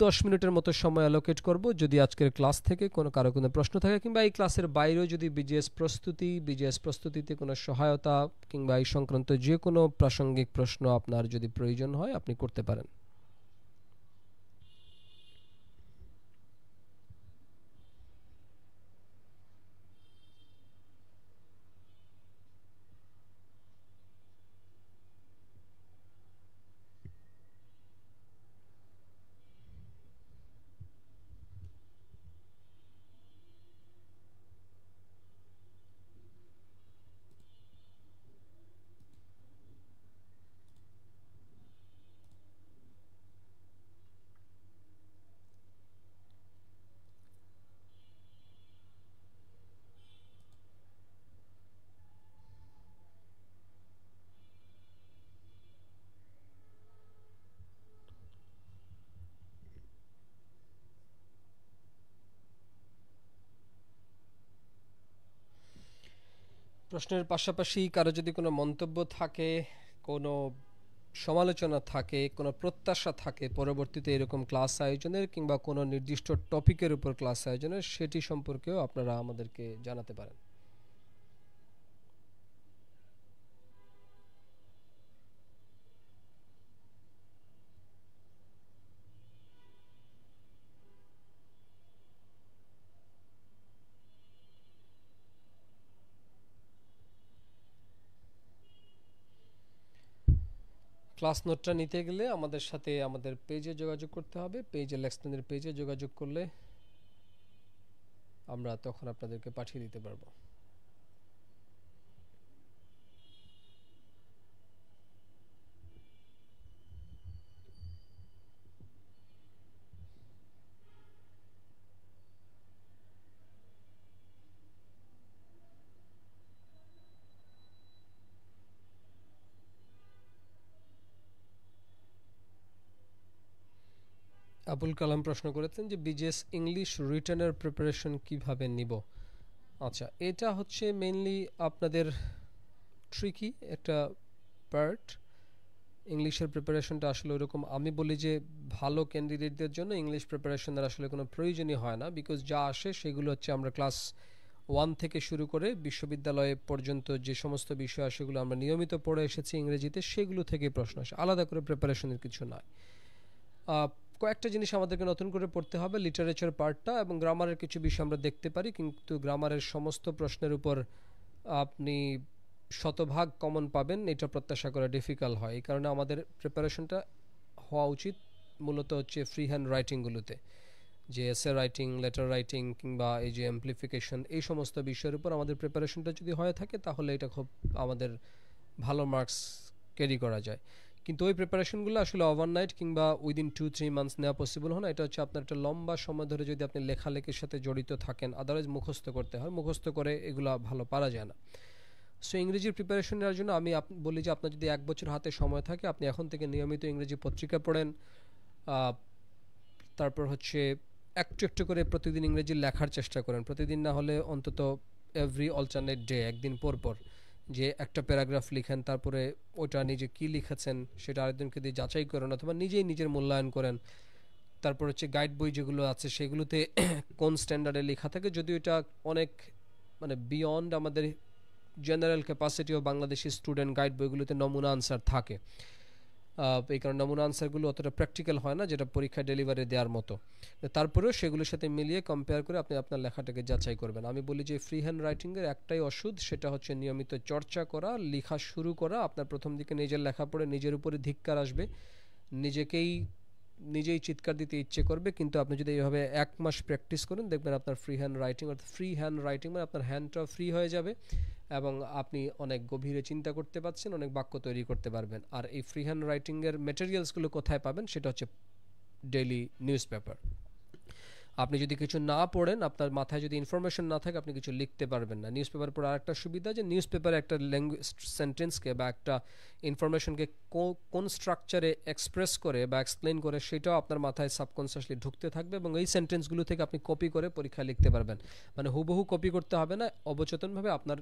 10 মিনিটের মতো সময় অ্যালোকেট করব যদি আজকের ক্লাস থেকে কারো কোনো প্রশ্ন থাকে, কিংবা এই ক্লাসের বাইরেও যদি বিজিএস প্রস্তুতিতে কোনো সহায়তা কিংবা এই সংক্রান্ত যে কোনো প্রাসঙ্গিক প্রশ্ন আপনার যদি প্রয়োজন হয় আপনি করতে পারেন। প্রশ্নের পাশাপাশি কারো যদি কোনো মন্তব্য থাকে, কোনো সমালোচনা থাকে, কোনো প্রত্যাশা থাকে পরবর্তীতে এরকম ক্লাস আয়োজনের কিংবা কোনো নির্দিষ্ট টপিকের উপর ক্লাস আয়োজনের, সেটি সম্পর্কেও আপনারা আমাদেরকে জানাতে পারেন। ক্লাস নোটটা নিতে গেলে আমাদের সাথে আমাদের পেজে যোগাযোগ করতে হবে। পেজে লেক্সনের পেজে যোগাযোগ করলে আমরা তখন আপনাদেরকে পাঠিয়ে দিতে পারবো। আবুল কালাম প্রশ্ন করেছেন যে বিজেএস ইংলিশ রিটেনের প্রিপারেশন কিভাবে নিব। আচ্ছা, এটা হচ্ছে মেইনলি আপনাদের ট্রিকি একটা পার্ট। ইংলিশের প্রিপারেশনটা আসলে ওরকম, আমি বলি যে ভালো ক্যান্ডিডেটদের জন্য ইংলিশ প্রিপারেশনের আসলে কোনো প্রয়োজনই হয় না, বিকজ যা আসে সেগুলো হচ্ছে আমরা ক্লাস 1 থেকে শুরু করে বিশ্ববিদ্যালয়ে পর্যন্ত যে সমস্ত বিষয় সেগুলো আমরা নিয়মিত পড়ে এসেছি ইংরেজিতে, সেগুলো থেকে প্রশ্ন আসে, আলাদা করে প্রিপারেশনের কিছু নয়। কয়েকটা জিনিস আমাদেরকে নতুন করে পড়তে হবে, লিটারেচার পার্টটা এবং গ্রামারের কিছু বিষয় আমরা দেখতে পারি, কিন্তু গ্রামারের সমস্ত প্রশ্নের উপর আপনি শতভাগ কমন পাবেন এটা প্রত্যাশা করা ডিফিকাল্ট হয়। এই কারণে আমাদের প্রিপারেশনটা হওয়া উচিত মূলত হচ্ছে ফ্রি হ্যান্ড রাইটিংগুলোতে, যে এসে রাইটিং, লেটার রাইটিং কিংবা এই যে অ্যাম্পলিফিকেশন, এই সমস্ত বিষয়ের উপর আমাদের প্রিপারেশনটা যদি হয়ে থাকে তাহলে এটা খুব আমাদের ভালো মার্কস ক্যারি করা যায়। কিন্তু ওই প্রিপারেশনগুলো আসলে ওভারনাইট কিংবা উইদিন 2-3 মান্থস নেওয়া পসিবল হয় না। এটা হচ্ছে আপনার একটা লম্বা সময় ধরে যদি আপনি লেখালেখির সাথে জড়িত থাকেন, আদারওয়াইজ মুখস্থ করতে হয়, মুখস্থ করে এগুলো ভালো পারা যায় না। সো ইংরেজির প্রিপারেশন নেওয়ার জন্য আমি বলি যে আপনার যদি 1 বছর হাতে সময় থাকে, আপনি এখন থেকে নিয়মিত ইংরেজি পত্রিকা পড়েন, তারপর হচ্ছে একটু একটু করে প্রতিদিন ইংরেজি লেখার চেষ্টা করেন। প্রতিদিন না হলে অন্তত এভরি অল্টারনেট ডে, একদিন পর পর যে একটা প্যারাগ্রাফ লিখেন, তারপরে ওটা নিজে কি লিখেছেন সেটা আরেকজনকে দিয়ে যাচাই করেন, অথবা নিজেই নিজের মূল্যায়ন করেন। তারপর হচ্ছে গাইড বই যেগুলো আছে সেগুলোতে কোন স্ট্যান্ডার্ডে লেখা থাকে, যদিও এটা অনেক মানে বিয়ন্ড আমাদের জেনারেল ক্যাপাসিটি ও বাংলাদেশি স্টুডেন্ট গাইড বইগুলোতে নমুনা আনসার থাকে, এই কারণে নমুনা আনসারগুলো অতটা প্র্যাকটিক্যাল হয় না যেটা পরীক্ষা ডেলিভারি দেওয়ার মতো। তারপরেও সেগুলোর সাথে মিলিয়ে কম্পেয়ার করে আপনি আপনার লেখাটাকে যাচাই করবেন। আমি বলি যে ফ্রি হ্যান্ড রাইটিংয়ের একটাই ওষুধ, সেটা হচ্ছে নিয়মিত চর্চা করা, লেখা শুরু করা। আপনার প্রথম দিকে নিজের লেখা পড়ে নিজের উপরে ধিক্কার আসবে, নিজেই চিৎকার দিতে ইচ্ছে করবে, কিন্তু আপনি যদি এইভাবে 1 মাস প্র্যাকটিস করেন দেখবেন আপনার ফ্রি হ্যান্ড রাইটিং, অর্থাৎ ফ্রি হ্যান্ড রাইটিং মানে আপনার হ্যান্ডটাও ফ্রি হয়ে যাবে এবং আপনি অনেক গভীরে চিন্তা করতে পারছেন, অনেক বাক্য তৈরি করতে পারবেন। আর এই ফ্রি হ্যান্ড রাইটিংয়ের ম্যাটেরিয়ালসগুলো কোথায় পাবেন, সেটা হচ্ছে ডেইলি নিউজ পেপার। আপনি যদি কিছু না পড়েন, আপনার মাথায় যদি ইনফরমেশন না থাকে, আপনি কিছু লিখতে পারবেন না। নিউজ পেপার পড়ার আরেকটা সুবিধা যে নিউজ পেপারে একটা ল্যাঙ্গুয়েজ সেন্টেন্সকে বা একটা ইনফরমেশনকে কোন স্ট্রাকচারে এক্সপ্রেস করে বা এক্সপ্লেন করে সেটাও আপনার মাথায় সাবকনসিয়াসলি ঢুকতে থাকবে এবং এই সেন্টেন্সগুলো থেকে আপনি কপি করে পরীক্ষায় লিখতে পারবেন। মানে হুবহু কপি করতে হবে না, অবচেতনভাবে আপনার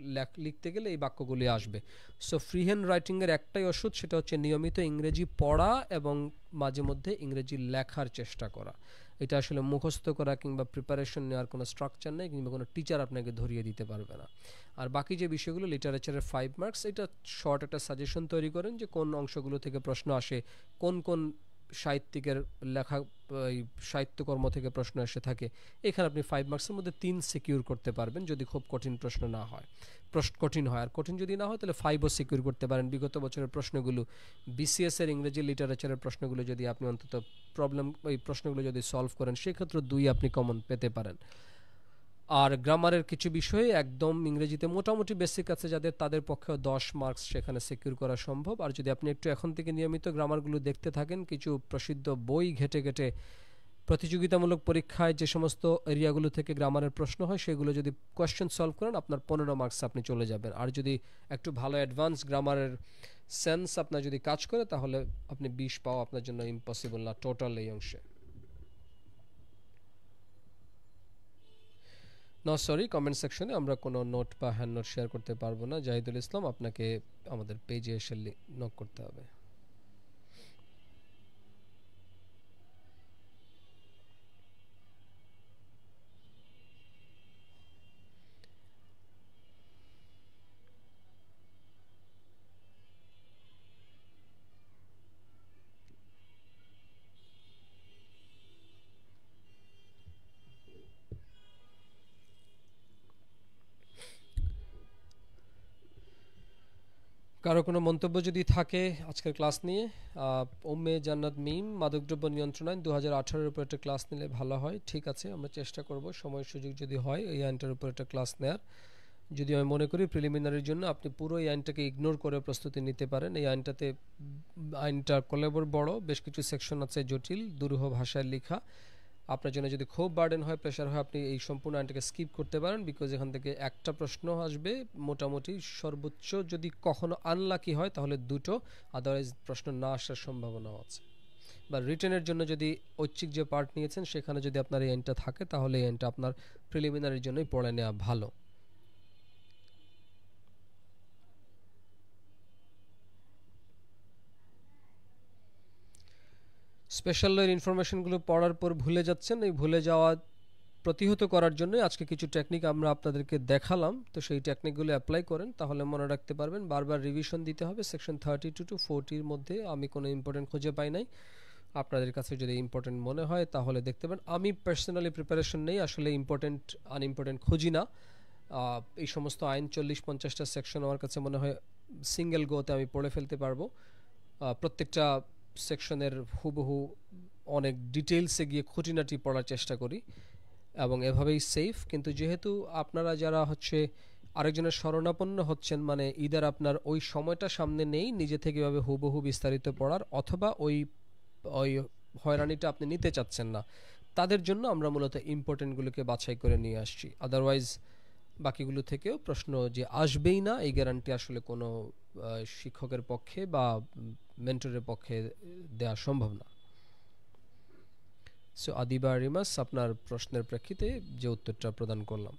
লিখতে গেলে এই বাক্যগুলি আসবে। সো ফ্রি হ্যান্ড রাইটিংয়ের একটাই ওষুধ, সেটা হচ্ছে নিয়মিত ইংরেজি পড়া এবং মাঝে মধ্যে ইংরেজি লেখার চেষ্টা করা। এটা আসলে মুখস্থ করা কিংবা প্রিপারেশন নেওয়ার কোনো স্ট্রাকচার নেই, কিংবা কোনো টিচার আপনাকে ধরিয়ে দিতে পারবে না। আর বাকি যে বিষয়গুলো লিটারেচারের 5 মার্কস, এটা শর্ট একটা সাজেশন তৈরি করেন যে কোন অংশগুলো থেকে প্রশ্ন আসে, কোন কোন সাহিত্যিকের লেখা এই সাহিত্যকর্ম থেকে প্রশ্ন এসে থাকে। এখানে আপনি 5 মার্কসের মধ্যে 3 সিকিউর করতে পারবেন যদি খুব কঠিন প্রশ্ন না হয়। কঠিন হয়, আর কঠিন যদি না হয় তাহলে 5ও সিকিউর করতে পারেন। বিগত বছরের প্রশ্নগুলো, বিসিএস এর ইংরেজি লিটারেচারের প্রশ্নগুলো যদি আপনি অন্তত এই প্রশ্নগুলো যদি সলভ করেন, সেক্ষেত্রে 2 আপনি কমন পেতে পারেন। আর গ্রামারের কিছু বিষয়ে একদম ইংরেজিতে মোটামুটি বেসিক আছে যাদের, তাদের পক্ষেও 10 মার্কস সেখানে সিকিউর করা সম্ভব। আর যদি আপনি একটু এখন থেকে নিয়মিত গ্রামারগুলো দেখতে থাকেন, কিছু প্রসিদ্ধ বই ঘেটে ঘেটে প্রতিযোগিতামূলক পরীক্ষায় যে সমস্ত এরিয়াগুলো থেকে গ্রামারের প্রশ্ন হয় সেগুলো যদি কোয়েশ্চেন সলভ করেন, আপনার 15 মার্কস আপনি চলে যাবেন। আর যদি একটু ভালো অ্যাডভান্স গ্রামারের সেন্স আপনার যদি কাজ করে, তাহলে আপনি 20 পাওয়া আপনার জন্য ইম্পসিবল না টোটাল এই অংশে। নো সরি, কমেন্ট সেকশনে আমরা কোনো নোট বা হ্যান্ড নোট শেয়ার করতে পারবো না। জাহিদুল ইসলাম, আপনাকে আমাদের পেজে এসে নক করতে হবে। কারো কোনো মন্তব্য যদি থাকে আজকের ক্লাস নিয়ে, উম্মে জান্নাত মিম মাদকদ্রব্য নিয়ন্ত্রণ আইন 2018-এর উপর একটা ক্লাস নিলে ভালো হয়। ঠিক আছে, আমরা চেষ্টা করব সময় সুযোগ যদি হয় এই আইনটার উপর একটা ক্লাস নেয়ার। যদি আমি মনে করি প্রিলিমিনারির জন্য আপনি পুরো এই আইনটাকে ইগনোর করে প্রস্তুতি নিতে পারেন। এই আইনটাতে আইনটা কলেবর বড়, বেশ কিছু সেকশন আছে জটিল, দুরূহ ভাষায় লেখা। আপনার জন্য যদি খুব বার্ডেন হয়, প্রেশার হয়, আপনি এই সম্পূর্ণ আইনটাকে স্কিপ করতে পারেন, বিকজ এখান থেকে একটা প্রশ্ন আসবে মোটামুটি, সর্বোচ্চ যদি কখনো আনলাকি হয় তাহলে দুটো, আদারওয়াইজ প্রশ্ন না আসার সম্ভাবনাও আছে। বা রিটেনের জন্য যদি ঐচ্ছিক যে পার্ট নিয়েছেন সেখানে যদি আপনার এই আইনটা থাকে তাহলে এই আইনটা আপনার প্রিলিমিনারির জন্যই পড়ে নেওয়া ভালো। স্পেশাল লয়ের ইনফরমেশনগুলো পড়ার পর ভুলে যাচ্ছেন, এই ভুলে যাওয়া প্রতিহত করার জন্য আজকে কিছু টেকনিক আমরা আপনাদেরকে দেখালাম। তো সেই টেকনিকগুলো অ্যাপ্লাই করেন, তাহলে মনে রাখতে পারবেন। বারবার রিভিশন দিতে হবে। সেকশন 32 to 40-র মধ্যে আমি কোনো ইম্পর্টেন্ট খুঁজে পাই নাই। আপনাদের কাছে যদি ইম্পর্টেন্ট মনে হয় তাহলে দেখতে পারেন। আমি পার্সোনালি প্রিপারেশন নেই, আসলে ইম্পর্টেন্ট আনইম্পর্টেন্ট খুঁজি না। এই সমস্ত আইন 40-50টা সেকশন আমার কাছে মনে হয় সিঙ্গেল গোতে আমি পড়ে ফেলতে পারবো। প্রত্যেকটা সেকশনের হুবহু অনেক ডিটেলসে গিয়ে খুঁটিনাটি পড়ার চেষ্টা করি এবং এভাবেই সেফ। কিন্তু যেহেতু আপনারা যারা হচ্ছে আরেকজনের শরণাপন্ন হচ্ছেন, মানে ইদার আপনার ওই সময়টা সামনে নেই নিজে থেকে এভাবে হুবহু বিস্তারিত পড়ার, অথবা ওই ওই হয়রানিটা আপনি নিতে চাচ্ছেন না, তাদের জন্য আমরা মূলত ইম্পর্টেন্টগুলোকে বাছাই করে নিয়ে আসছি। আদারওয়াইজ বাকিগুলো থেকেও প্রশ্ন যে আসবেই না এই গ্যারান্টি আসলে কোনো শিক্ষকের পক্ষে বা মেন্টরের পক্ষে দেওয়া সম্ভব না। সো আদিবা রিমাস, আপনার প্রশ্নের প্রেক্ষিতে যে উত্তরটা প্রদান করলাম।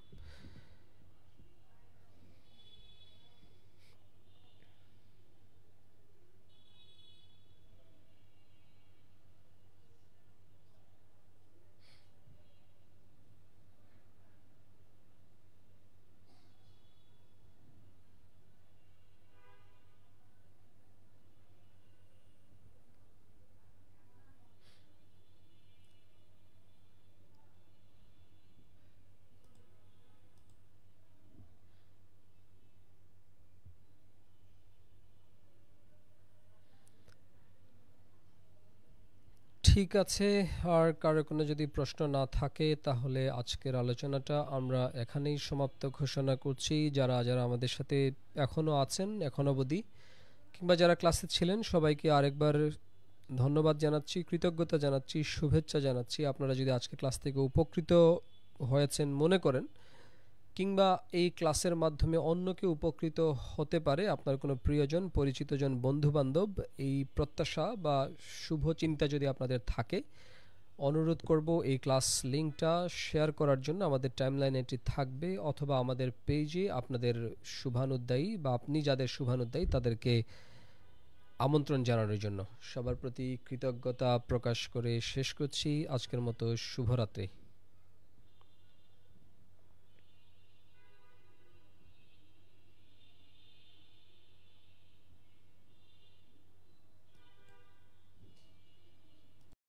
ঠিক আছে, আর কারো কোনো যদি প্রশ্ন না থাকে তাহলে আজকের আলোচনাটা আমরা এখানেই সমাপ্ত ঘোষণা করছি। যারা যারা আমাদের সাথে এখনও আছেন এখন অবধি, কিংবা যারা ক্লাসে ছিলেন, সবাইকে আরেকবার ধন্যবাদ জানাচ্ছি, কৃতজ্ঞতা জানাচ্ছি, শুভেচ্ছা জানাচ্ছি। আপনারা যদি আজকে ক্লাস থেকে উপকৃত হয়েছেন মনে করেন, কিংবা এই ক্লাসের মাধ্যমে অন্য কেউ উপকৃত হতে পারে, আপনার কোনো প্রিয়জন, পরিচিতজন, বন্ধুবান্ধব, এই প্রত্যাশা বা শুভ চিন্তা যদি আপনাদের থাকে, অনুরোধ করব এই ক্লাস লিঙ্কটা শেয়ার করার জন্য। আমাদের টাইমলাইনে এটি থাকবে, অথবা আমাদের পেজে আপনাদের শুভানুদ্দায়ী বা আপনি যাদের শুভানুদ্দায়ী তাদেরকে আমন্ত্রণ জানানোর জন্য। সবার প্রতি কৃতজ্ঞতা প্রকাশ করে শেষ করছি আজকের মতো। শুভরাত্রি।